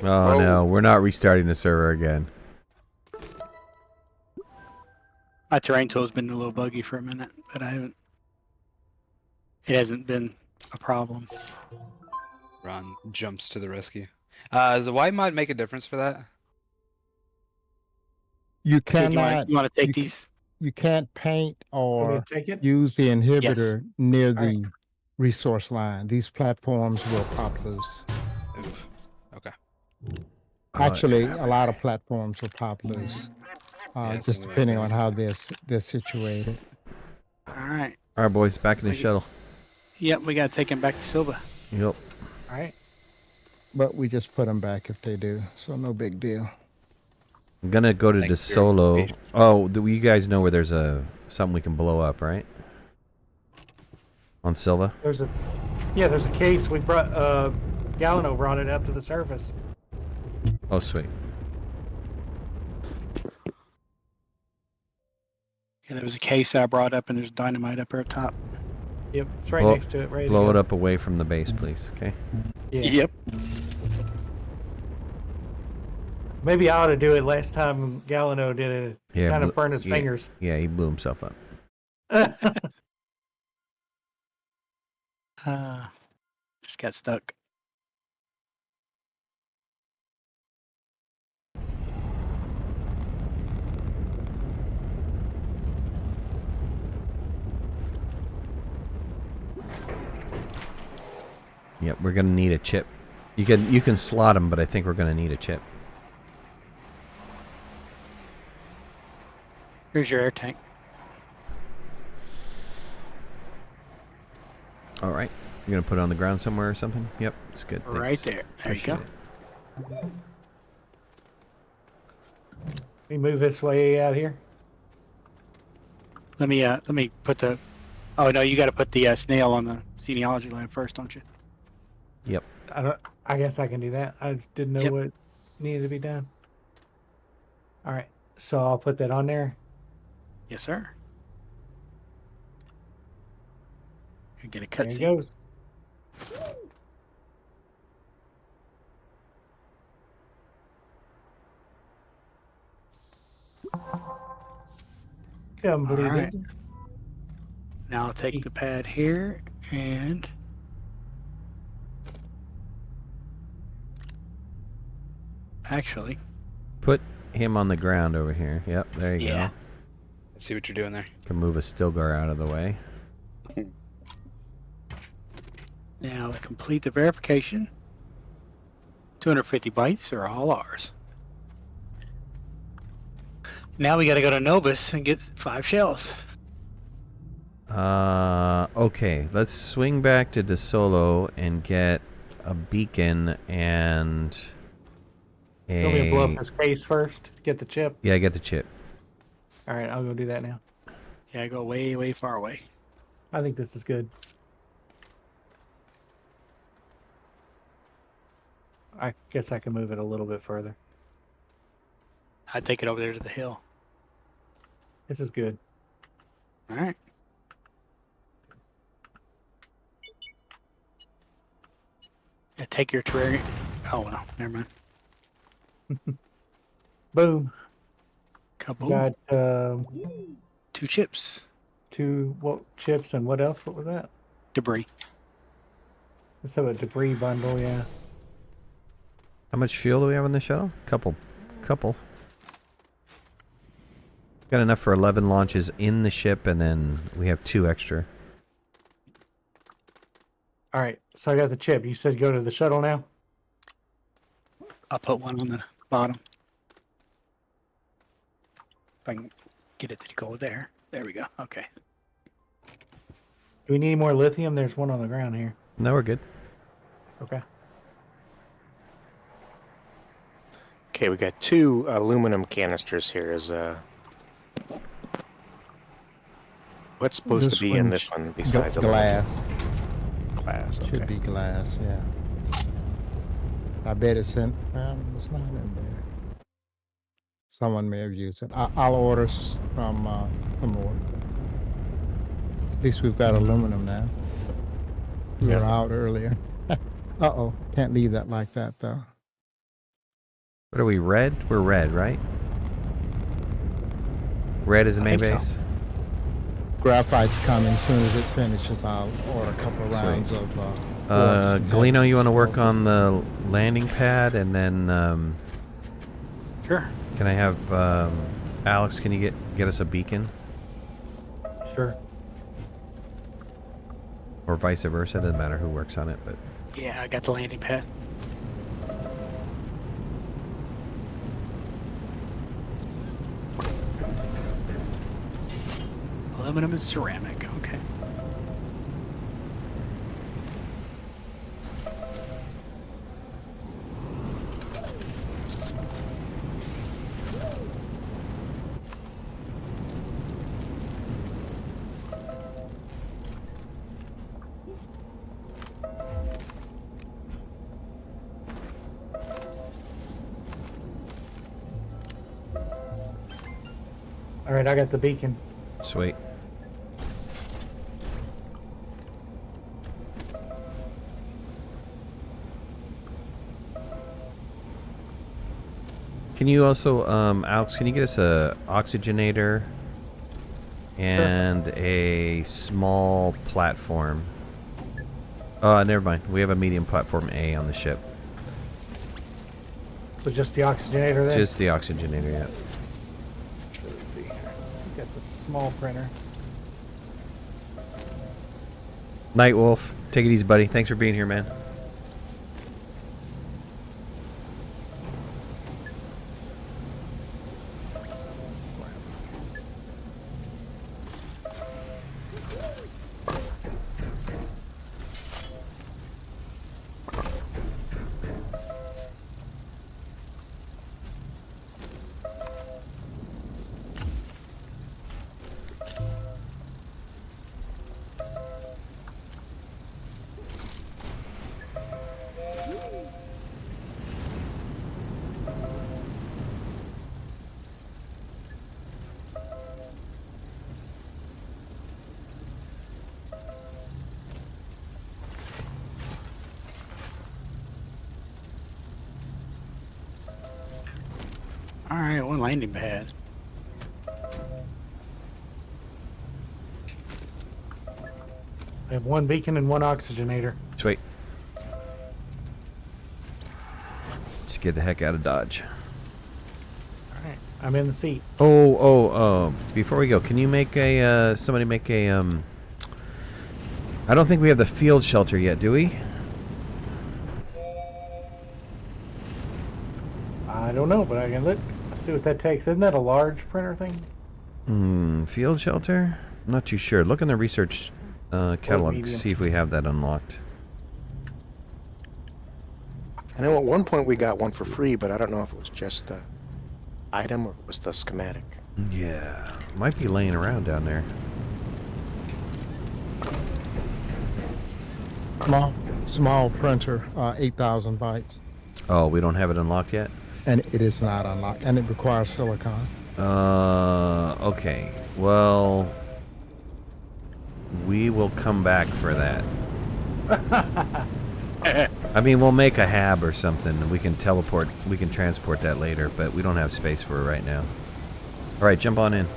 Oh no, we're not restarting the server again. My terrain tool's been a little buggy for a minute, but it hasn't been a problem. Ron jumps to the rescue. Does the Y mod make a difference for that? You Kid, cannot. you want to take you, these? you can't paint want me or to take it. use the Yes. inhibitor near All right. the resource line. These platforms will pop loose. Oof. Okay. Actually, a lot of platforms will pop loose, Yeah, just some of them depending will. on how they're situated. All right. All right, boys, back in the shuttle. Yep, we got to take him back to Silva. Yep. All right. But we just put them back if they do, so no big deal. I'm gonna go to Thank you. DeSolo. Oh, you guys know where there's something we can blow up, right? On Silva. There's a case we brought. Galano brought it up to the surface. Oh, sweet. Yeah, there was a case I brought up, and there's dynamite up there top. Yep, it's right Blow- next to it. Ready Blow to it go. up away from the base, please. Okay. Yeah. Yep. Maybe I ought to do it. Last time Galano did it, Yeah. kind of burned his yeah, fingers. Yeah, he blew himself up. Just got stuck. Yep, we're gonna need a chip. You can slot them, but I think we're gonna need a chip. Here's your air tank. All right. You're gonna put it on the ground somewhere or something? Yep, it's good. Right Thanks. there. There you go. Appreciate it. We move this way out here. Let me put the. Oh no, you got to put the snail on the Xenology lab first, don't you? Yep. I guess I can do that. I just didn't know Yep. what needed to be done. All right, so I'll put that on there. Yes, sir. You get a There it cutscene. goes. Completed. right. Now I'll take the pad here and actually, Put him on the ground over here. Yep, there you Yeah. go. I see what you're doing there. Can move a Stilgar out of the way. now to complete the verification, 250 bytes are all ours. Now we got to go to Novus and get 5 shells. Okay. Let's swing back to DeSolo and get a beacon and You want me to blow a... up this case first? Get the chip. Yeah, get the chip. All right, I'll go do that now. Yeah, go way, way far away. I think this is good. I guess I can move it a little bit further. I'd take it over there to the hill. This is good. All right. Yeah, take your terrarium. Oh no, never mind. Boom. Kaboom. Got 2 chips. 2 chips and what else? What was that? Debris. Let's have a debris bundle, yeah. How much fuel do we have on the shuttle? Couple. Got enough for 11 launches in the ship, and then we have 2 extra. All right, so I got the chip. You said go to the shuttle now? I'll put one on the bottom. If I can get it to go there. There we go. Okay. Do we need more lithium? There's one on the ground here. No, we're good. Okay. Okay, we got 2 aluminum canisters here. What's supposed to be in this one besides aluminum? glass. Glass. Okay. Should be glass, yeah. I bet it's in. It's not in there. Someone may have used it. I'll order some more. At least we've got aluminum now. We were out earlier. Uh-oh. Can't leave that like that, though. What are we, red? We're red, right? Red is the main think so. base? Graphite's coming. As soon as it finishes, I'll order a couple of rounds of quartz and Galeno, you want to some work more. on the landing pad, and then Sure. can I have Alex? Can you get us a beacon, Sure. or vice versa? Doesn't matter who works on it, but Yeah, I got the landing pad. Aluminum and ceramic. Okay. All right, I got the beacon. sweet. Can you also, Alex? Can you get us a oxygenator and a small platform? Never mind. We have a medium platform A on the ship. So just the oxygenator there? Just the oxygenator, yeah. Let's see here. I think that's a small printer. Night Wolf, take it easy, buddy. Thanks for being here, man. All right, one landing pad. I have 1 beacon and 1 oxygenator. Sweet. Let's get the heck out of Dodge. All right, I'm in the seat. Before we go, can you make a, somebody make a, I don't think we have the field shelter yet, do we? I don't know, but I can look. See what that takes. Isn't that a large printer thing? Field shelter? I'm not too sure. Look in the research catalog, medium. see if we have that unlocked. I know at one point we got one for free, but I don't know if it was just the item or if it was the schematic. Yeah, might be laying around down there. Small printer, 8,000 bytes. Oh, we don't have it unlocked yet? And it is not unlocked, and it requires silicon. Okay. Well, we will come back for that. I mean, we'll make a hab or something, and we can transport that later, but we don't have space for it right now. All right, jump on in.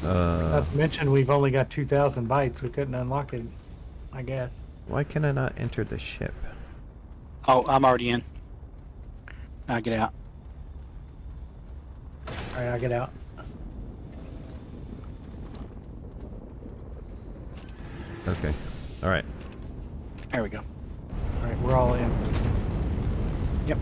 Not to mention we've only got 2,000 bytes. We couldn't unlock it, I guess. Why can I not enter the ship? Oh, I'm already in. Now get out. All right, I'll get out. Okay. All right. There we go. All right, we're all in. Yep.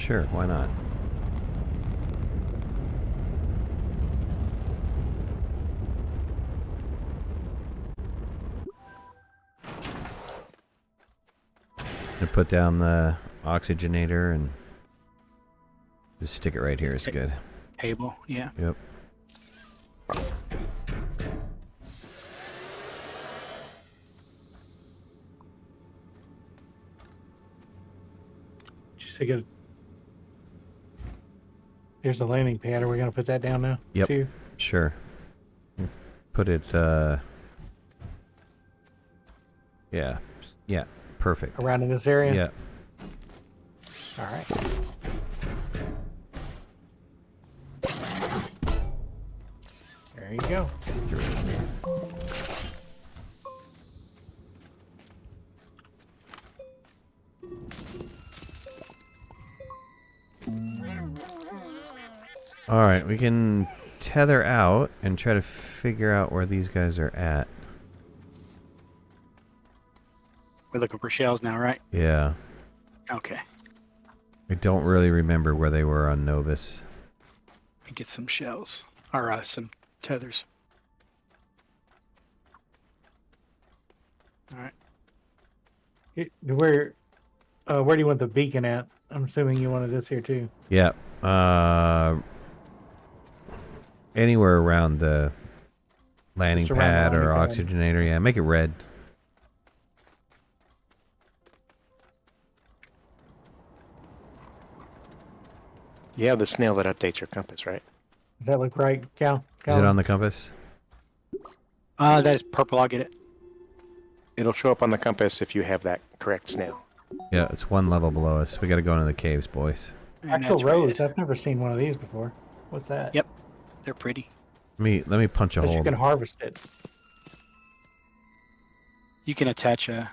Sure, why not? Gonna put down the oxygenator and just stick it right here is good. Table, yeah. Yep. Just to get. Here's the landing pad. Are we gonna put that down now? Yep. Too? Sure. Put it, yeah. Yeah, perfect. Around in this area? Yeah. All right. There you go. Get rid of it. Alright, we can tether out and try to figure out where these guys are at. We're looking for shells now, right? Yeah. Okay. I don't really remember where they were on Novus. Let me get some shells. Or some tethers. Alright. Where do you want the beacon at? I'm assuming you wanted this here too. Yeah. Anywhere around the landing Just around the pad or landing pad. oxygenator. Yeah, make it red. You have the snail that updates your compass, right? Does that look right, Cal? Is it on the compass? That is purple, I'll get it. It'll show up on the compass if you have that correct snail. Yeah, it's one level below us. We gotta go into the caves, boys. And Actual that's rose. red. I've never seen one of these before. What's that? Yep. They're pretty. Let me punch a But hole. you can harvest it. You can attach a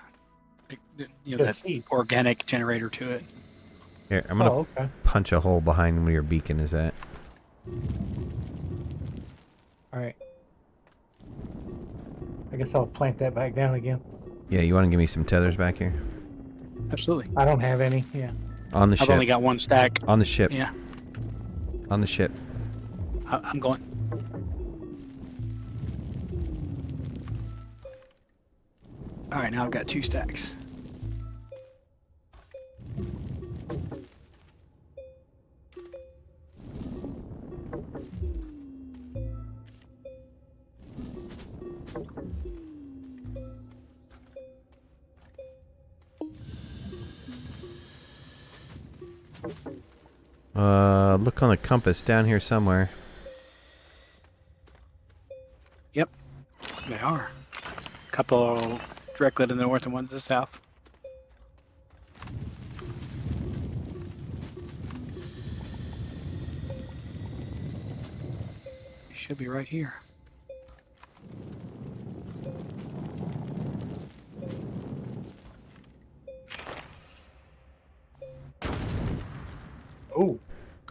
Just that seed. organic generator to it. Here, I'm gonna Oh, okay. punch a hole behind where your beacon is at. All right. I guess I'll plant that back down again. Yeah, you want to give me some tethers back here? Absolutely. I don't have any. Yeah. On the I've ship. only got one stack. On the ship. Yeah. On the ship. I'm going. Alright, now I've got 2 stacks. Look on the compass down here somewhere. Yep. They are. A couple directly to the north and one to the south. Should be right here. Oh.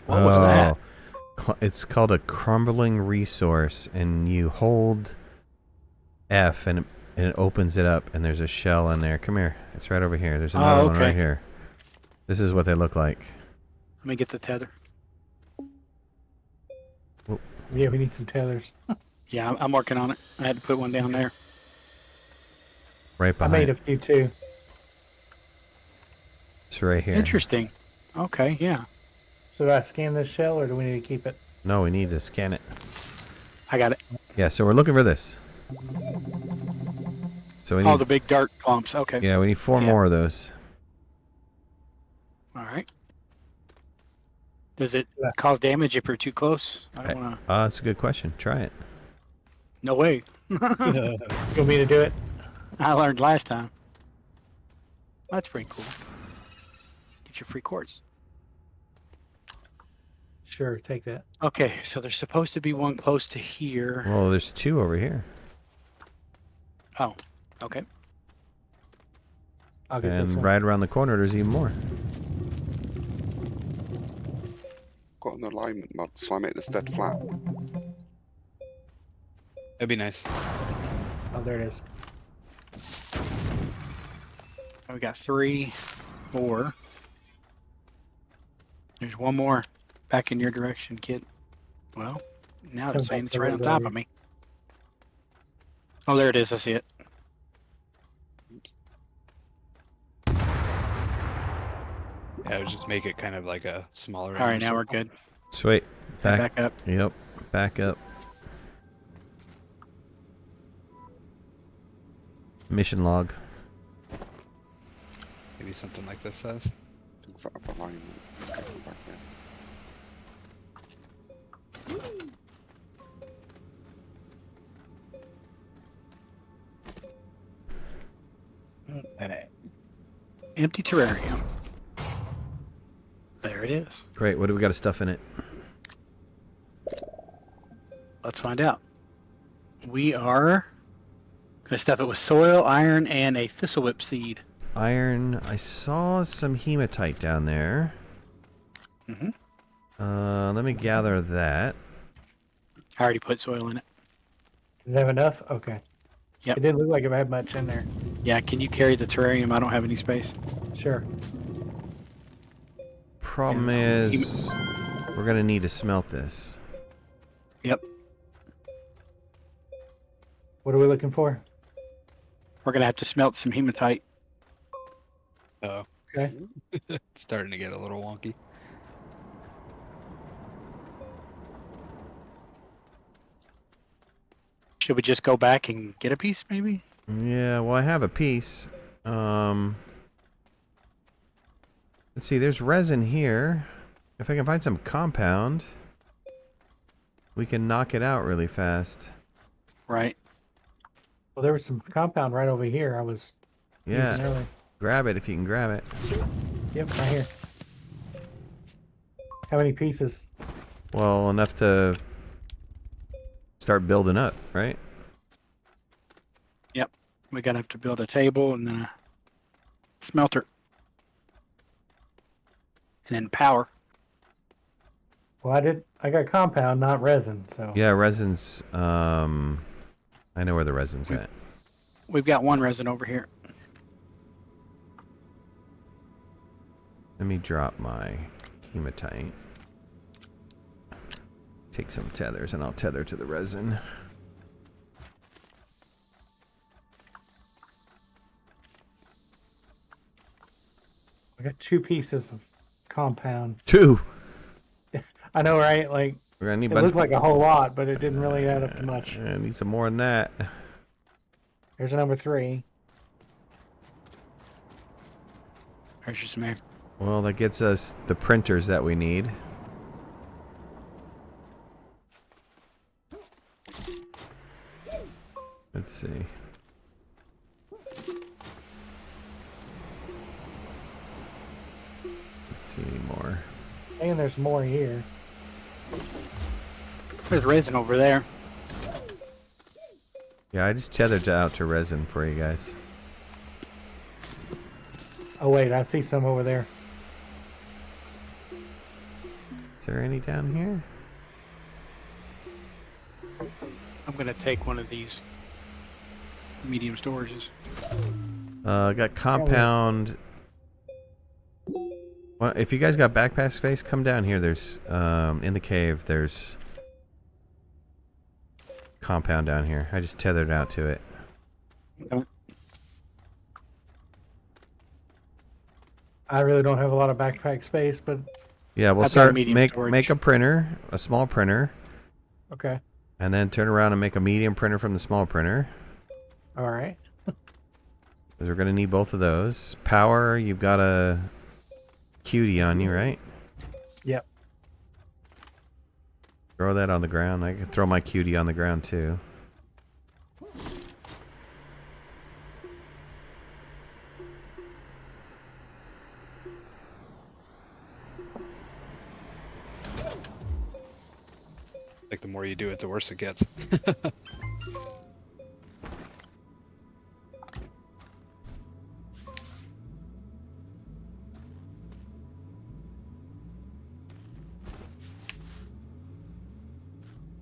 What was that? It's called a crumbling resource, and you hold F and it opens it up, and there's a shell in there. Come here. It's right over here. There's another one right okay. here. This is what they look like. Let me get the tether. Yeah, we need some tethers. Yeah, I'm working on it. I had to put one down there. Right I behind. made a few too. It's right here. Interesting. Okay, yeah. So do I scan this shell or do we need to keep it? No, we need to scan it. I got it. Yeah, so we're looking for this. So we Oh, need, the big dark clumps. Okay. yeah, we need 4 Yeah. more of those. All right. Does it Yeah. cause damage if you're too close? I don't want to. That's a good question. Try it. No way. You want me to do it? I learned last time. That's pretty cool. Get your free quartz. Sure, take that. Okay, so there's supposed to be one close to here. Well, there's 2 over here. Oh, okay. I'll get this And one. right around the corner, there's even more. Got an alignment mod, so I make this dead flat. That'd be nice. Oh, there it is. We got 3, 4. There's one more back in your direction, kid. Well, now it's Comes saying up it's the right on road top over. of me. Oh, there it is. I see it. Yeah, I would just make it kind of like a smaller. All right, inner now we're circle. good. Sweet. Head Back. back up. Yep. Back up. Mission log. Maybe something like this says. Things that are behind me. Okay, I'm back there. An empty terrarium. There it is. Great. What do we got to stuff in it? Let's find out. We are going to stuff it with soil, iron, and a thistlewhip seed. Iron. I saw some hematite down there. Mm-hmm. Let me gather that. I already put soil in it. Does it have enough? Okay. Yep. It didn't look like it had much in there. Yeah, can you carry the terrarium? I don't have any space. Sure. Problem is, we're gonna need to smelt this. Yep. What are we looking for? We're going to have to smelt some hematite. Oh. Okay. It's starting to get a little wonky. Should we just go back and get a piece, maybe? Yeah. Well, I have a piece. Let's see. There's resin here. If I can find some compound, we can knock it out really fast. Right. Well, there was some compound right over here. I was using Yeah. earlier. Grab it if you can grab it. Yep, right here. How many pieces? Well, enough to start building up, right? We're going to have to build a table and then a smelter. And then power. Well, I got compound, not resin, so. Yeah, resin's. I know where the resin's at. We've got one resin over here. Let me drop my hematite. Take some tethers and I'll tether to the resin. I got 2 pieces of compound. 2! I know, right? Like, We're gonna need it looked like a whole lot, but it didn't really add up to much. I need some more than that. Here's number 3. There's your some air. Well, that gets us the printers that we need. Let's see. Let's see more. And there's more here. There's resin over there. Yeah, I just tethered out to resin for you guys. Oh, wait, I see some over there. Is there any down here? I'm going to take one of these medium storages. Got compound. Well, if you guys got backpack space, come down here. There's in the cave. There's compound down here. I just tethered out to it. Okay. I really don't have a lot of backpack space, but Yeah, we'll I've got start medium make storage. a printer, a small printer, okay. and then turn around and make a medium printer from the small printer. All right. Because we're gonna need both of those. Power, you've got a cutie on you, right? Yep. Throw that on the ground. I could throw my cutie on the ground too. Like the more you do it, the worse it gets.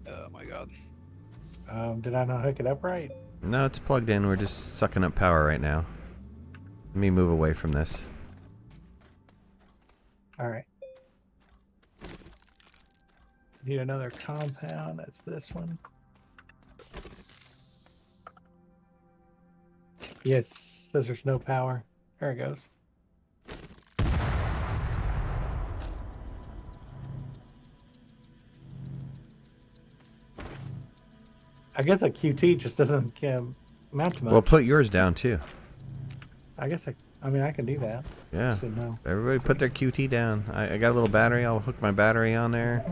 Oh my god. Did I not hook it up right? No, it's plugged in. We're just sucking up power right now. Let me move away from this. All right. Need another compound. That's this one. Yes, says there's no power. There it goes. I guess a QT just doesn't amount to much. Well, put yours down too. I guess I mean I can do that. Yeah. Should know. Everybody put their QT down. I got a little battery. I'll hook my battery on there.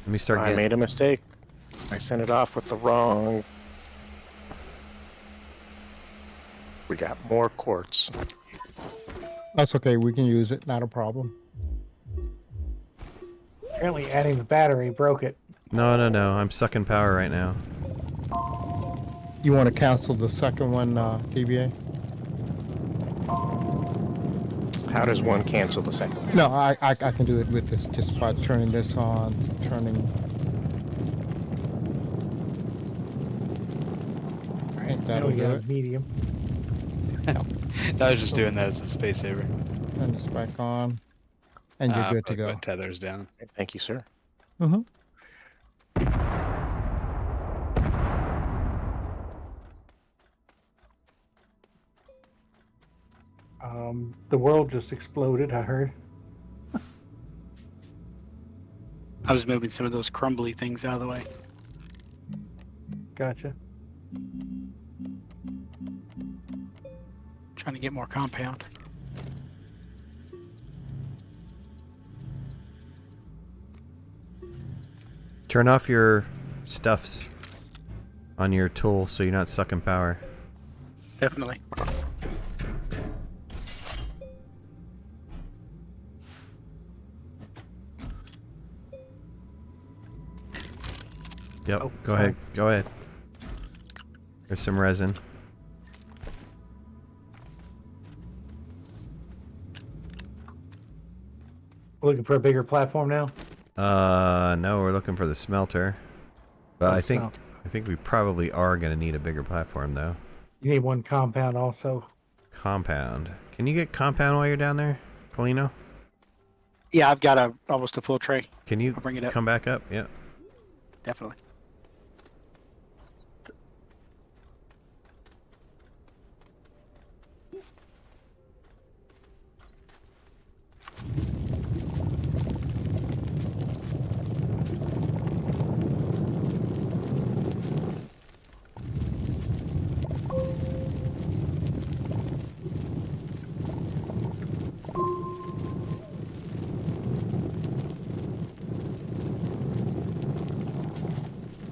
Let me start I getting... made a mistake. I sent it off with the wrong. We got more quartz. That's okay. We can use it. Not a problem. Apparently adding the battery broke it. No. I'm sucking power right now. You want to cancel the second one, TBA? How does one cancel the second one? No, I can do it with this just by turning this on, turning. All right, Now that'll we do got it. a medium. I was just doing that as a space saver. Turn this back on, and you're good to Put go. my tethers down. Thank you, sir. Mm-hmm. The world just exploded, I heard. I was moving some of those crumbly things out of the way. Gotcha. Trying to get more compound. Turn off your stuffs on your tool so you're not sucking power. Definitely. Yep, Oh, go sorry. ahead. Go ahead. There's some resin. Looking for a bigger platform now? No, we're looking for the smelter. But Oh, I think smelter. I think we probably are going to need a bigger platform though. You need one compound also. Compound. Can you get compound while you're down there, Colino? Yeah, I've got almost a full tray. Can you I'll bring it up. come back up? Yep. Definitely.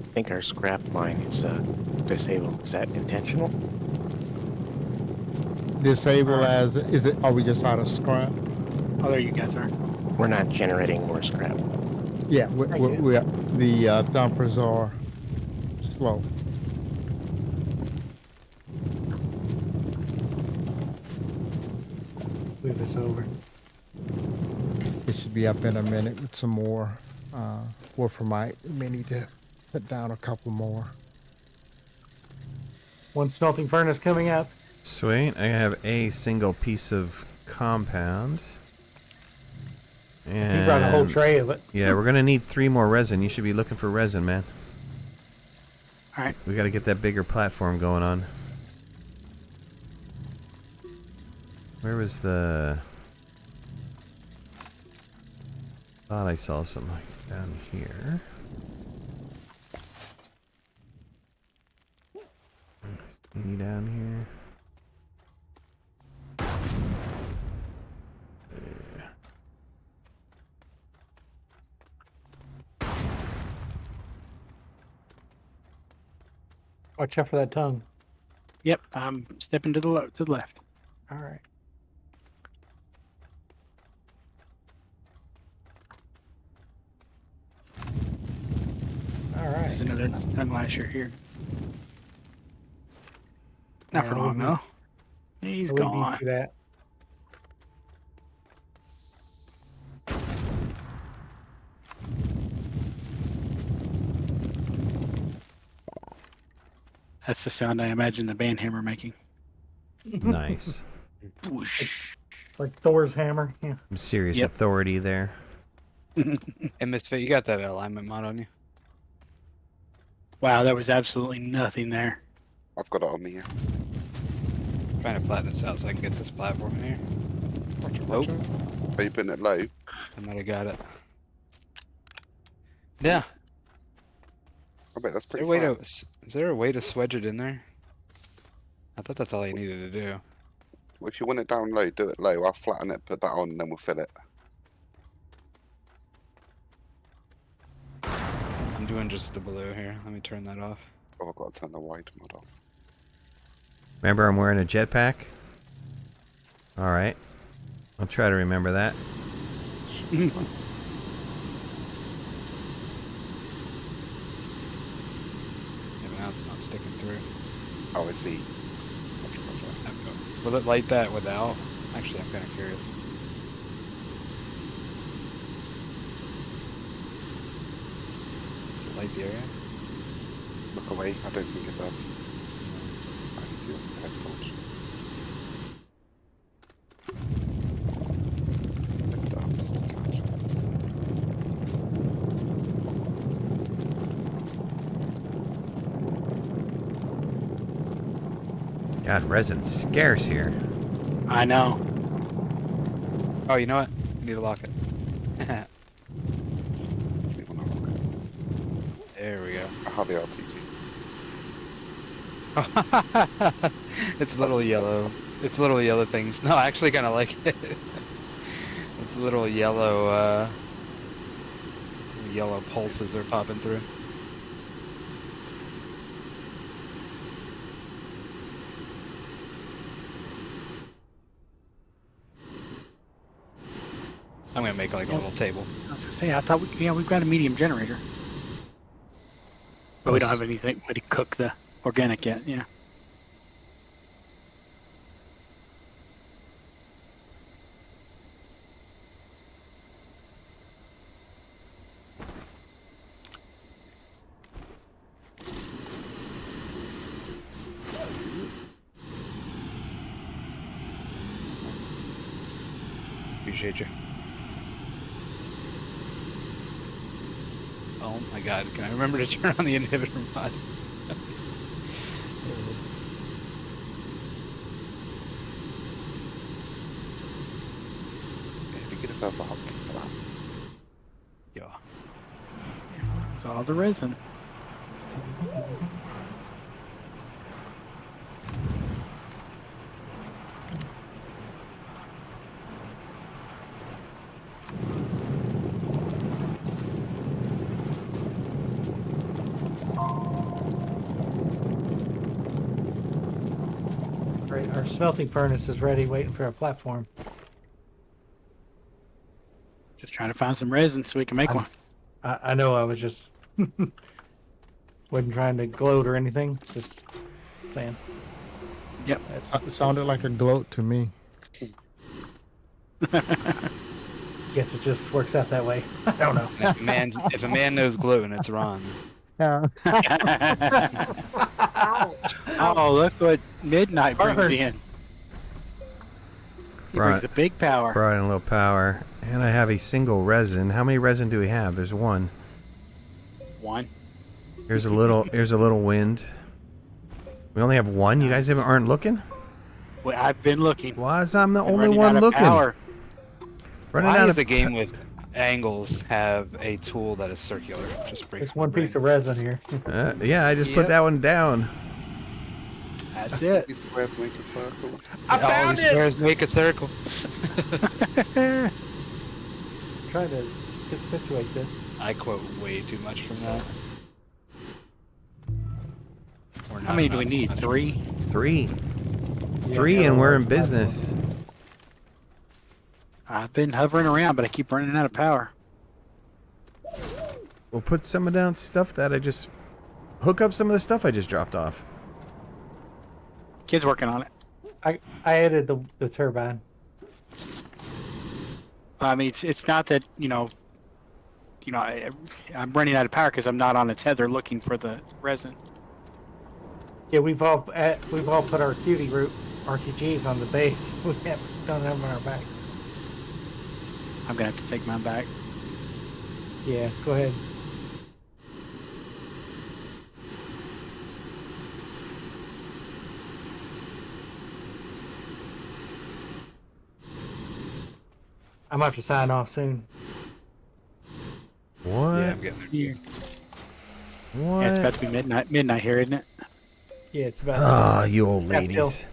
I think our scrap mine is disabled. Is that intentional? Disable as is it? Are we just out of scrap? Oh, there you guys are. We're not generating more scrap. Yeah, Thank the dumpers are slow. Move this over. It should be up in a minute with some more wolframite. We may need to put down a couple more. One smelting furnace coming up. Sweet. I have a single piece of compound. And He brought a whole tray of it. Yeah, we're gonna need 3 more resin. You should be looking for resin, man. All right. We gotta get that bigger platform going on. Where was the... Thought I saw some like down here. Thingy down here. There. Watch out for that tongue. Yep, I'm stepping to the left. All right. All right. There's another tongue lasher here. Not for Yeah, long we'll though. He's We'll leave you gone. to that. That's the sound I imagine the band hammer making. Nice. Whoosh. Like Thor's hammer. Yeah. Some serious Yep. authority there. And Misfit, you got that alignment mod on you? Wow, there was absolutely nothing there. I've got it on me here. Trying to flatten this out so I can get this platform in here. Roger, Nope. roger. Are you putting it low? I might have got it. Yeah. I bet that's Is there, pretty a way flat. to, is there a way to swedge it in there? I thought that's all you needed to do. Well, if you want it down low, do it low. I'll flatten it, put that on, and then we'll fill it. I'm doing just the blue here. Let me turn that off. Oh, I've got to turn the wide mod off. Remember, I'm wearing a jetpack. All right. I'll try to remember that. Yeah, but now it's not sticking through. Oh, I see. Roger, roger. Will it light that without? Actually, I'm kind of curious. Does it light the area? Look away. I don't think it does. I can see the head torch. Lift it up just a touch. God, resin's scarce here. I know. Oh, you know what? I need to lock it. You wanna look at There we go. how the RTG. It's little yellow. It's little yellow things. No, I actually kind of like it. It's little yellow, yellow pulses are popping through. I'm gonna make like a little table. I was gonna say, I thought we've got a medium generator, but we don't have anything way to cook the organic yet. Yeah. Appreciate you. Oh my god, can I remember to turn on the inhibitor mod? It'd be good if there was a hotkey for that. Yeah. It's all the resin. Right, our smelting furnace is ready, waiting for our platform. Just trying to find some resin so we can make one. I know, I was just wasn't trying to gloat or anything. Just saying. Yep. It sounded like a gloat to me. Guess it just works out that way. I don't know. If a man knows gluten, it's Ron. Yeah. Oh, look what Midnight brings in. He Right. brings a big power. Brought in a little power. And I have a single resin. How many resin do we have? There's one. One. Here's a little wind. We only have one? You guys aren't looking? Well, I've been looking. Why is I'm the Been only running one out of looking? power. Running Why out does of a game with angles have a tool that is circular? It just breaks There's one piece of resin here. yeah, I just put Yep. that one down. That's it. These squares make a circle. All these squares make a circle. Trying to situate this. I quote way too much from that. Or How not many do we enough. need? 3? Three. Yeah, Three, yeah, and we're in one platform. business. I've been hovering around, but I keep running out of power. We'll put some of down stuff that I just... Hook up some of the stuff I just dropped off. Kid's working on it. I added the turbine. I mean, it's not that, I'm running out of power because I'm not on a tether looking for the resin. Yeah, we've all put our cutie route RTGs on the base. We don't have them on our backs. I'm gonna have to take mine back. Yeah, go ahead. I'm gonna have to sign off soon. What? Yeah, I'm getting there. Yeah, What? it's about to be midnight here, isn't it? Yeah, it's about. Ah, you old Have till. ladies.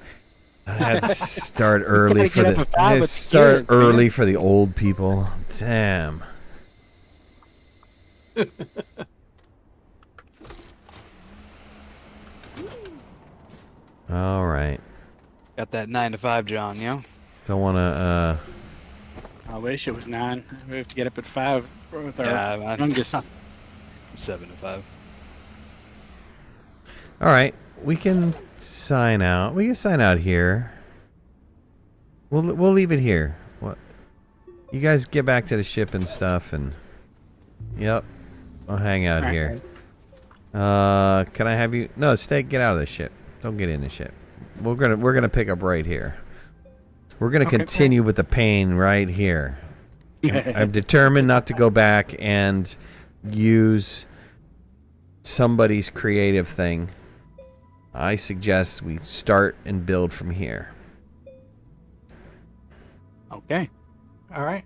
I had to start early for get up the. at 5 I had to with the start kids, man. early for the old people. Damn. All right. Got that 9 to 5, John. Yeah. Don't want to. I wish it was 9. We have to get up at 5 with our Yeah, I'm youngest. 7 to 5. All right, we can sign out. We can sign out here. We'll leave it here. What? You guys get back to the ship and stuff, and yep, I'll hang out Alright. here. Can I have you? No, stay. Get out of the ship. Don't get in the ship. We're gonna pick up right here. We're gonna Okay, continue with the pain right here. I'm determined not to go back and use somebody's creative thing. I suggest we start and build from here. Okay. All right.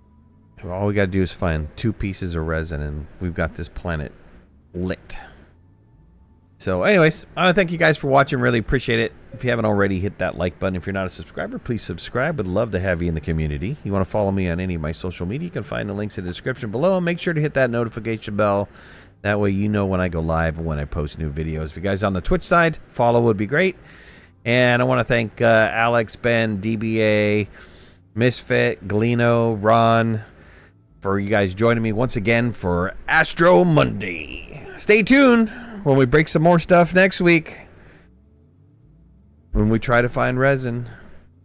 All we gotta do is find 2 pieces of resin, and we've got this planet lit. So anyways, I want to thank you guys for watching. Really appreciate it. If you haven't already, hit that like button. If you're not a subscriber, please subscribe. Would love to have you in the community. You want to follow me on any of my social media, you can find the links in the description below. Make sure to hit that notification bell. That way you know when I go live and when I post new videos. If you guys on the Twitch side, follow would be great. And I want to thank Alex, Ben, DBA, Misfit, Galeno, Ron, for you guys joining me once again for Astro Monday. Stay tuned when we break some more stuff next week. When we try to find resin.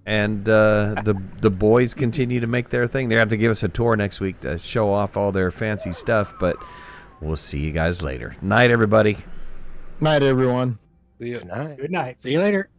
And the boys continue to make their thing. They have to give us a tour next week to show off all their fancy stuff. But we'll see you guys later. Night, everybody. Night, everyone. See ya. Good night. Good night. See you later.